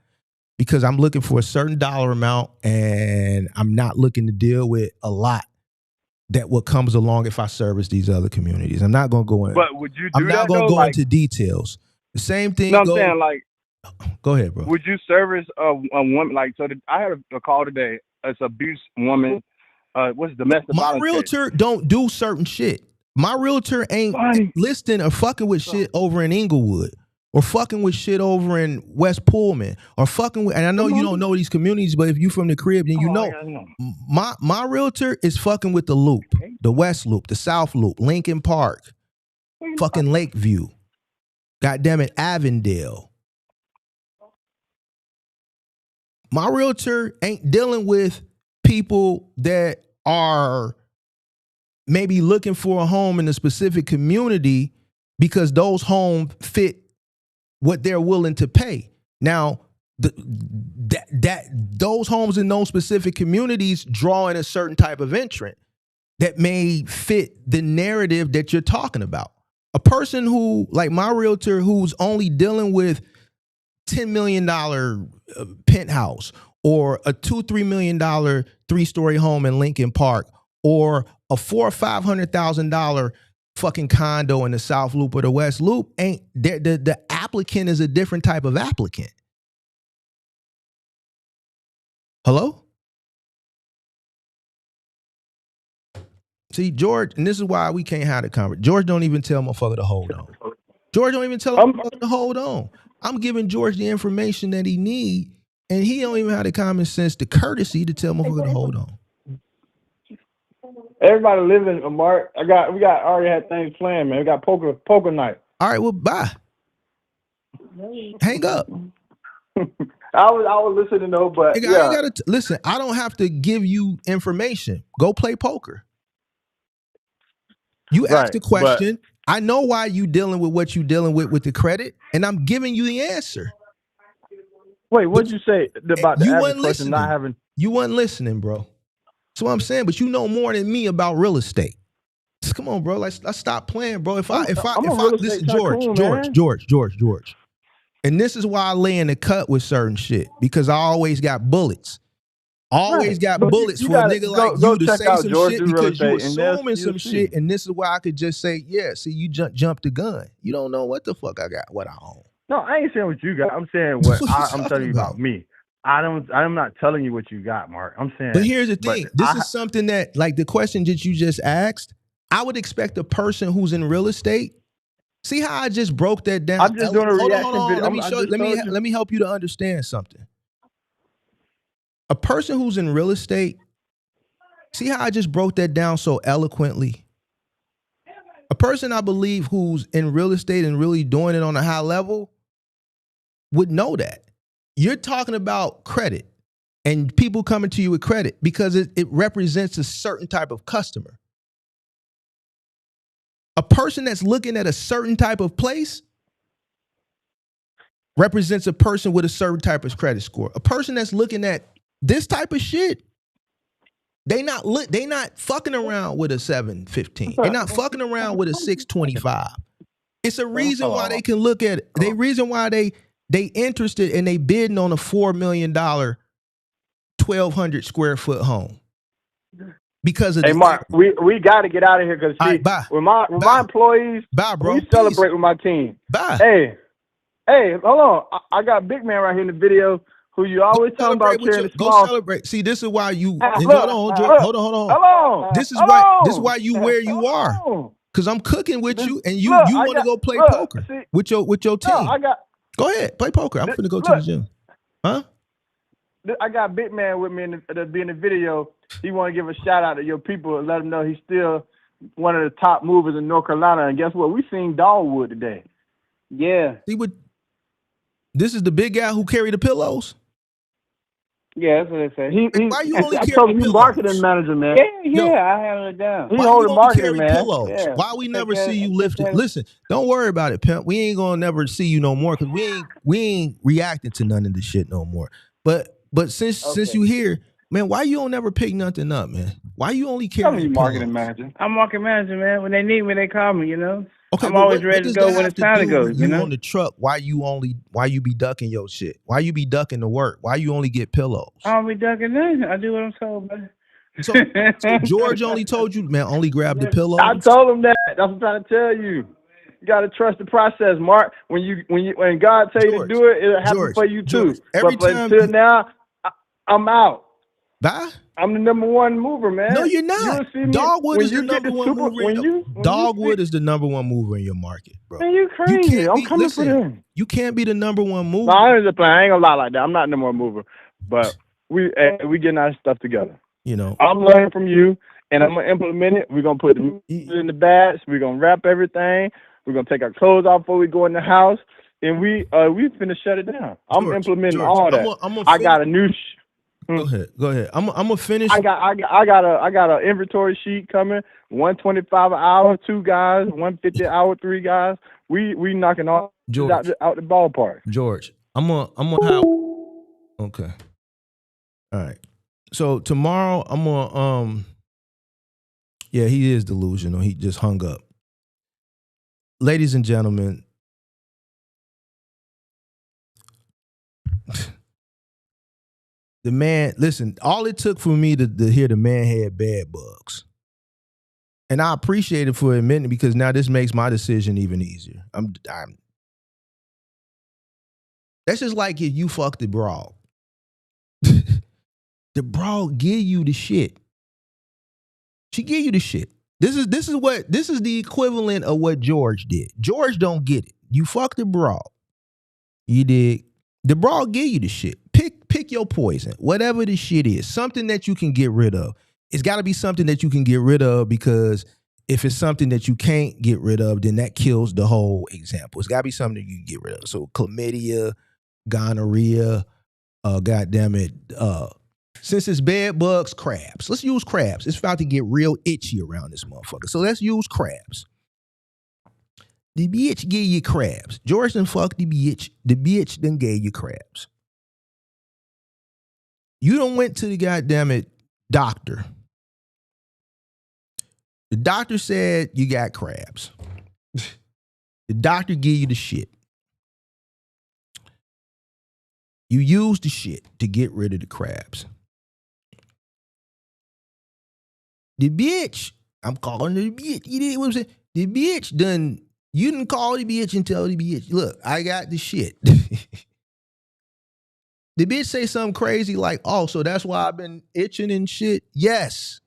Because I'm looking for a certain dollar amount, and I'm not looking to deal with a lot that what comes along if I service these other communities. I'm not going to go in. But would you do I'm not going to go into details. The same thing. No, I'm saying, like, go ahead, bro. Would you service a woman? Like, so I had a call today. It's abuse woman. What's domestic violence? My realtor don't do certain shit. My realtor ain't listing or fucking with shit over in Inglewood, or fucking with shit over in West Pullman, or fucking with. And I know you don't know these communities, but if you from the crib, then you know. My realtor is fucking with the Loop, the West Loop, the South Loop, Lincoln Park, fucking Lakeview, goddamn it, Avondale. My realtor ain't dealing with people that are maybe looking for a home in a specific community because those homes fit what they're willing to pay. Now, those homes in those specific communities draw in a certain type of entrant that may fit the narrative that you're talking about. A person who, like my realtor, who's only dealing with $10 million penthouse, or a $2-3 million 3-story home in Lincoln Park, or a $400,000 or $500,000 fucking condo in the South Loop or the West Loop, ain't the applicant is a different type of applicant. Hello? See, George, and this is why we can't have the conversation. George don't even tell motherfucker to hold on. George don't even tell motherfucker to hold on. I'm giving George the information that he need, and he don't even have the common sense, the courtesy to tell motherfucker to hold on. Everybody living, Mark. We already had things planned, man. We got poker night. All right, well, bye. Hang up. I was listening though, but listen. I don't have to give you information. Go play poker. You asked a question. I know why you dealing with what you dealing with the credit, and I'm giving you the answer. Wait, what'd you say about the average person not having? You wasn't listening, bro. That's what I'm saying. But you know more than me about real estate. Come on, bro. Let's stop playing, bro. If I listen, George. And this is why I lay in the cut with certain shit, because I always got bullets. Always got bullets for a nigga like you to say some shit because you assuming some shit, and this is why I could just say, yeah, see, you jumped the gun. You don't know what the fuck I got, what I own. No, I ain't saying what you got. I'm saying what I'm telling you about me. I'm not telling you what you got, Mark. I'm saying. But here's the thing. This is something that, like the question that you just asked, I would expect a person who's in real estate. See how I just broke that down? I'm just doing a reaction video. Let me help you to understand something. A person who's in real estate, see how I just broke that down so eloquently? A person, I believe, who's in real estate and really doing it on a high level would know that. You're talking about credit and people coming to you with credit because it represents a certain type of customer. A person that's looking at a certain type of place represents a person with a certain type of credit score. A person that's looking at this type of shit, they not fucking around with a 715. They're not fucking around with a 625. It's a reason why they can look at it. The reason why they interested and they bidding on a $4 million 1,200 square foot home. Because of Hey, Mark, we got to get out of here because with my employees, bro, we celebrate with my team. Bye. Hey, hold on. I got Big Man right here in the video who you always talking about carrying the small. Go celebrate. See, this is why you Look, hold on. Hello. This is why you where you are. Cause I'm cooking with you and you want to go play poker with your team. Go ahead, play poker. I'm finna go to the gym. Huh? I got Big Man with me to be in the video. He want to give a shout out to your people and let them know he's still one of the top movers in North Carolina. And guess what? We seen Dogwood today. Yeah. See what? This is the big guy who carried the pillows. Yeah, that's what they say. Why you only I carry told him pillows? he's marketing manager, man. Yeah, I have it down. He Why holding you only marketing, carry man. pillows? Yeah. Why we never see you lifted? Listen, don't worry about it, pimp. We ain't gonna never see you no more because we ain't reacting to none of this shit no more. But since you here, man, why you don't never pick nothing up, man? Why you only carry you marketing manager? I'm marketing manager, man. When they need me, they call me, you know? Okay, I'm always ready to go when it's time to go, you know? On the truck, why you be ducking your shit? Why you be ducking the work? Why you only get pillows? I don't be ducking nothing. I do what I'm told, man. So George only told you, man, only grab the pillows? I told him that. That's what I'm trying to tell you. You gotta trust the process, Mark. When God tell you to do it, it'll happen for you too. But until now, I'm out. Bye. I'm the number one mover, man. No, you're not. Dogwood is the number one mover. Dogwood is the number one mover in your market, bro. Man, you crazy. I'm coming for him. You can't be the number one mover. No, I ain't gonna lie like that. I'm not the number one mover, but we getting our stuff together. You know, I'm learning from you, and I'm gonna implement it. We're gonna put the in the bags. We're gonna wrap everything. We're gonna take our clothes off before we go in the house, and we finna shut it down. I'm implementing all that. I got a new. Go ahead. I'm gonna finish. I got a inventory sheet coming. $125 an hour, 2 guys. $150 an hour, 3 guys. We knocking all out the ballpark. George, I'm gonna have. Okay. All right. So tomorrow I'm gonna Yeah, he is delusional. He just hung up. Ladies and gentlemen. The man, listen, all it took for me to hear the man had bad bugs. And I appreciate it for admitting it because now this makes my decision even easier. That's just like if you fuck the broad. The broad give you the shit. She give you the shit. This is the equivalent of what George did. George don't get it. You fuck the broad. You dig? The broad give you the shit. Pick your poison, whatever the shit is, something that you can get rid of. It's got to be something that you can get rid of because if it's something that you can't get rid of, then that kills the whole example. It's got to be something that you can get rid of. So chlamydia, gonorrhea, since it's bed bugs, crabs. Let's use crabs. It's about to get real itchy around this motherfucker. So let's use crabs. The bitch gave you crabs. George done fuck the bitch. The bitch done gave you crabs. You done went to the goddamn doctor. The doctor said you got crabs. The doctor gave you the shit. You used the shit to get rid of the crabs. The bitch, I'm calling her the bitch. You did what I'm saying? The bitch done. You didn't call the bitch and tell the bitch, look, I got the shit. The bitch say something crazy like, oh, so that's why I've been itching and shit? Yes.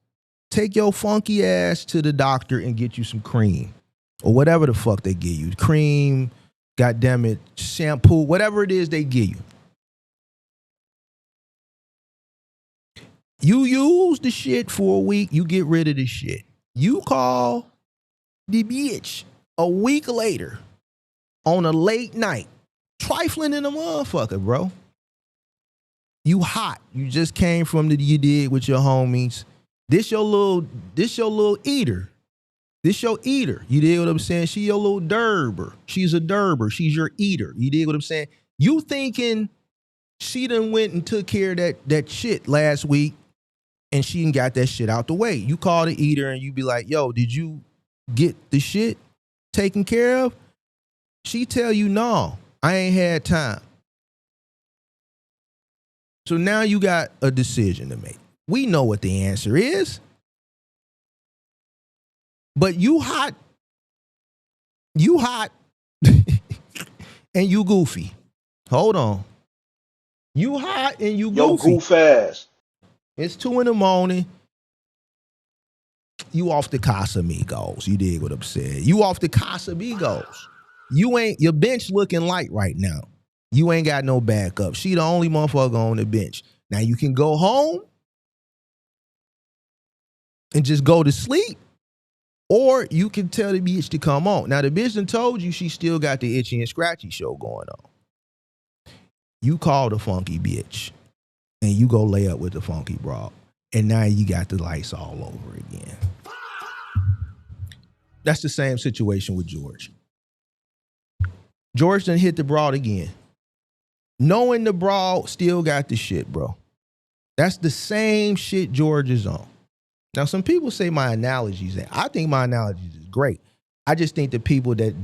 Take your funky ass to the doctor and get you some cream. Or whatever the fuck they give you. Cream, goddammit, shampoo, whatever it is they give you. You use the shit for a week, you get rid of the shit. You call the bitch a week later on a late night, trifling in a motherfucker, bro. You hot. You just came from you did with your homies. This your little eater. This your eater. You dig what I'm saying? She your little derber. She's a derber. She's your eater. You dig what I'm saying? You thinking she done went and took care of that shit last week and she done got that shit out the way. You call the eater and you be like, yo, did you get the shit taken care of? She tell you, no, I ain't had time. So now you got a decision to make. We know what the answer is. But you hot, and you goofy. Hold on. You hot and you goofy. Yo, goof ass. It's 2 a.m. You off the Casamigos. You dig what I'm saying? You off the Casamigos. Your bench looking light right now. You ain't got no backup. She the only motherfucker on the bench. Now you can go home and just go to sleep. Or you can tell the bitch to come on. Now, the bitch done told you she still got the Itchy and Scratchy show going on. You call the funky bitch, and you go lay up with the funky broad. And now you got the lights all over again. That's the same situation with George. George done hit the broad again. Knowing the broad still got the shit, bro. That's the same shit George is on. Now, some people say my analogies. I think my analogies is great. I just think the people that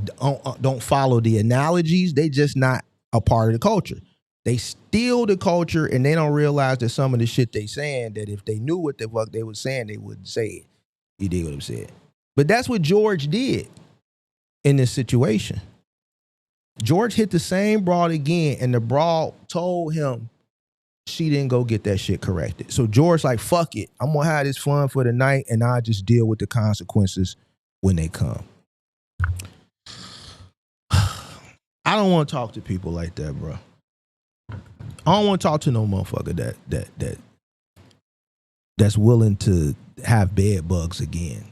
don't follow the analogies, they just not a part of the culture. They steal the culture and they don't realize that some of the shit they saying, that if they knew what the fuck they was saying, they wouldn't say it. You dig what I'm saying? But that's what George did in this situation. George hit the same broad again, and the broad told him she didn't go get that shit corrected. So George like, fuck it. I'm going to have this fun for the night, and I'll just deal with the consequences when they come. I don't want to talk to people like that, bro. I don't want to talk to no motherfucker that's willing to have bed bugs again.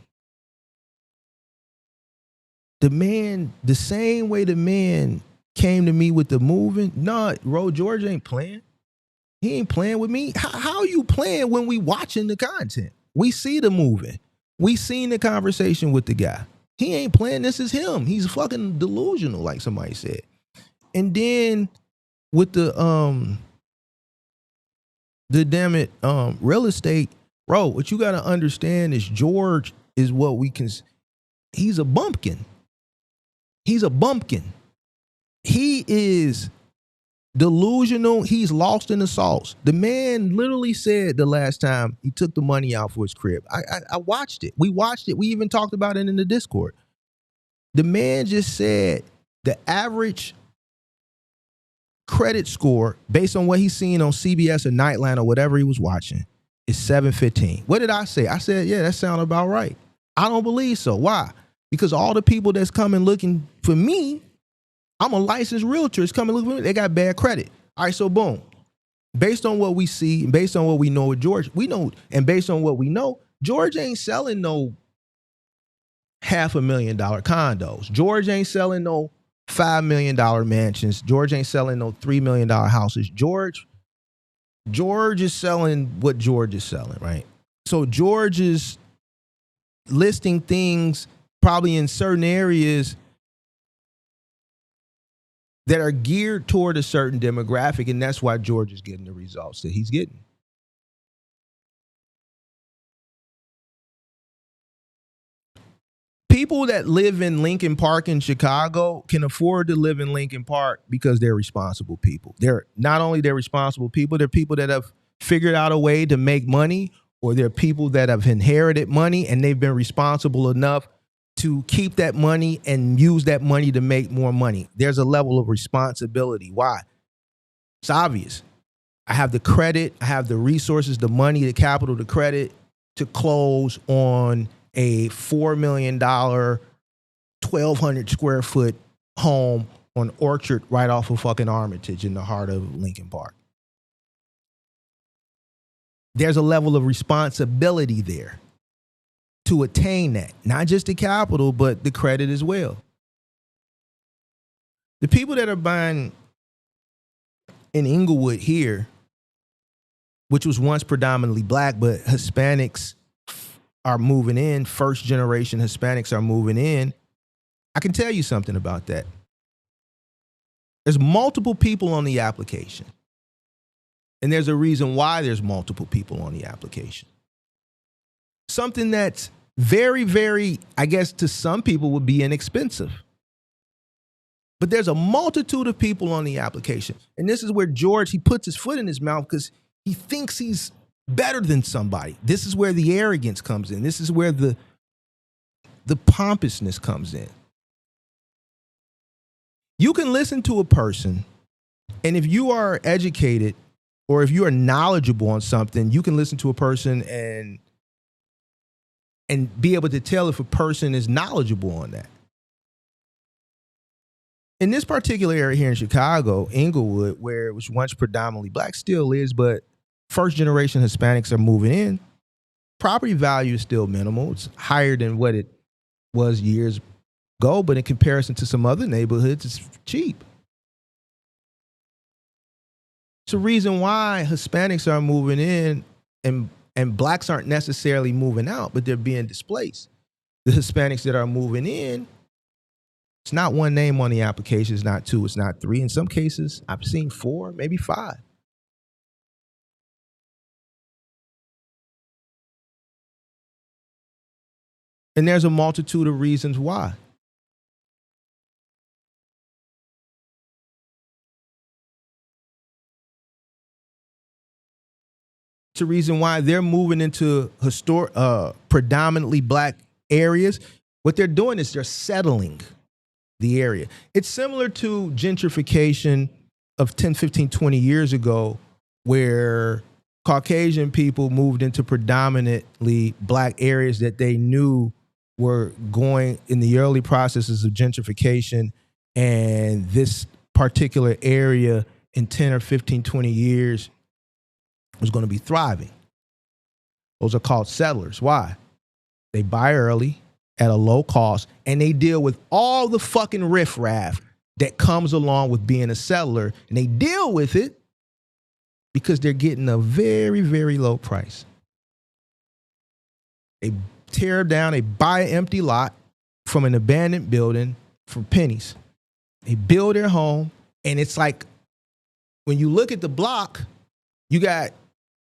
The same way the man came to me with the moving, nah, George ain't playing. He ain't playing with me. How are you playing when we watching the content? We see the moving. We seen the conversation with the guy. He ain't playing. This is him. He's fucking delusional, like somebody said. And then with the damn it, real estate, bro, what you got to understand is George is what we can, he's a bumpkin. He's a bumpkin. He is delusional. He's lost in the sauce. The man literally said the last time he took the money out for his crib. I watched it. We watched it. We even talked about it in the Discord. The man just said the average credit score based on what he's seen on CBS or Nightline or whatever he was watching is 715. What did I say? I said, yeah, that sounds about right. I don't believe so. Why? Because all the people that's coming looking for me, I'm a licensed realtor. It's coming looking for me. They got bad credit. All right, so boom. Based on what we see, based on what we know with George, we know, and based on what we know, George ain't selling no $500,000 condos. George ain't selling no $5 million mansions. George ain't selling no $3 million houses. George is selling what George is selling, right? So George is listing things probably in certain areas that are geared toward a certain demographic, and that's why George is getting the results that he's getting. People that live in Lincoln Park in Chicago can afford to live in Lincoln Park because they're responsible people. They're not only they're responsible people, they're people that have figured out a way to make money, or they're people that have inherited money and they've been responsible enough to keep that money and use that money to make more money. There's a level of responsibility. Why? It's obvious. I have the credit, I have the resources, the money, the capital, the credit to close on a $4 million, 1,200 square foot home on Orchard right off of fucking Armitage in the heart of Lincoln Park. There's a level of responsibility there to attain that. Not just the capital, but the credit as well. The people that are buying in Inglewood here, which was once predominantly black, but Hispanics are moving in, first generation Hispanics are moving in, I can tell you something about that. There's multiple people on the application. And there's a reason why there's multiple people on the application. Something that's very, very, I guess to some people would be inexpensive. But there's a multitude of people on the application. And this is where George, he puts his foot in his mouth because he thinks he's better than somebody. This is where the arrogance comes in. This is where the pompousness comes in. You can listen to a person, and if you are educated or if you are knowledgeable on something, you can listen to a person and be able to tell if a person is knowledgeable on that. In this particular area here in Chicago, Inglewood, where it was once predominantly black, still is, but first generation Hispanics are moving in. Property value is still minimal. It's higher than what it was years ago, but in comparison to some other neighborhoods, it's cheap. It's a reason why Hispanics are moving in and blacks aren't necessarily moving out, but they're being displaced. The Hispanics that are moving in, it's not one name on the application, it's not two, it's not three. In some cases, I've seen 4, maybe 5. And there's a multitude of reasons why. It's a reason why they're moving into predominantly black areas. What they're doing is they're settling the area. It's similar to gentrification of 10, 15, 20 years ago, where Caucasian people moved into predominantly black areas that they knew were going in the early processes of gentrification. And this particular area in 10 or 15, 20 years was going to be thriving. Those are called settlers. Why? They buy early at a low cost, and they deal with all the fucking riffraff that comes along with being a settler, and they deal with it because they're getting a very, very low price. They tear down, they buy an empty lot from an abandoned building for pennies. They build their home, and it's like when you look at the block, you got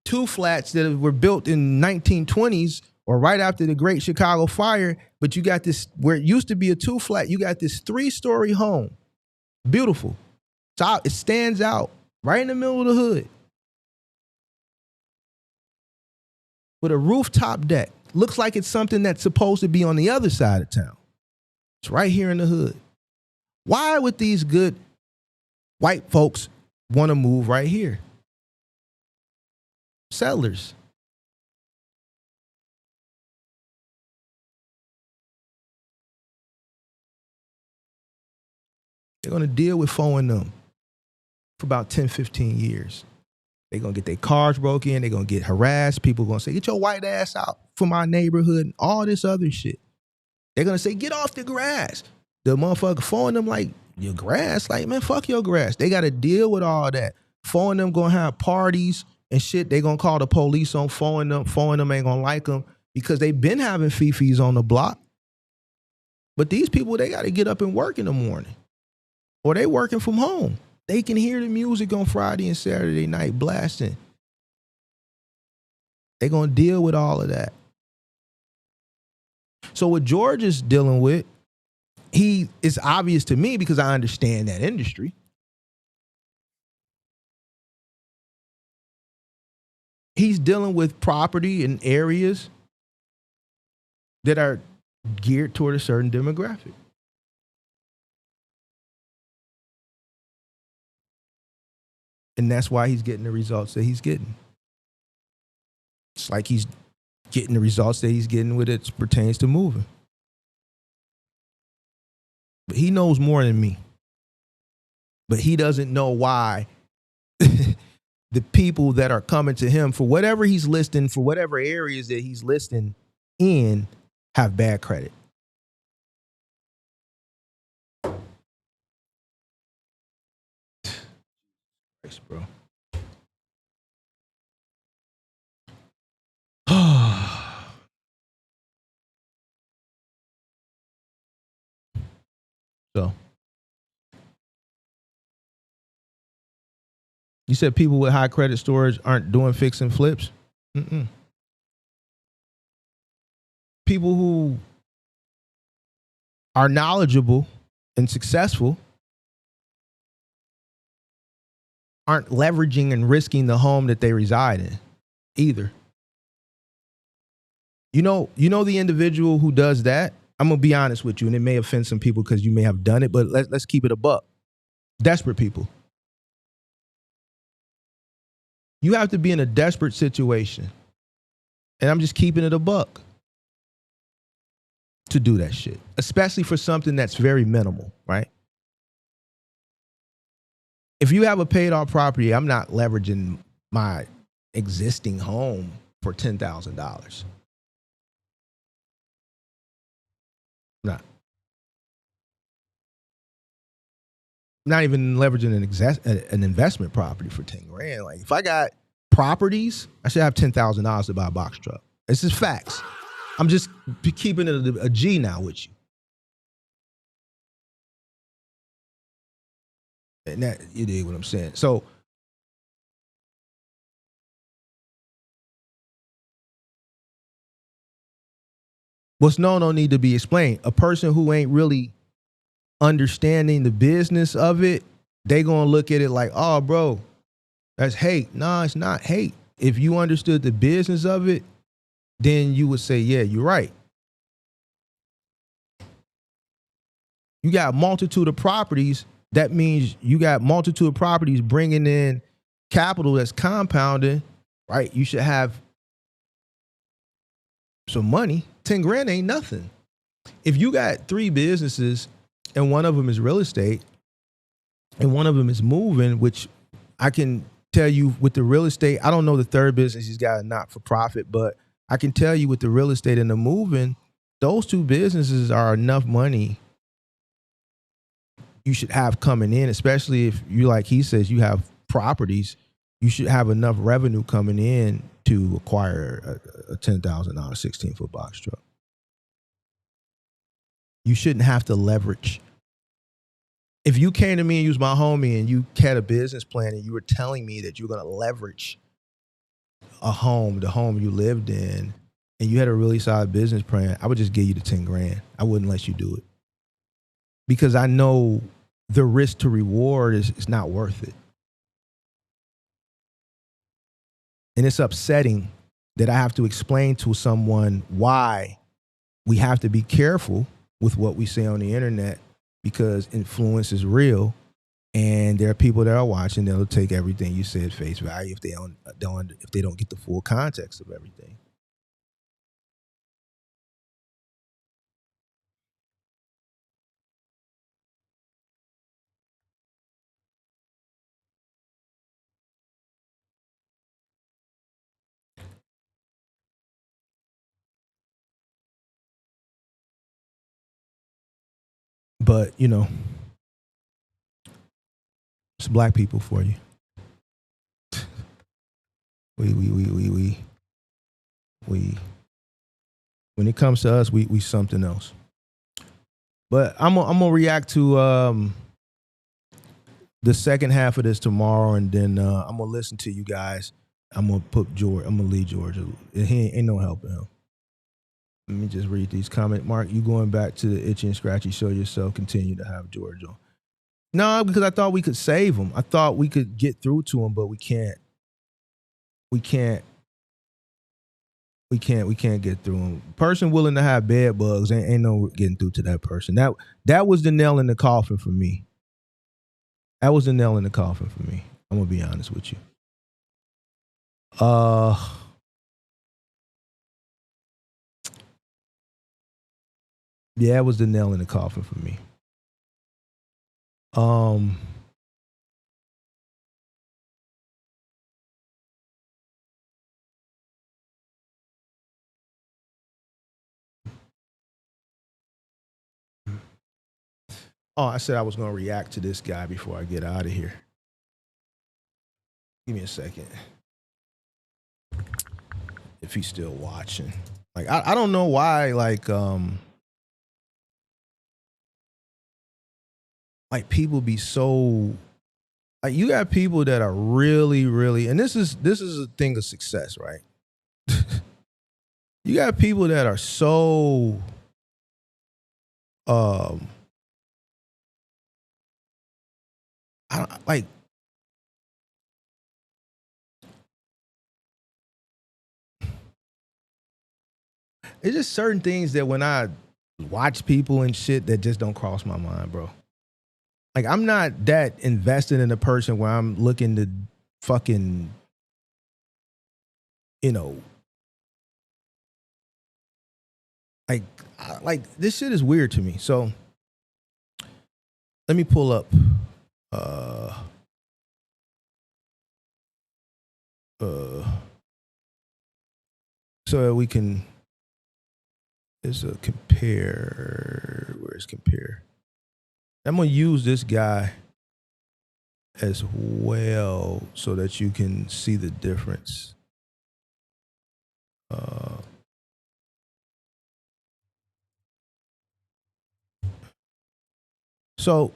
2 flats that were built in 1920s or right after the Great Chicago Fire, but you got this, where it used to be a 2-flat, you got this 3-story home. Beautiful. It stands out right in the middle of the hood with a rooftop deck. Looks like it's something that's supposed to be on the other side of town. It's right here in the hood. Why would these good white folks want to move right here? Settlers. They're going to deal with foeing them for about 10, 15 years. They're going to get their cars broken in. They're going to get harassed. People are going to say, get your white ass out from our neighborhood and all this other shit. They're going to say, get off the grass. The motherfucker foeing them like, your grass? Like, man, fuck your grass. They got to deal with all that. Foeing them going to have parties and shit. They're going to call the police on foeing them. Foeing them ain't going to like them because they've been having fifis on the block. But these people, they got to get up and work in the morning. Or they working from home. They can hear the music on Friday and Saturday night blasting. They're going to deal with all of that. So what George is dealing with, it's obvious to me because I understand that industry. He's dealing with property in areas that are geared toward a certain demographic. And that's why he's getting the results that he's getting. It's like he's getting the results that he's getting when it pertains to moving. But he knows more than me. But he doesn't know why the people that are coming to him for whatever he's listing, for whatever areas that he's listing in, have bad credit. Bro. So you said people with high credit scores aren't doing fix and flips? Mm-mm. People who are knowledgeable and successful aren't leveraging and risking the home that they reside in either. You know the individual who does that? I'm gonna be honest with you, and it may offend some people because you may have done it, but let's keep it a buck. Desperate people. You have to be in a desperate situation, and I'm just keeping it a buck, to do that shit, especially for something that's very minimal, right? If you have a paid off property, I'm not leveraging my existing home for $10,000. Not even leveraging an investment property for 10 grand. Like if I got properties, I should have $10,000 to buy a box truck. This is facts. I'm just keeping it a G now with you. And that, you dig what I'm saying? So what's known don't need to be explained. A person who ain't really understanding the business of it, they gonna look at it like, oh, bro, that's hate. No, it's not hate. If you understood the business of it, then you would say, yeah, you're right. You got a multitude of properties. That means you got multitude of properties bringing in capital that's compounding, right? You should have some money. 10 grand ain't nothing. If you got 3 businesses and one of them is real estate and one of them is moving, which I can tell you with the real estate, I don't know the third business he's got a not-for-profit, but I can tell you with the real estate and the moving, those 2 businesses are enough money you should have coming in, especially if you, like he says, you have properties. You should have enough revenue coming in to acquire a $10,000 16-foot box truck. You shouldn't have to leverage. If you came to me and you was my homie and you had a business plan and you were telling me that you're going to leverage a home, the home you lived in, and you had a really solid business plan, I would just give you the 10 grand. I wouldn't let you do it. Because I know the risk to reward is not worth it. And it's upsetting that I have to explain to someone why we have to be careful with what we say on the internet, because influence is real, and there are people that are watching that'll take everything you say at face value if they don't get the full context of everything. But, you know, it's black people for you. We when it comes to us, we something else. But I'm gonna react to the second half of this tomorrow, and then I'm gonna listen to you guys. I'm gonna lead George. He ain't no helping him. Let me just read these comments. Mark, you going back to the Itchy and Scratchy show yourself, continue to have George on. No, because I thought we could save him. I thought we could get through to him, but we can't. We can't get through him. Person willing to have bed bugs, ain't no getting through to that person. That was the nail in the coffin for me. That was the nail in the coffin for me. I'm gonna be honest with you. Yeah, it was the nail in the coffin for me. Oh, I said I was going to react to this guy before I get out of here. Give me a second. If he's still watching. Like, I don't know why, like, like people be so like you got people that are really, really, and this is a thing of success, right? You got people that are so I don't like it's just certain things that when I watch people and shit that just don't cross my mind, bro. Like I'm not that invested in a person where I'm looking to fucking, you know, like this shit is weird to me. So let me pull up so that we can. There's a compare. Where's compare? I'm gonna use this guy as well so that you can see the difference. So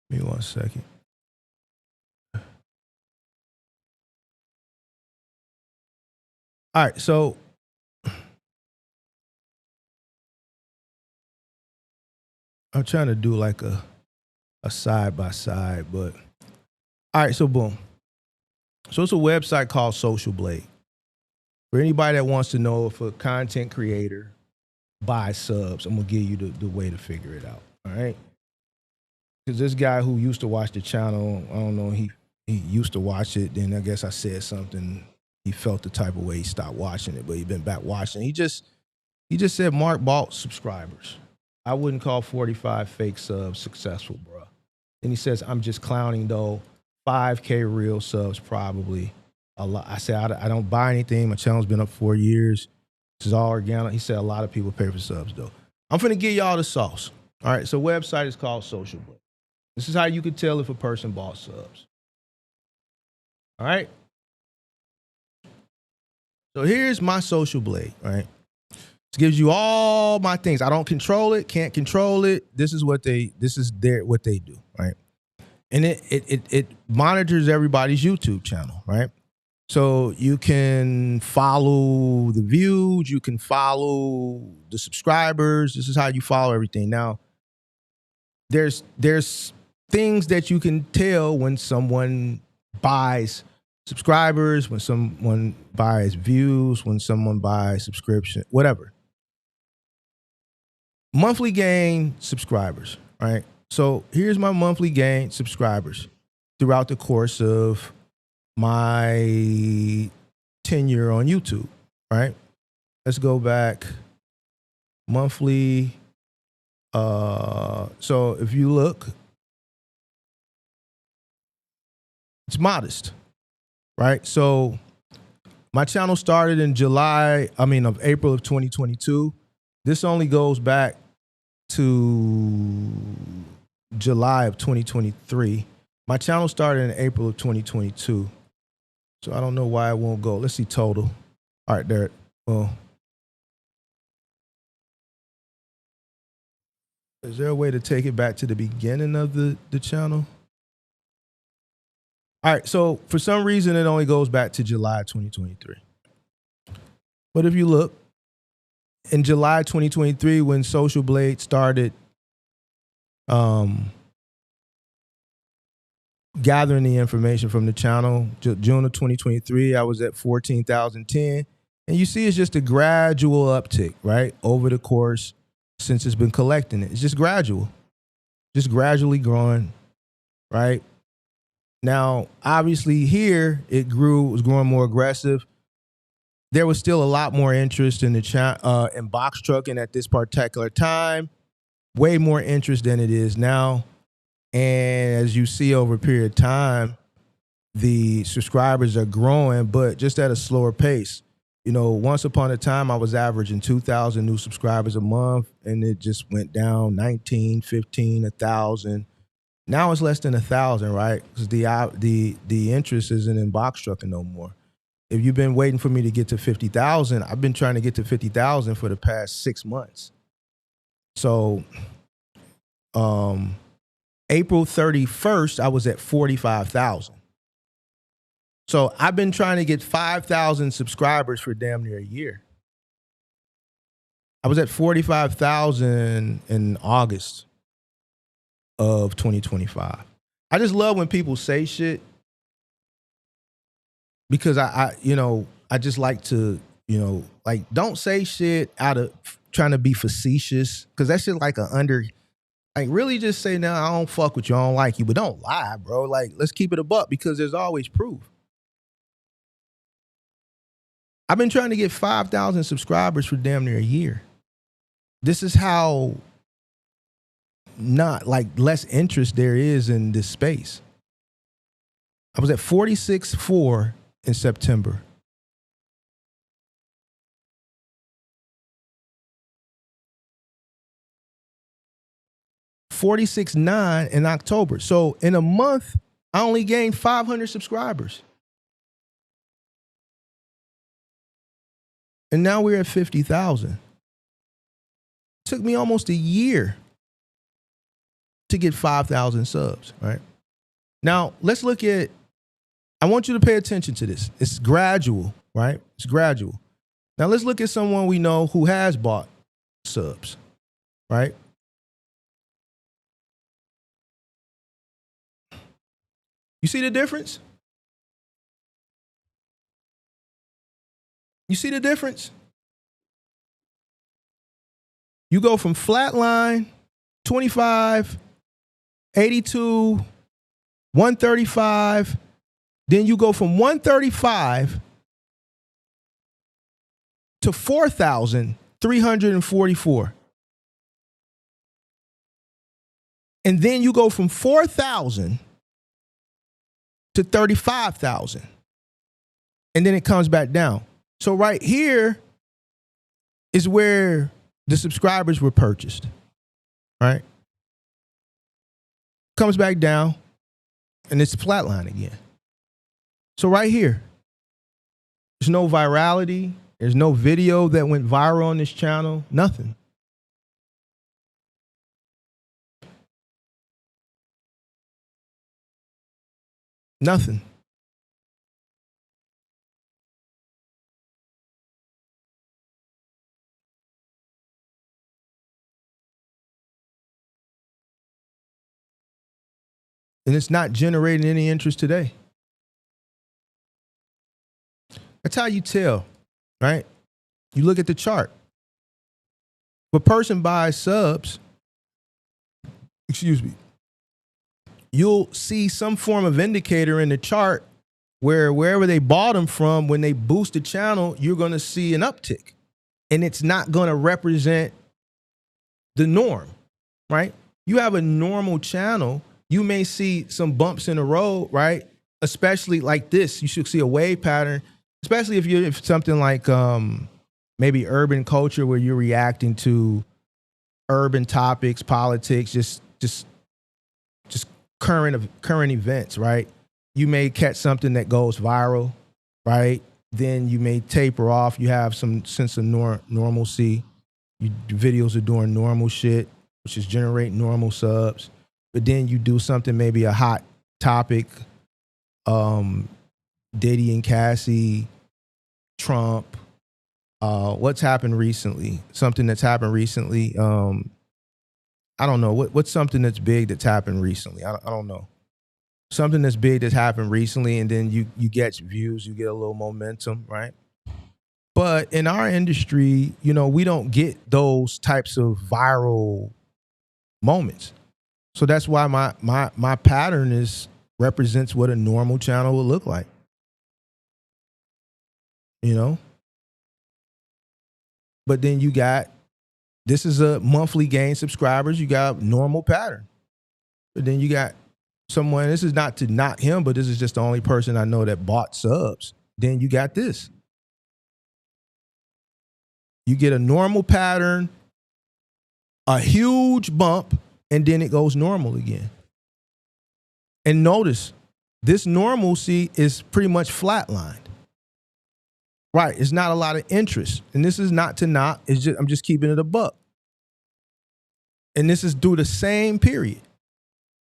Give me 1 second. All right, so I'm trying to do like a side by side, but all right, so boom. So it's a website called Social Blade. For anybody that wants to know if a content creator buys subs, I'm gonna give you the way to figure it out. All right. Because this guy who used to watch the channel, I don't know, he used to watch it. Then I guess I said something. He felt the type of way, he stopped watching it, but he been back watching. He just said Mark bought subscribers. I wouldn't call 45 fake subs successful, bro. And he says, I'm just clowning though. 5K real subs probably. A lot. I said, I don't buy anything. My channel's been up 4 years. This is all organic. He said a lot of people pay for subs though. I'm finna give y'all the sauce. All right, so website is called Social Blade. This is how you could tell if a person bought subs. All right. So here's my Social Blade, right? This gives you all my things. I don't control it, can't control it. This is what they do, right? And it monitors everybody's YouTube channel, right? So you can follow the views, you can follow the subscribers. This is how you follow everything. Now, there's things that you can tell when someone buys subscribers, when someone buys views, when someone buys subscription, whatever. Monthly gain subscribers, right? So here's my monthly gain subscribers throughout the course of my tenure on YouTube, right? Let's go back. Monthly. So if you look, it's modest, right? So my channel started in April of 2022. This only goes back to July of 2023. My channel started in April of 2022. So I don't know why it won't go. Let's see total. All right, there. Well, is there a way to take it back to the beginning of the channel? All right, so for some reason, it only goes back to July 2023. But if you look, in July 2023, when Social Blade started gathering the information from the channel, June of 2023, I was at 14,010. And you see it's just a gradual uptick, right? Over the course since it's been collecting it. It's just gradual, just gradually growing, right? Now, obviously here it was growing more aggressive. There was still a lot more interest in the in box trucking at this particular time, way more interest than it is now. And as you see over a period of time, the subscribers are growing, but just at a slower pace. You know, once upon a time, I was averaging 2,000 new subscribers a month, and it just went down 19, 15, 1,000. Now it's less than 1,000, right? Because the interest isn't in box trucking no more. If you've been waiting for me to get to 50,000, I've been trying to get to 50,000 for the past 6 months. So, April 31st, I was at 45,000. So I've been trying to get 5,000 subscribers for damn near a year. I was at 45,000 in August of 2025. I just love when people say shit because I just like to, like, don't say shit out of trying to be facetious, because that shit like really just say, no, I don't fuck with you, I don't like you, but don't lie, bro. Like, let's keep it a buck, because there's always proof. I've been trying to get 5,000 subscribers for damn near a year. This is how less interest there is in this space. I was at 46.4 in September. $46.9 in October. So in a month, I only gained 500 subscribers. And now we're at 50,000. Took me almost a year to get 5,000 subs, right? Now, let's look at, I want you to pay attention to this. It's gradual, right? It's gradual. Now, let's look at someone we know who has bought subs, right? You see the difference? You see the difference? You go from flatline, 25, 82, 135, then you go from 135 to 4,344. And then you go from 4,000 to 35,000. And then it comes back down. So right here is where the subscribers were purchased, right? Comes back down, and it's flatline again. So right here, there's no virality. There's no video that went viral on this channel. Nothing. Nothing. And it's not generating any interest today. That's how you tell, right? You look at the chart. If a person buys subs, you'll see some form of indicator in the chart where wherever they bought them from, when they boost the channel, you're going to see an uptick. And it's not going to represent the norm, right? You have a normal channel, you may see some bumps in the road, right? Especially like this, you should see a wave pattern, especially if something like maybe urban culture, where you're reacting to urban topics, politics, just current events, right? You may catch something that goes viral, right? Then you may taper off. You have some sense of normalcy. Videos are doing normal shit, which is generate normal subs. But then you do something, maybe a hot topic, Diddy and Cassie, Trump, what's happened recently? Something that's happened recently. I don't know. What's something that's big that's happened recently? I don't know. Something that's big that's happened recently, and then you get views, you get a little momentum, right? But in our industry, we don't get those types of viral moments. So that's why my pattern represents what a normal channel would look like. But then this is a monthly gain subscribers, you got normal pattern. But then you got someone, this is not to knock him, but this is just the only person I know that bought subs, then you got this. You get a normal pattern, a huge bump, and then it goes normal again. And notice, this normalcy is pretty much flatlined. Right, it's not a lot of interest. And this is not to knock, it's just, I'm just keeping it a buck. And this is through the same period,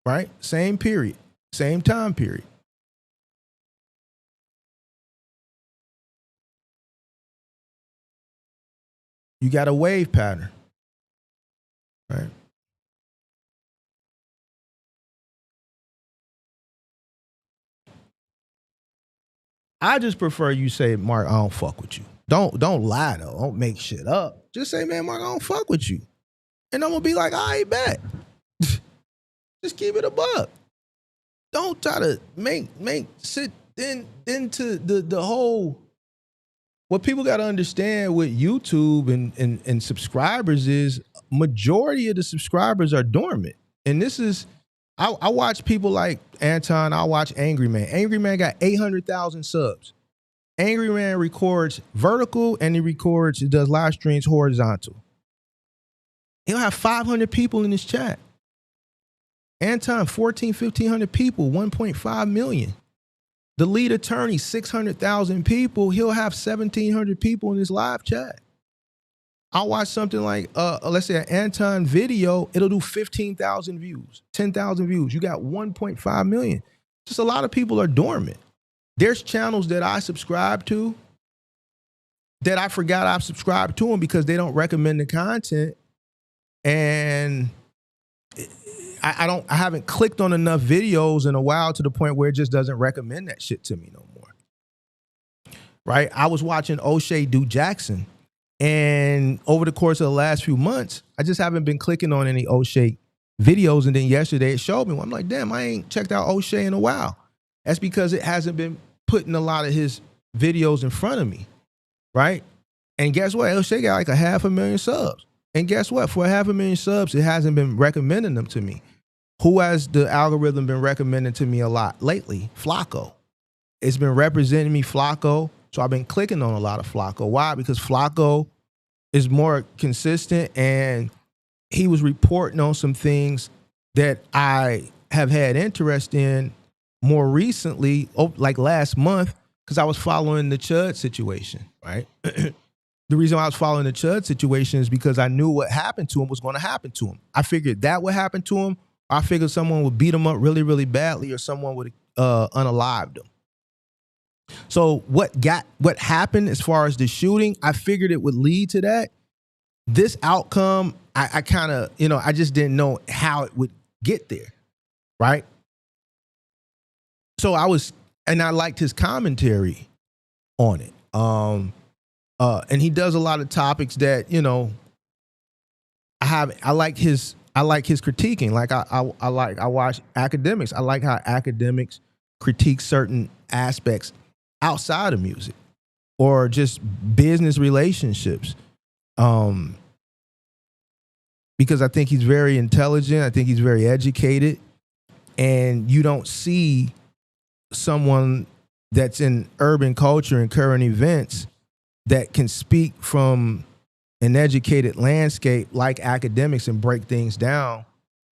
right? Same period, same time period. You got a wave pattern, right? I just prefer you say, Mark, I don't fuck with you. Don't lie though. Don't make shit up. Just say, man, Mark, I don't fuck with you. And I'm gonna be like, I bet. Just keep it a buck. Don't try to make sit into the whole. What people gotta understand with YouTube and subscribers is majority of the subscribers are dormant. And this is, I watch people like Anton, I watch Angry Man. Angry Man got 800,000 subs. Angry Man records vertical and he does live streams horizontal. He'll have 500 people in his chat. Anton, 1,500 people, 1.5 million. The lead attorney, 600,000 people. He'll have 1,700 people in his live chat. I'll watch something like, let's say an Anton video, it'll do 15,000 views, 10,000 views. You got 1.5 million. Just a lot of people are dormant. There's channels that I subscribe to that I forgot I've subscribed to them because they don't recommend the content. And I haven't clicked on enough videos in a while to the point where it just doesn't recommend that shit to me no more. Right? I was watching O'Shea do Jackson. And over the course of the last few months, I just haven't been clicking on any O'Shea videos. And then yesterday it showed me. I'm like, damn, I ain't checked out O'Shea in a while. That's because it hasn't been putting a lot of his videos in front of me. Right? And guess what? O'Shea got like 500,000 subs. And guess what? For 500,000 subs, it hasn't been recommending them to me. Who has the algorithm been recommending to me a lot lately? Flacco. It's been representing me, Flacco. So I've been clicking on a lot of Flacco. Why? Because Flacco is more consistent and he was reporting on some things that I have had interest in more recently, like last month, because I was following the Chud situation, right? The reason why I was following the Chud situation is because I knew what happened to him was going to happen to him. I figured that would happen to him. I figured someone would beat him up really, really badly or someone would unalived him. So what happened as far as the shooting, I figured it would lead to that. This outcome, I kind of, I just didn't know how it would get there, right? So I liked his commentary on it. And he does a lot of topics that, I like his critiquing. Like I watch academics. I like how academics critique certain aspects outside of music or just business relationships. Because I think he's very intelligent. I think he's very educated. And you don't see someone that's in urban culture and current events that can speak from an educated landscape like academics and break things down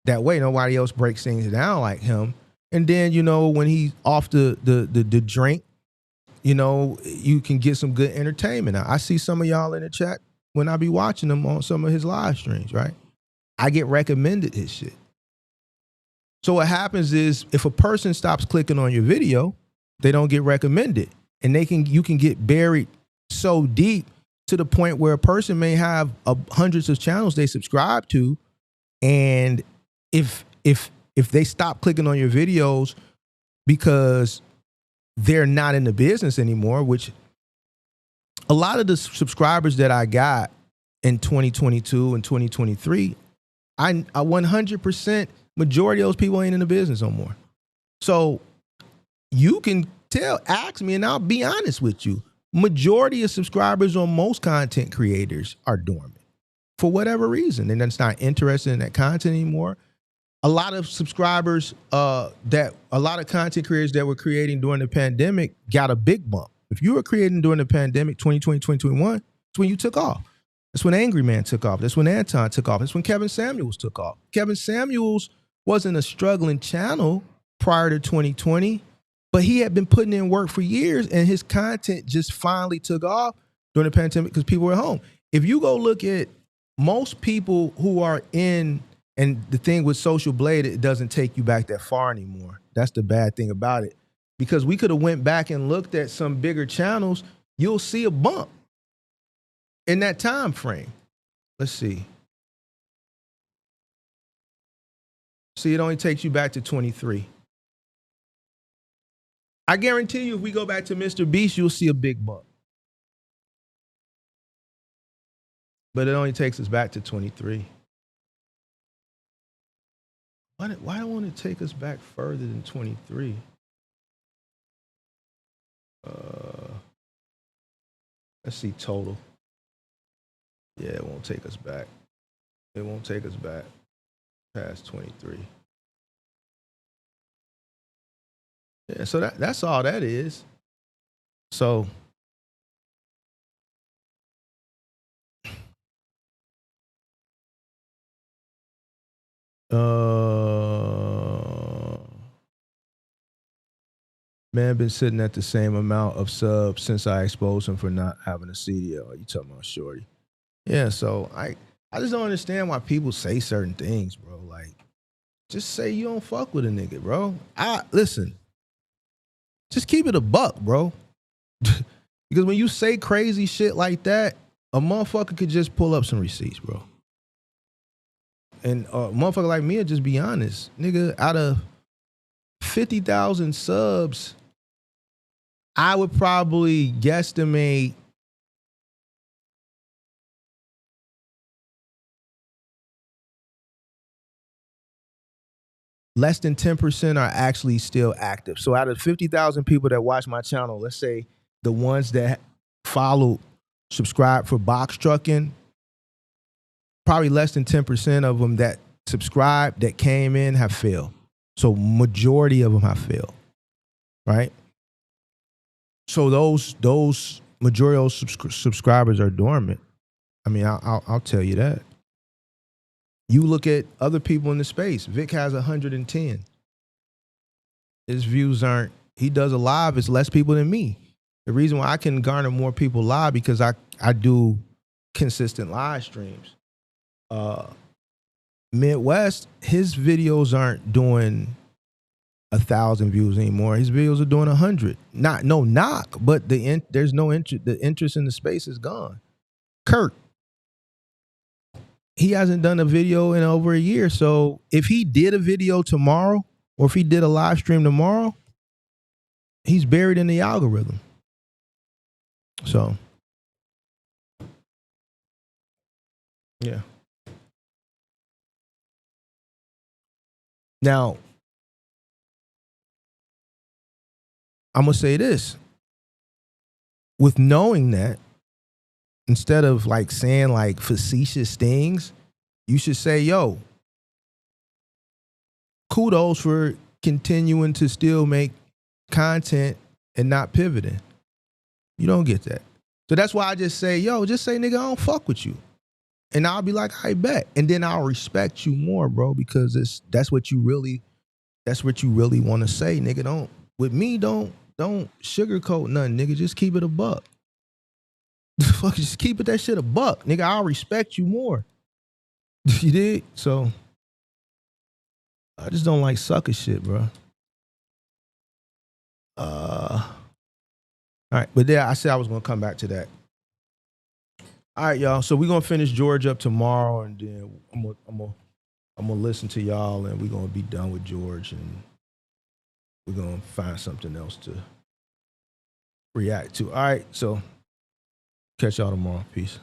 that way. Nobody else breaks things down like him. And then, when he's off the drink, you can get some good entertainment. I see some of y'all in the chat when I be watching him on some of his live streams, right? I get recommended his shit. So what happens is if a person stops clicking on your video, they don't get recommended. And you can get buried so deep to the point where a person may have hundreds of channels they subscribe to. And if they stop clicking on your videos because they're not in the business anymore, which a lot of the subscribers that I got in 2022 and 2023, I 100% majority of those people ain't in the business no more. So you can ask me and I'll be honest with you. Majority of subscribers on most content creators are dormant for whatever reason. And that's not interested in that content anymore. a lot of subscribers that a lot of content creators that were creating during the pandemic got a big bump. If you were creating during the pandemic, 2020, 2021, that's when you took off. That's when Angry Man took off. That's when Anton took off. That's when Kevin Samuels took off. Kevin Samuels wasn't a struggling channel prior to 2020, but he had been putting in work for years, and his content just finally took off during the pandemic because people were at home. If you go look at most people who are in, and the thing with Social Blade, it doesn't take you back that far anymore. That's the bad thing about it. Because we could have went back and looked at some bigger channels, you'll see a bump in that time frame. Let's see. See, it only takes you back to 23. I guarantee you, if we go back to Mr. Beast, you'll see a big bump. But it only takes us back to 23. Why don't want to take us back further than 23? Let's see total. Yeah, it won't take us back. It won't take us back past 23. Yeah, so that's all that is. So man been sitting at the same amount of subs since I exposed him for not having a CDL. You talking about Shorty? Yeah, so I just don't understand why people say certain things, bro. Like, just say you don't fuck with a nigga, bro. Listen, just keep it a buck, bro. Because when you say crazy shit like that, a motherfucker could just pull up some receipts, bro. And a motherfucker like me will just be honest. Nigga, out of 50,000 subs, I would probably guesstimate less than 10% are actually still active. So out of 50,000 people that watch my channel, let's say the ones that subscribe for box trucking, probably less than 10% of them that subscribed, that came in, have failed. So majority of them have failed, right? So those majority of those subscribers are dormant. I mean, I'll tell you that. You look at other people in the space. Vic has 110. His views aren't, he does a live, it's less people than me. The reason why I can garner more people live because I do consistent live streams. Midwest, his videos aren't doing 1,000 views anymore. His videos are doing 100. No knock, but there's no interest. The interest in the space is gone. Kurt, he hasn't done a video in over a year. So if he did a video tomorrow, or if he did a live stream tomorrow, he's buried in the algorithm. So, yeah. Now, I'm going to say this. With knowing that, instead of like saying like facetious things, you should say, yo, kudos for continuing to still make content and not pivoting. You don't get that. So that's why I just say, yo, just say, nigga, I don't fuck with you. And I'll be like, I bet. And then I'll respect you more, bro, because that's what you really want to say, nigga. Don't sugarcoat nothing, nigga. Just keep it a buck. Fuck, just keep it that shit a buck, nigga. I'll respect you more. You did? So I just don't like sucker shit, bro. All right, but there, I said I was gonna come back to that. All right, y'all. So we're gonna finish George up tomorrow, and then I'm gonna listen to y'all, and we're gonna be done with George, and we're gonna find something else to react to. All right, so catch y'all tomorrow. Peace.